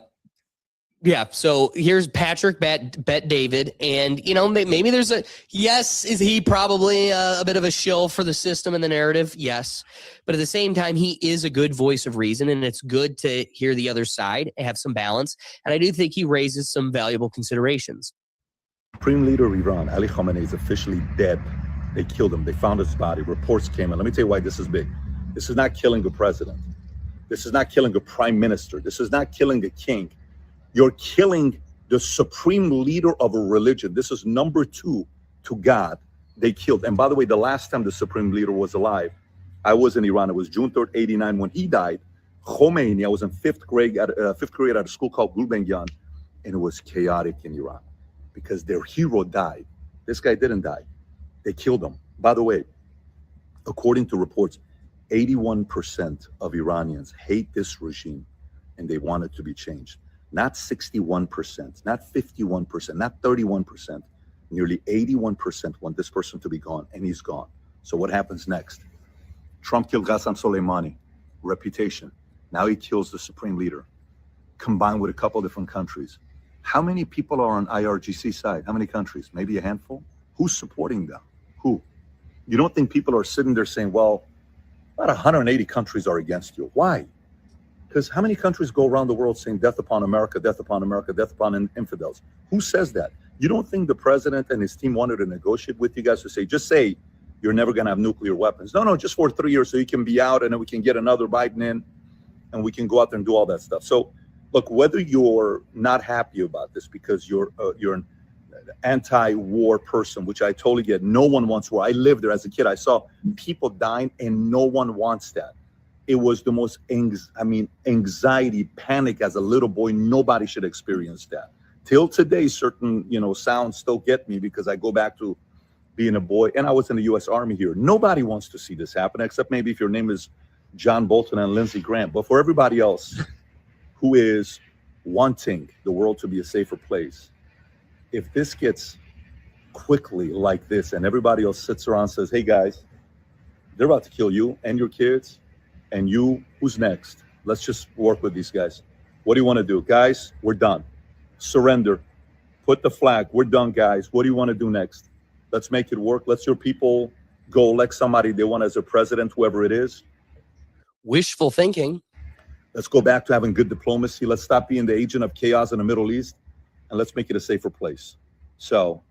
yeah, so here's Patrick Bet David, and maybe there's is he probably a bit of a shill for the system and the narrative? Yes, but at the same time, he is a good voice of reason, and it's good to hear the other side and have some balance. And I do think he raises some valuable considerations. Supreme leader of Iran, Ali Khamenei, is officially dead. They killed him. They found his body. Reports came in. Let me tell you why this is big. This is not killing a president. This is not killing a prime minister. This is not killing a king. You're killing the supreme leader of a religion. This is number 2 to God. They killed. And by the way, the last time the supreme leader was alive, I was in Iran. It was June 3rd, 89. When he died, Khomeini, I was in fifth grade at a school called Gulbenkian, and it was chaotic in Iran because their hero died. This guy didn't die. They killed him. By the way, according to reports, 81% of Iranians hate this regime and they want it to be changed. Not 61%, not 51%, not 31%, nearly 81% want this person to be gone, and he's gone. So what happens next? Trump killed Qasem Soleimani, reputation. Now he kills the supreme leader, combined with a couple different countries. How many people are on IRGC side? How many countries? Maybe a handful? Who's supporting them? Who? You don't think people are sitting there saying, well, about 180 countries are against you. Why? Because how many countries go around the world saying death upon America, death upon America, death upon infidels? Who says that? You don't think the president and his team wanted to negotiate with you guys to say, just say you're never going to have nuclear weapons? No, just for 3 years so you can be out and then we can get another Biden in and we can go out there and do all that stuff. So look, whether you're not happy about this because you're an anti-war person, which I totally get. No one wants war. I lived there as a kid. I saw people dying and no one wants that. It was the most anxiety, panic as a little boy. Nobody should experience that. Till today, certain, sounds still get me because I go back to being a boy and I was in the U.S. Army here. Nobody wants to see this happen, except maybe if your name is John Bolton and Lindsey Graham. But for everybody else who is wanting the world to be a safer place, if this gets quickly like this and everybody else sits around and says, hey guys, they're about to kill you and your kids and you, who's next? Let's just work with these guys. What do you want to do? Guys, we're done. Surrender. Put the flag. We're done, guys. What do you want to do next? Let's make it work. Let your people go elect somebody they want as a president, whoever it is. Wishful thinking. Let's go back to having good diplomacy. Let's stop being the agent of chaos in the Middle East and let's make it a safer place. So,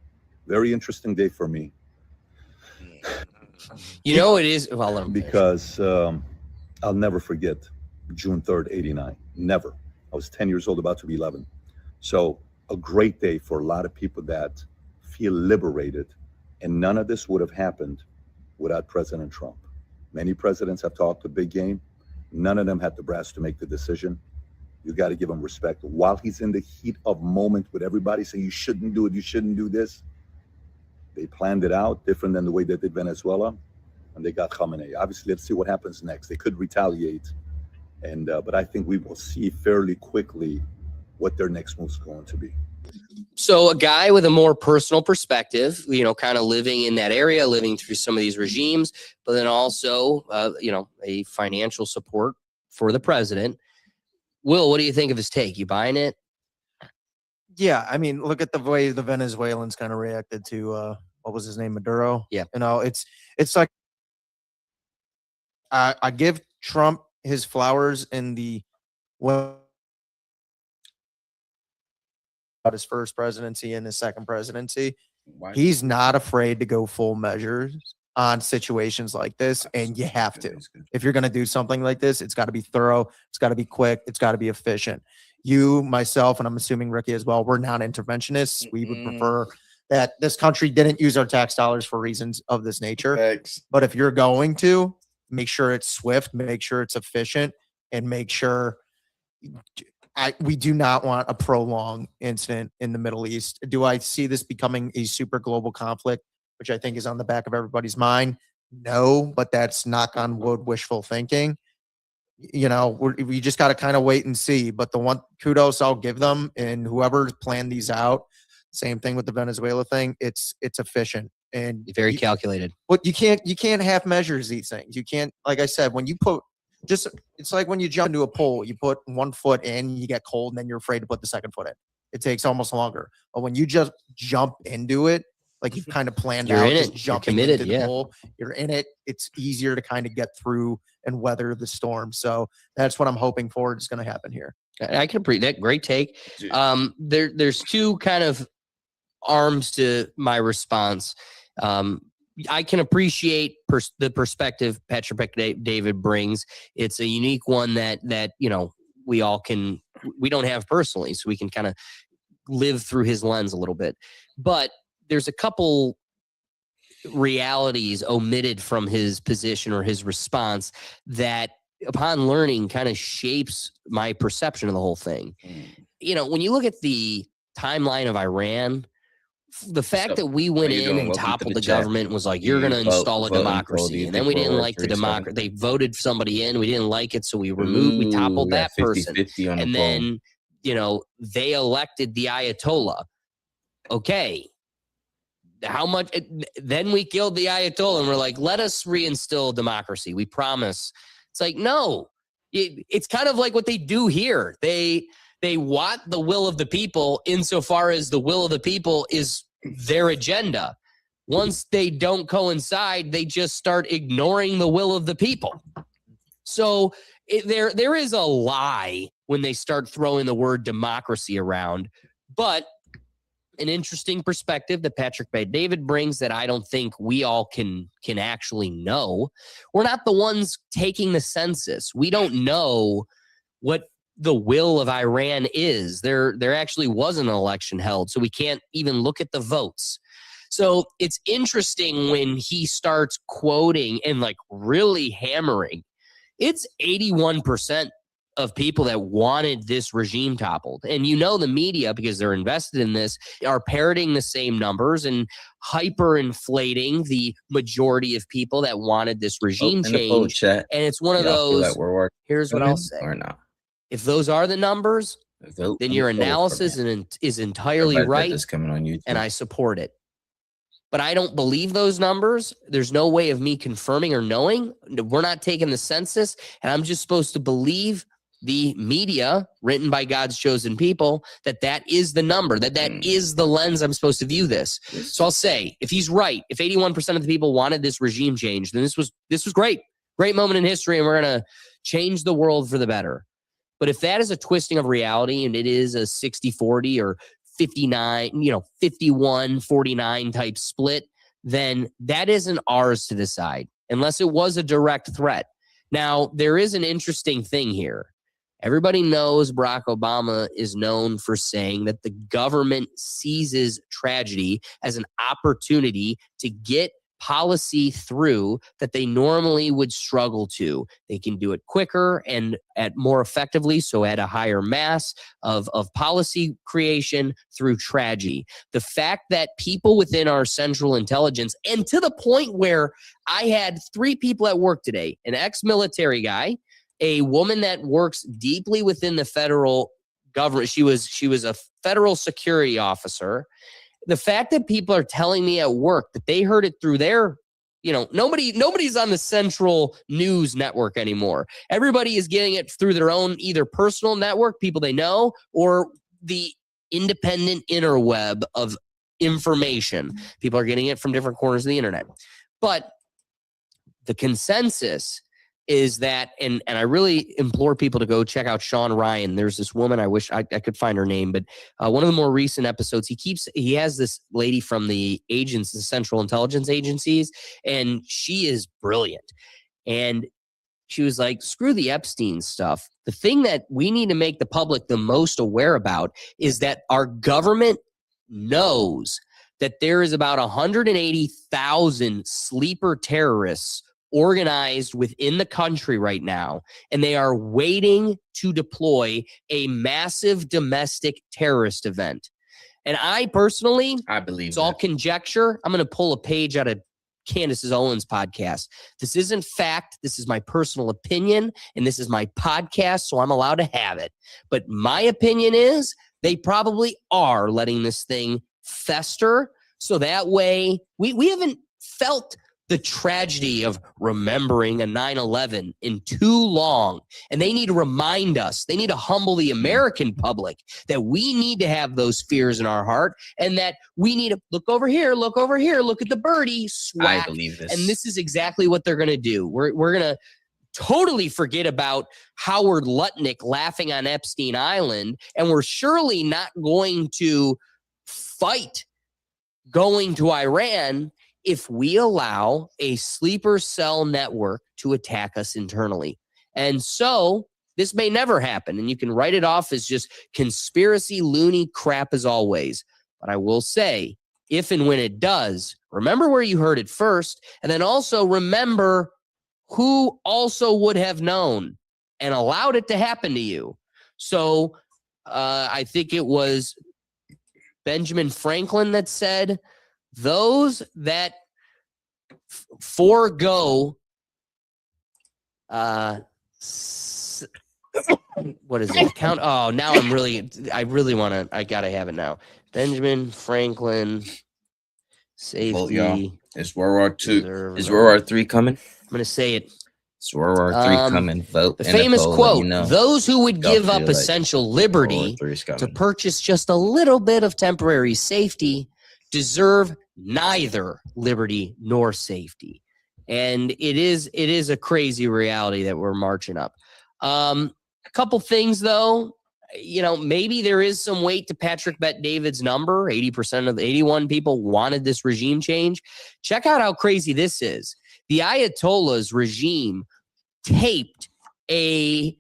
very interesting day for me. It is. Well, because I'll never forget June 3rd, 89. Never. I was 10 years old, about to be 11. So a great day for a lot of people that feel liberated. And none of this would have happened without President Trump. Many presidents have talked a big game. None of them had the brass to make the decision. You got to give him respect. While he's in the heat of moment with everybody saying you shouldn't do it, you shouldn't do this, they planned it out different than the way they did Venezuela, and they got Khamenei. Obviously, let's see what happens next. They could retaliate, but I think we will see fairly quickly what their next move is going to be. So a guy with a more personal perspective, kind of living in that area, living through some of these regimes, but then also, a financial support for the president. Will, what do you think of his take? You buying it? Yeah, I mean, look at the way the Venezuelans kind of reacted to what was his name, Maduro. Yeah, it's like I give Trump his flowers in the about his first presidency and his second presidency. He's not afraid to go full measures on situations like this, and you have to. If you're going to do something like this, it's got to be thorough, it's got to be quick, it's got to be efficient. You, myself, and I'm assuming Ricky as well, we're non-interventionists. We would prefer that this country didn't use our tax dollars for reasons of this nature. Thanks. But if you're going to, make sure it's swift, make sure it's efficient, and make sure we do not want a prolonged incident in the Middle East. Do I see this becoming a super global conflict, which I think is on the back of everybody's mind? No, but that's knock on wood wishful thinking. We just got to kind of wait and see. But the one kudos I'll give them, and whoever planned these out, same thing with the Venezuela thing. It's efficient and very calculated. But you can't half measures these things. You can't, like I said, when you put it's like when you jump into a pool, you put 1 foot in, you get cold, and then you're afraid to put the second foot in. It takes almost longer. But when you just jump into it, like you've kind of planned You're out, in just it. jumping You're committed, into the yeah. pool, you're in it. It's easier to kind of get through and weather the storm. So that's what I'm hoping for is going to happen here. I can appreciate that. Great take. There's two kind of arms to my response. I can appreciate the perspective Petrovic David brings. It's a unique one that we don't have personally, so we can kind of live through his lens a little bit. But there's a couple realities omitted from his position or his response that, upon learning, kind of shapes my perception of the whole thing. When you look at the timeline of Iran, the fact that we went in and toppled the government and was like, you're going to install a democracy. And then we didn't like the democracy. They voted somebody in. We didn't like it. So we we toppled that person. And then, they elected the Ayatollah. Okay. How much? Then we killed the Ayatollah and we're like, let us reinstill democracy. We promise. It's like, no, it's kind of like what they do here. They want the will of the people insofar as the will of the people is their agenda. Once they don't coincide, they just start ignoring the will of the people. So there is a lie when they start throwing the word democracy around, but an interesting perspective that Patrick Bet-David brings that I don't think we all can actually know. We're not the ones taking the census. We don't know what the will of Iran is. There actually wasn't an election held, so we can't even look at the votes. So it's interesting when he starts quoting and like really hammering. It's 81% of people that wanted this regime toppled. And you know the media, because they're invested in this, are parroting the same numbers and hyperinflating the majority of people that wanted this regime change. And it's one of those, here's what I'll say. Or not. If those are the numbers, then your analysis is entirely right, coming on YouTube. and I support it. But I don't believe those numbers. There's no way of me confirming or knowing. We're not taking the census, and I'm just supposed to believe the media written by God's chosen people that is the number, that is the lens I'm supposed to view this. So I'll say, if he's right, if 81% of the people wanted this regime change, then this was great moment in history, and we're going to change the world for the better. But if that is a twisting of reality and it is a 60-40 or 51-49 type split, then that isn't ours to decide unless it was a direct threat. Now, there is an interesting thing here. Everybody knows Barack Obama is known for saying that the government seizes tragedy as an opportunity to get policy through that they normally would struggle to. They can do it quicker and at more effectively, so at a higher mass of policy creation through tragedy. The fact that people within our central intelligence, and to the point where I had 3 people at work today, an ex-military guy, a woman that works deeply within the federal government. She was a federal security officer. The fact that people are telling me at work that they heard it through their, nobody's on the central news network anymore. Everybody is getting it through their own either personal network, people they know, or the independent interweb of information. People are getting it from different corners of the internet. But the consensus is that, and I really implore people to go check out Sean Ryan. There's this woman, I wish I could find her name, but one of the more recent episodes, he has this lady from the Central Intelligence Agencies, and she is brilliant. And she was like, screw the Epstein stuff. The thing that we need to make the public the most aware about is that our government knows that there is about 180,000 sleeper terrorists organized within the country right now, and they are waiting to deploy a massive domestic terrorist event. And I personally, believe it's all conjecture. I'm going to pull a page out of Candace Owens' podcast. This isn't fact. This is my personal opinion, and this is my podcast, so I'm allowed to have it. But my opinion is they probably are letting this thing fester, so that way we haven't felt the tragedy of remembering a 9/11 in too long. And they need to remind us, they need to humble the American public that we need to have those fears in our heart, and that we need to look over here, look at the birdie, swat. I believe this. And this is exactly what they're going to do. We're going to totally forget about Howard Lutnick laughing on Epstein Island, and we're surely not going to fight going to Iran if we allow a sleeper cell network to attack us internally. And so this may never happen, and you can write it off as just conspiracy loony crap as always. But I will say, if and when it does, remember where you heard it first, and then also remember who also would have known and allowed it to happen to you. So I think it was Benjamin Franklin that said, those that forego what is it? Count. Oh, now I really want to, I gotta have it now. Benjamin Franklin, safety. Is World War II, is World War III coming? I'm gonna say it. It's World War III coming. Vote. The famous quote, those who would give up essential liberty to purchase just a little bit of temporary safety deserve neither liberty nor safety. And it is a crazy reality that we're marching up. A couple things though, maybe there is some weight to Patrick Bet-David's number. 80% of the 81 people wanted this regime change. Check out how crazy this is. The Ayatollah's regime taped an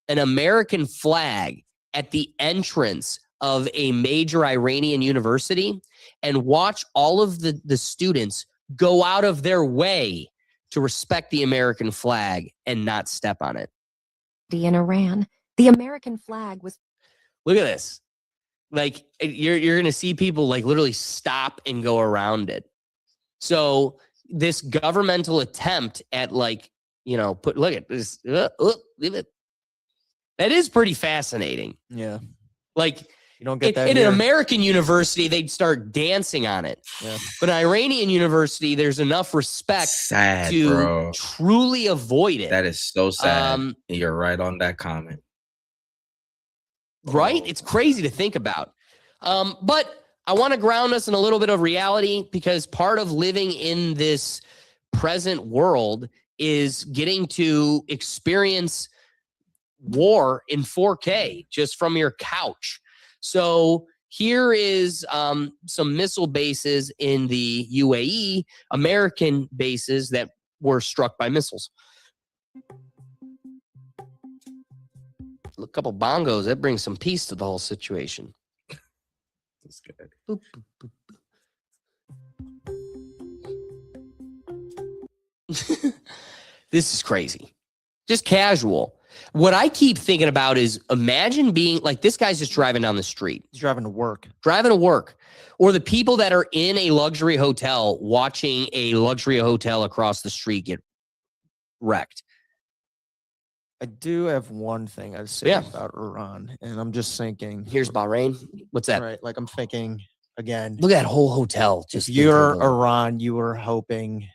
American flag at the entrance of a major Iranian university and watch all of the students go out of their way to respect the American flag and not step on it. In Iran, the American flag was. Look at this. Like you're going to see people like literally stop and go around it. So this governmental attempt at look at this. Leave it. That is pretty fascinating. Yeah. Like you don't get that in here. an American university, they'd start dancing on it. Yeah. But an Iranian university, there's enough respect to bro. truly avoid it. That is so sad. You're right on that comment. Right? It's crazy to think about. But I want to ground us in a little bit of reality, because part of living in this present world is getting to experience war in 4K just from your couch. So here is some missile bases in the UAE, American bases that were struck by missiles. A couple bongos, that brings some peace to the whole situation. That's good. Boop, boop, boop. This is crazy. Just casual. What I keep thinking about is, imagine being like, this guy's just driving down the street. He's driving to work. Or the people that are in a luxury hotel watching a luxury hotel across the street get wrecked. I do have one thing I'd say about Iran, and I'm just thinking. Here's Bahrain. What's that? Right, like I'm thinking again. Look at that whole hotel. If you're Iran, you were hoping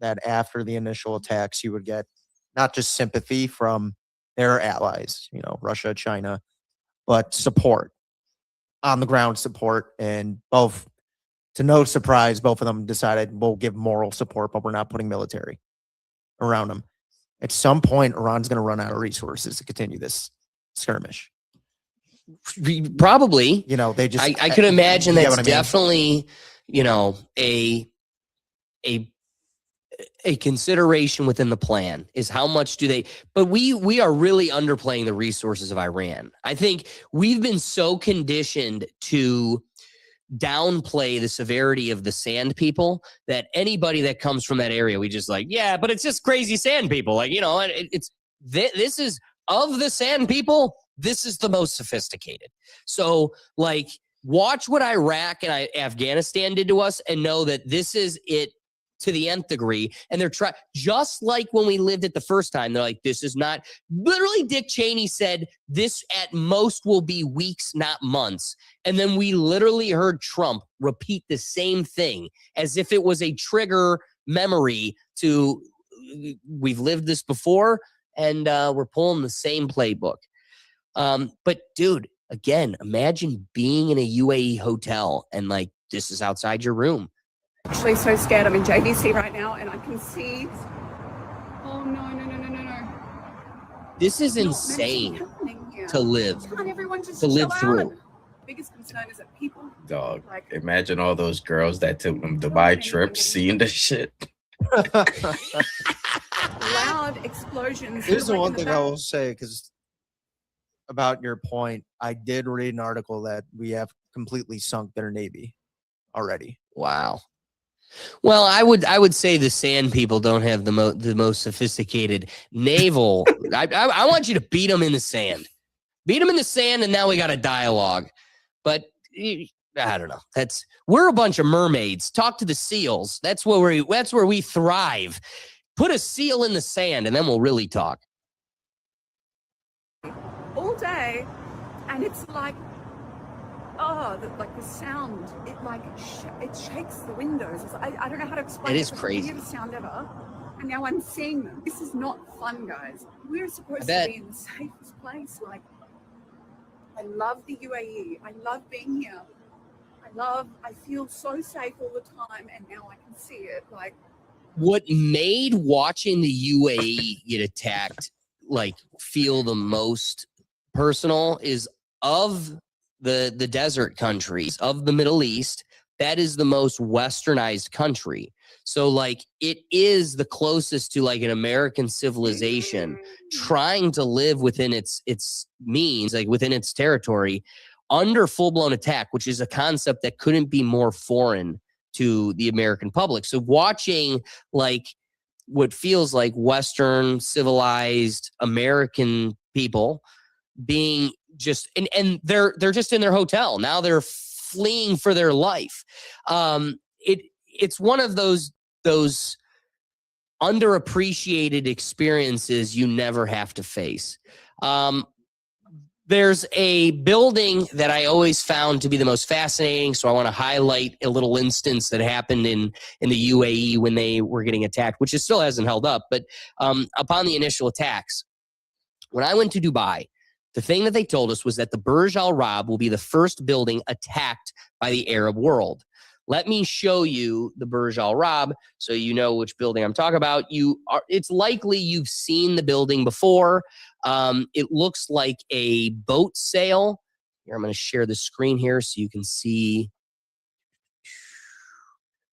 that after the initial attacks, you would get not just sympathy from their allies, Russia, China, but support, on the ground support. And both, to no surprise, both of them decided we'll give moral support, but we're not putting military around them. At some point, Iran's going to run out of resources to continue this skirmish. Probably. They just. I could imagine that's definitely, a consideration within the plan is how much do they. But we are really underplaying the resources of Iran. I think we've been so conditioned to downplay the severity of the sand people that anybody that comes from that area, we just but it's just crazy sand people. This is, of the sand people, this is the most sophisticated. So watch what Iraq and Afghanistan did to us and know that this is it to the nth degree. And they're trying, just like when we lived it the first time, they're like, this is not, literally Dick Cheney said this at most will be weeks, not months. And then we literally heard Trump repeat the same thing as if it was a trigger memory to, we've lived this before and we're pulling the same playbook. But dude, again, imagine being in a UAE hotel and this is outside your room. Actually so scared. I'm in JVC right now and I can see. Oh no. This is insane to live. Can't everyone just to live chill through. out? Biggest concern is that people Dog, imagine all those girls that took them Dubai trips seeing this shit. loud explosions. Here's the like one in thing I will say, because about your point, I did read an article that we have completely sunk their navy already. Wow. Well, I would say the sand people don't have the most sophisticated naval. I want you to beat them in the sand. Beat them in the sand, and now we got a dialogue. But I don't know. We're a bunch of mermaids. Talk to the seals. That's where we thrive. Put a seal in the sand, and then we'll really talk. all day, and it's like, the sound, it shakes the windows. I don't know how to explain It it. is crazy. It's the weirdest sound ever. And now I'm seeing them. This is not fun, guys. We're supposed to bet. be in the safest place. I love the UAE. I love being here. I feel so safe all the time, and now I can see it. what made watching the UAE get attacked like feel the most personal is of the desert countries of the Middle East, that is the most westernized country. So like it is the closest to like an American civilization trying to live within its means, like within its territory, under full-blown attack, which is a concept that couldn't be more foreign to the American public. So watching like what feels like Western civilized American people being just and they're just in their hotel. Now they're fleeing for their life. It's one of those underappreciated experiences you never have to face. There's a building that I always found to be the most fascinating, so I want to highlight a little instance that happened in the UAE when they were getting attacked, which still hasn't held up. But upon the initial attacks, when I went to Dubai, the thing that they told us was that the Burj Al Arab will be the first building attacked by the Arab world. Let me show you the Burj Al Arab so you know which building I'm talking about. It's likely you've seen the building before. It looks like a boat sail. Here, I'm going to share the screen here so you can see.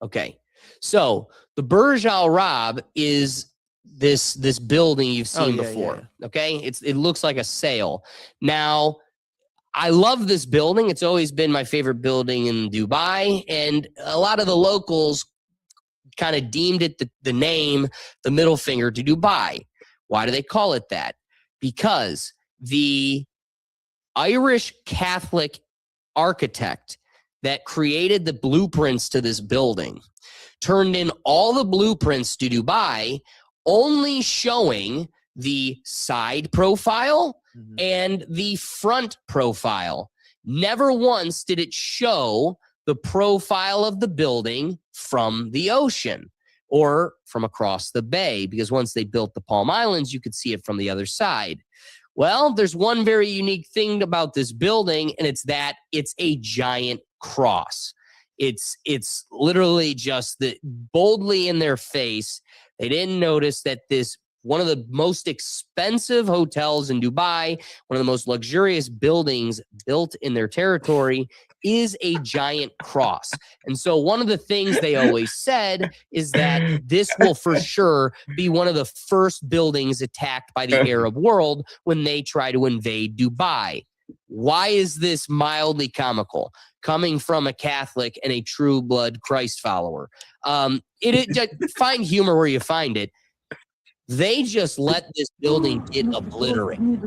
Okay, so the Burj Al Arab is this building you've seen before. Okay, it looks like a sail. Now, I love this building. It's always been my favorite building in Dubai, and a lot of the locals kind of deemed it the name, the middle finger to Dubai. Why do they call it that? Because the Irish Catholic architect that created the blueprints to this building turned in all the blueprints to Dubai, only showing the side profile and the front profile. Never once did it show the profile of the building from the ocean or from across the bay, because once they built the Palm Islands, you could see it from the other side. Well, there's one very unique thing about this building, and it's that it's a giant cross. It's literally just boldly in their face. They didn't notice that this one of the most expensive hotels in Dubai, one of the most luxurious buildings built in their territory, is a giant cross. And so one of the things they always said is that this will for sure be one of the first buildings attacked by the Arab world when they try to invade Dubai. Why is this mildly comical? Coming from a Catholic and a true blood Christ follower. Find humor where you find it. They just let this building get obliterated.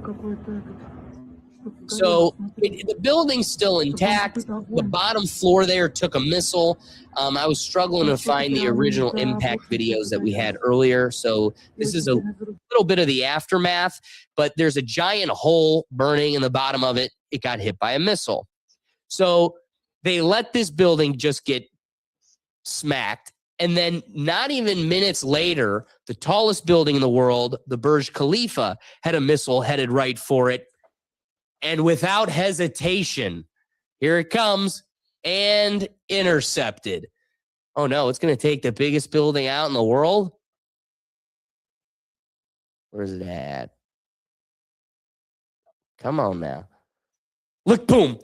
So the building's still intact. The bottom floor there took a missile. I was struggling to find the original impact videos that we had earlier. So this is a little bit of the aftermath, but there's a giant hole burning in the bottom of it. It got hit by a missile. So they let this building just get smacked. And then not even minutes later, the tallest building in the world, the Burj Khalifa, had a missile headed right for it. And without hesitation, here it comes and intercepted. Oh no, it's going to take the biggest building out in the world. Where's it at? Come on now. Look, boom.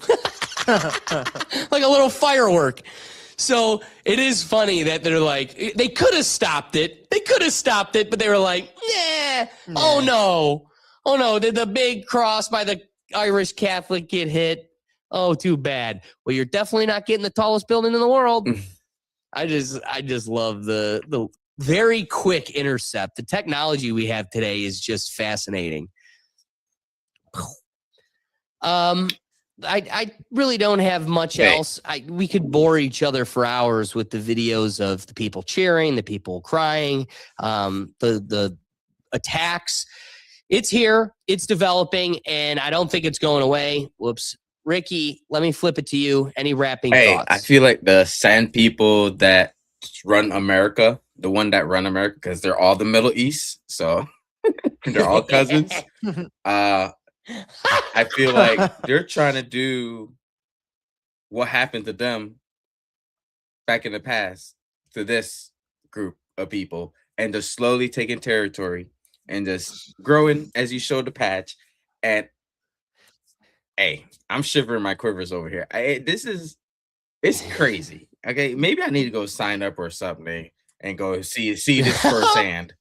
Like a little firework. So it is funny that they're like, they could have stopped it. But they were like, nah. Oh no. Did the big cross by the Irish Catholic get hit? Oh, too bad. Well, you're definitely not getting the tallest building in the world. I just love the very quick intercept. The technology we have today is just fascinating. I really don't have much else. We could bore each other for hours with the videos of the people cheering, the people crying, the attacks. It's here, it's developing, and I don't think it's going away. Whoops. Ricky, let me flip it to you. Any wrapping thoughts? I feel like the Sand people that run America, the one that run America, because they're all the Middle East, so they're all cousins. I feel like they're trying to do what happened to them back in the past to this group of people and just slowly taking territory and just growing as you showed the patch. And hey, I'm shivering my quivers over here. It's crazy. Okay, maybe I need to go sign up or something and go see this firsthand.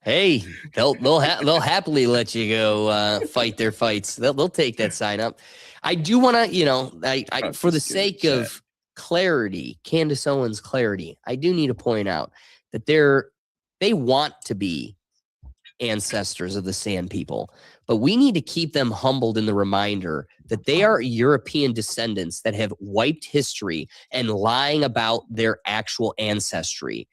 Hey, they'll happily let you go fight their fights. They'll take that sign up. I do want to, I for the sake of clarity, Candace Owens' clarity, I do need to point out that they want to be ancestors of the Sand People, but we need to keep them humbled in the reminder that they are European descendants that have wiped history and lying about their actual ancestry.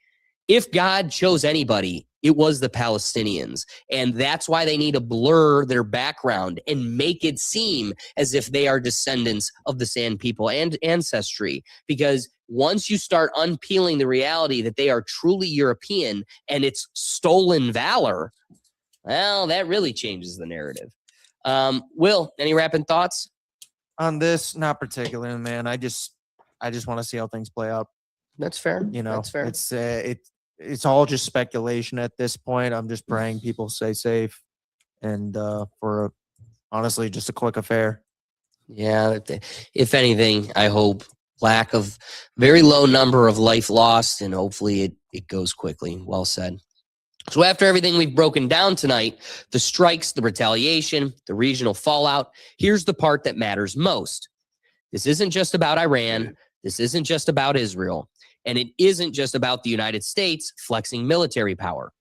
If God chose anybody, it was the Palestinians. And that's why they need to blur their background and make it seem as if they are descendants of the Sand People and ancestry. Because once you start unpeeling the reality that they are truly European and it's stolen valor, well, that really changes the narrative. Will, any wrapping thoughts? On this, not particularly, man. I just want to see how things play out. That's fair. That's fair. It's all just speculation at this point. I'm just praying people stay safe and for honestly just a quick affair. Yeah, if anything, I hope lack of very low number of life lost, and hopefully it goes quickly. Well said. So after everything we've broken down tonight, the strikes, the retaliation, the regional fallout, here's the part that matters most. This isn't just about Iran. This isn't just about Israel. And it isn't just about the United States flexing military power.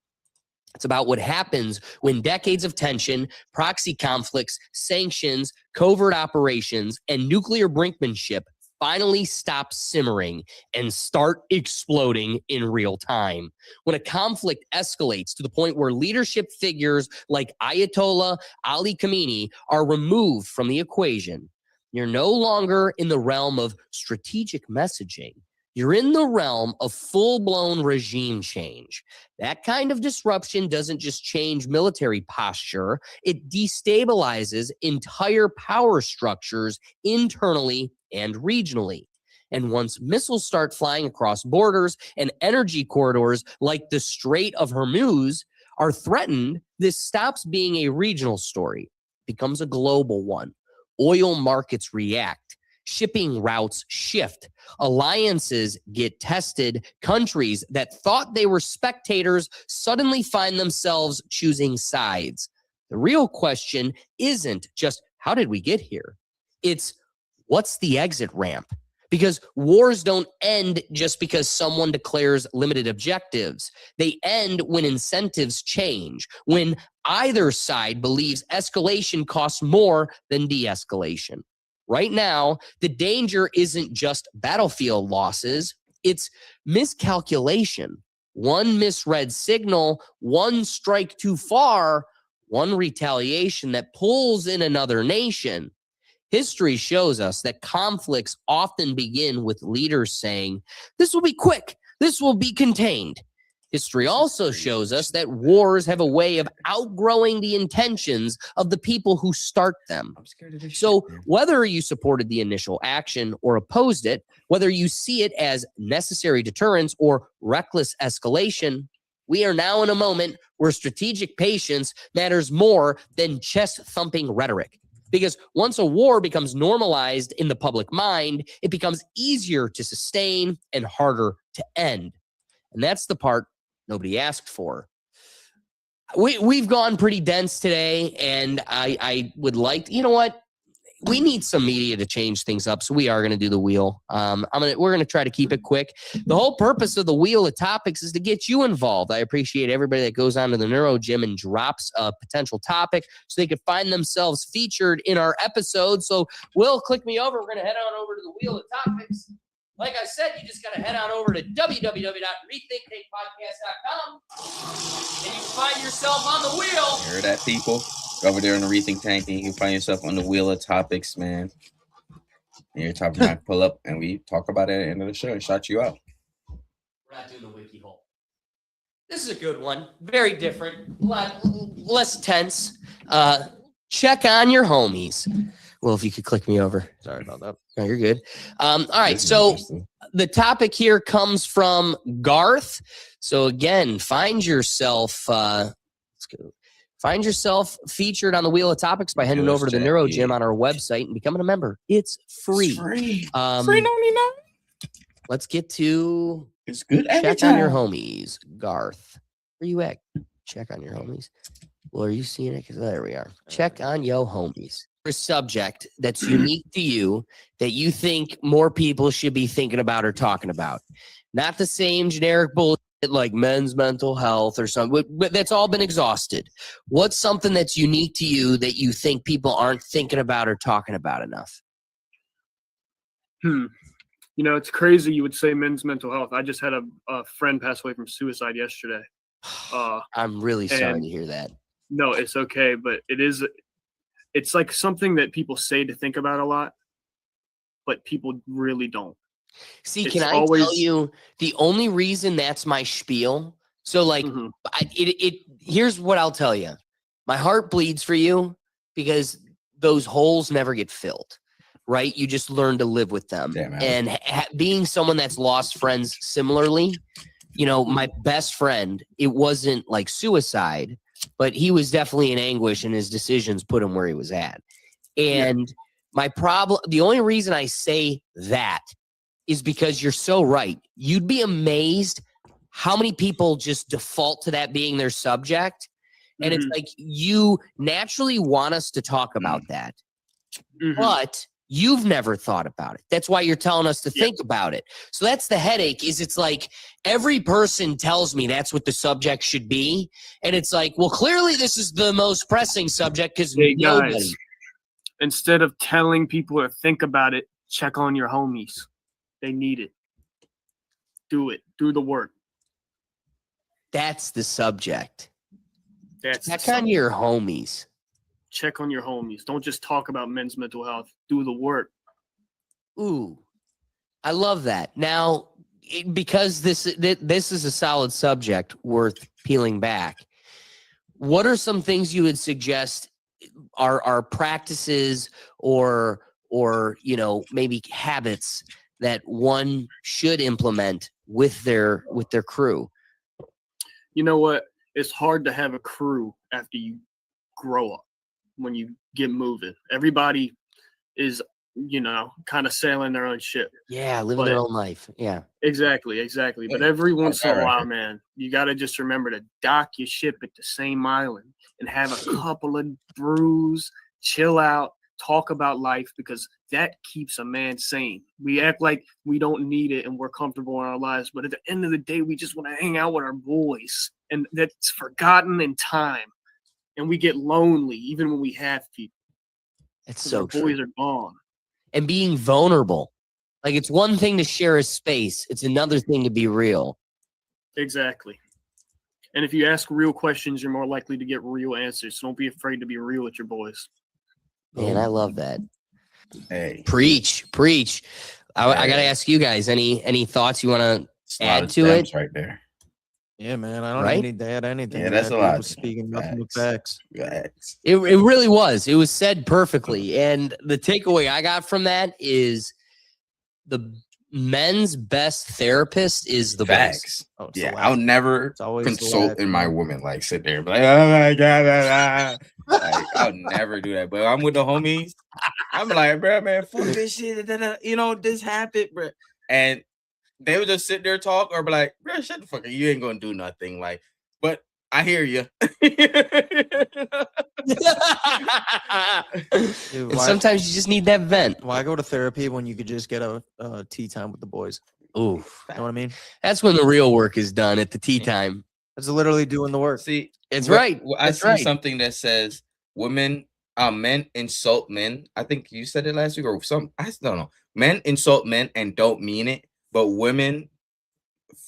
It's about what happens when decades of tension, proxy conflicts, sanctions, covert operations, and nuclear brinkmanship finally stop simmering and start exploding in real time. When a conflict escalates to the point where leadership figures like Ayatollah Ali Khamenei are removed from the equation, you're no longer in the realm of strategic messaging. You're in the realm of full-blown regime change. That kind of disruption doesn't just change military posture, it destabilizes entire power structures internally and regionally. And once missiles start flying across borders and energy corridors like the Strait of Hormuz are threatened, this stops being a regional story, becomes a global one. Oil markets react. Shipping routes shift. Alliances get tested. Countries that thought they were spectators suddenly find themselves choosing sides. The real question isn't just how did we get here? It's what's the exit ramp? Because wars don't end just because someone declares limited objectives. They end when incentives change, when either side believes escalation costs more than de-escalation. Right now, the danger isn't just battlefield losses, it's miscalculation. One misread signal, one strike too far, one retaliation that pulls in another nation. History shows us that conflicts often begin with leaders saying, "This will be quick, this will be contained." History also shows us that wars have a way of outgrowing the intentions of the people who start them. So whether you supported the initial action or opposed it, whether you see it as necessary deterrence or reckless escalation, we are now in a moment where strategic patience matters more than chest-thumping rhetoric. Because once a war becomes normalized in the public mind, it becomes easier to sustain and harder to end. And that's the part nobody asked for. We've gone pretty dense today, and I would like, you know what? We need some media to change things up, so we are going to do the wheel. We're going to try to keep it quick. The whole purpose of the wheel of topics is to get you involved. I appreciate everybody that goes onto the Neuro Gym and drops a potential topic so they could find themselves featured in our episode. So, Will, click me over. We're going to head on over to the wheel of topics. Like I said, you just got to head on over to www.rethinktankpodcast.com and you find yourself on the wheel. Hear that, people? Go over there in the Rethink Tank and you can find yourself on the wheel of topics, man. And your topic might pull up and we talk about it at the end of the show and shout you out. We're not doing the wiki hole. This is a good one. Very different. Less tense. Check on your homies. Well, if you could click me over. Sorry about that. No, you're good. All right. So the topic here comes from Garth. So again, find yourself. Let's go. Find yourself featured on the Wheel of Topics by heading over to the Neuro Gym on our website and becoming a member. It's free. It's free. Free 99. Let's get to it's good. Check on your homies, Garth. Where you at? Check on your homies. Well, are you seeing it? Because there we are. Check on yo homies. A subject that's unique to you that you think more people should be thinking about or talking about. Not the same generic bullshit like men's mental health or something, but that's all been exhausted. What's something that's unique to you that you think people aren't thinking about or talking about enough? You know, it's crazy you would say men's mental health. I just had a friend pass away from suicide yesterday. I'm really sorry to hear that. No, it's okay, but it's like something that people say to think about a lot, but people really don't. See, can I tell you the only reason that's my spiel? So like, here's what I'll tell you. My heart bleeds for you because those holes never get filled, right? You just learn to live with them. And being someone that's lost friends similarly, you know, my best friend, it wasn't like suicide, but he was definitely in anguish and his decisions put him where he was at. And my problem, the only reason I say that is because you're so right. You'd be amazed how many people just default to that being their subject. And it's like, you naturally want us to talk about that, but you've never thought about it. That's why you're telling us to think about it. So that's the headache, is it's like every person tells me that's what the subject should be. And it's like, well, clearly this is the most pressing subject because nobody. Guys, instead of telling people to think about it, check on your homies. They need it. Do it. Do the work. That's the subject. Check on your homies. Check on your homies. Don't just talk about men's mental health. Do the work. Ooh, I love that. Now, because this is a solid subject worth peeling back, what are some things you would suggest are practices or you know, maybe habits that one should implement with their crew? You know what? It's hard to have a crew after you grow up. When you get moving, everybody is, you know, kind of sailing their own ship. Yeah, living their own life. Yeah, exactly. But every once in a while, man, you got to just remember to dock your ship at the same island and have a couple of brews, chill out, talk about life, because that keeps a man sane. We act like we don't need it and we're comfortable in our lives, but at the end of the day, we just want to hang out with our boys, and that's forgotten in time. And we get lonely even when we have people. It's so true. Boys are gone. And being vulnerable. Like, it's one thing to share a space. It's another thing to be real. Exactly. And if you ask real questions, you're more likely to get real answers. So don't be afraid to be real with your boys. Man, I love that. Hey. Preach. I got to ask you guys, any thoughts you want to add to it? Right there. Yeah, man. I don't even need to add anything. Yeah, that's a lot. Speaking nothing but facts. It really was. It was said perfectly. And the takeaway I got from that is the men's best therapist is the facts. Oh, yeah, I'll never consult in my woman, like sit there and be like, oh my God. Like, I'll never do that. But I'm with the homies. I'm like, bro, man, fuck this shit. You know, this happened, bro. And they would just sit there talk or be like, bro, shut the fuck up. You ain't gonna do nothing. Like, but I hear you. Dude, sometimes you just need that vent. Why go to therapy when you could just get a tea time with the boys? Ooh, you know what I mean? That's when the real work is done, at the tea time. It's literally doing the work. See, it's right. I see something that says men insult men. I think you said it last week or some. I don't know. Men insult men and don't mean it, but women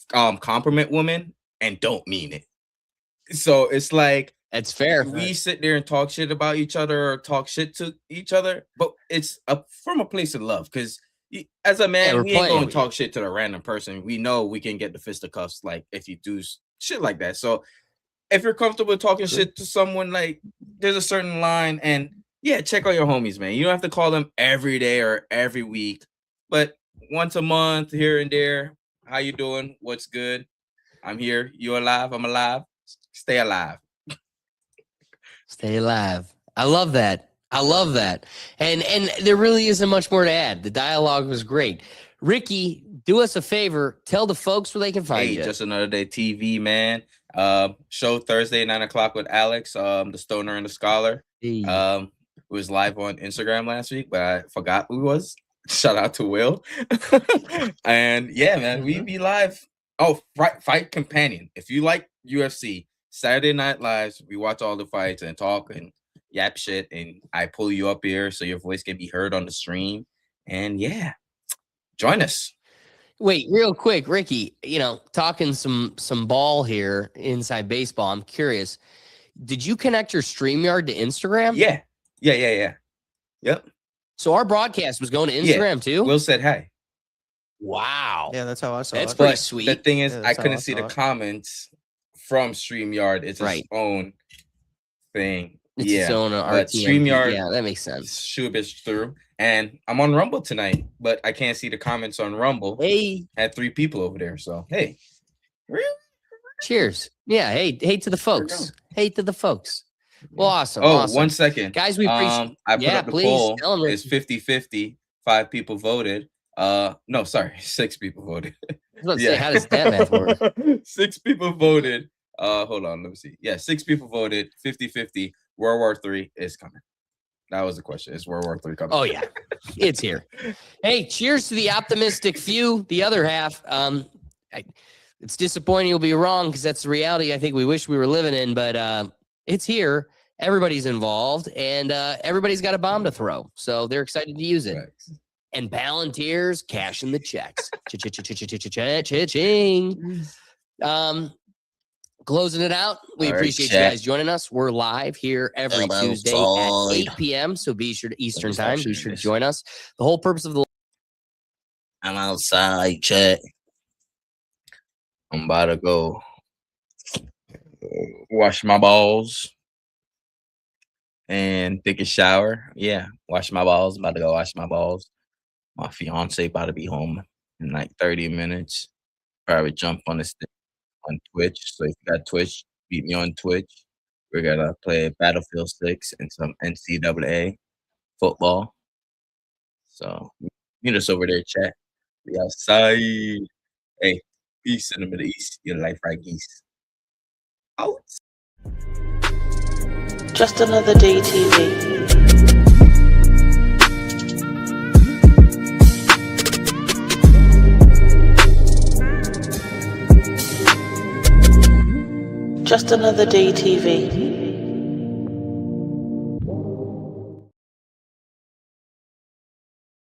compliment women and don't mean it. So it's like, it's fair. We sit there and talk shit about each other or talk shit to each other, but it's from a place of love. Because as a man, we ain't going to talk shit to a random person. We know we can get the fisticuffs, like if you do shit like that. So if you're comfortable talking shit to someone, like there's a certain line, and Yeah, check on your homies, man. You don't have to call them every day or every week, but once a month here and there. How you doing? What's good? I'm here. You alive? I'm alive. Stay alive. Stay alive. I love that. I love that. And there really isn't much more to add. The dialogue was great. Ricky, do us a favor. Tell the folks where they can find you. Just Another Day TV, man. Show Thursday, 9:00 with Alex, the Stoner and the Scholar. Hey. It was live on Instagram last week, but I forgot who it was. Shout out to Will. And yeah, man, we be live. Oh, Fight Companion. If you like UFC, Saturday Night Lives, we watch all the fights and talk and yap shit, and I pull you up here so your voice can be heard on the stream. And yeah, join us. Wait, real quick, Ricky, talking some ball here inside baseball. I'm curious. Did you connect your StreamYard to Instagram? Yeah. Yep. So our broadcast was going to Instagram too? Will said hi. Wow. Yeah, that's how I saw That's it. pretty But sweet. the thing is, Yeah, I that's how couldn't I see saw the it. comments from StreamYard. It's its own thing. It's its own but RTM. StreamYard Yeah, that makes sense. shoot bitch through. And I'm on Rumble tonight, but I can't see the comments on Rumble. Hey. Had 3 people over there. So hey. Cheers. Yeah. Hey to the folks. Hey to the folks. Well, awesome. Oh, awesome. 1 second. Guys, we appreciate I put up the poll. Tell 'em, It's 50-50. 5 people voted. No, sorry, 6 people voted. I was about to say, how does that math work? 6 people voted. Hold on, let me see. Yeah, 6 people voted. 50-50. World War III is coming. That was the question. Is World War III coming? Oh yeah, it's here. Hey, cheers to the optimistic few. The other half, it's disappointing you'll be wrong because that's the reality I think we wish we were living in. But it's here. Everybody's involved, and everybody's got a bomb to throw. So they're excited to use it. And Palantir's cashing the checks. Cha-ching. Closing it out. We All right, appreciate you check. guys joining us. We're live here every Tuesday at 8 p.m. So be sure to Eastern time. Be sure to join us. The whole purpose of the I'm outside, check. I'm about to go wash my balls and take a shower. Yeah, wash my balls. I'm about to go wash my balls. My fiance about to be home in like 30 minutes. Probably jump on this thing on Twitch. So if you got Twitch, beat me on Twitch. We're gonna play Battlefield 6 and some NCAA football. So meet us over there, chat. We outside. Hey, peace in the Middle East. Your life right, geese. Out. Just Another Day TV. Just Another Day TV.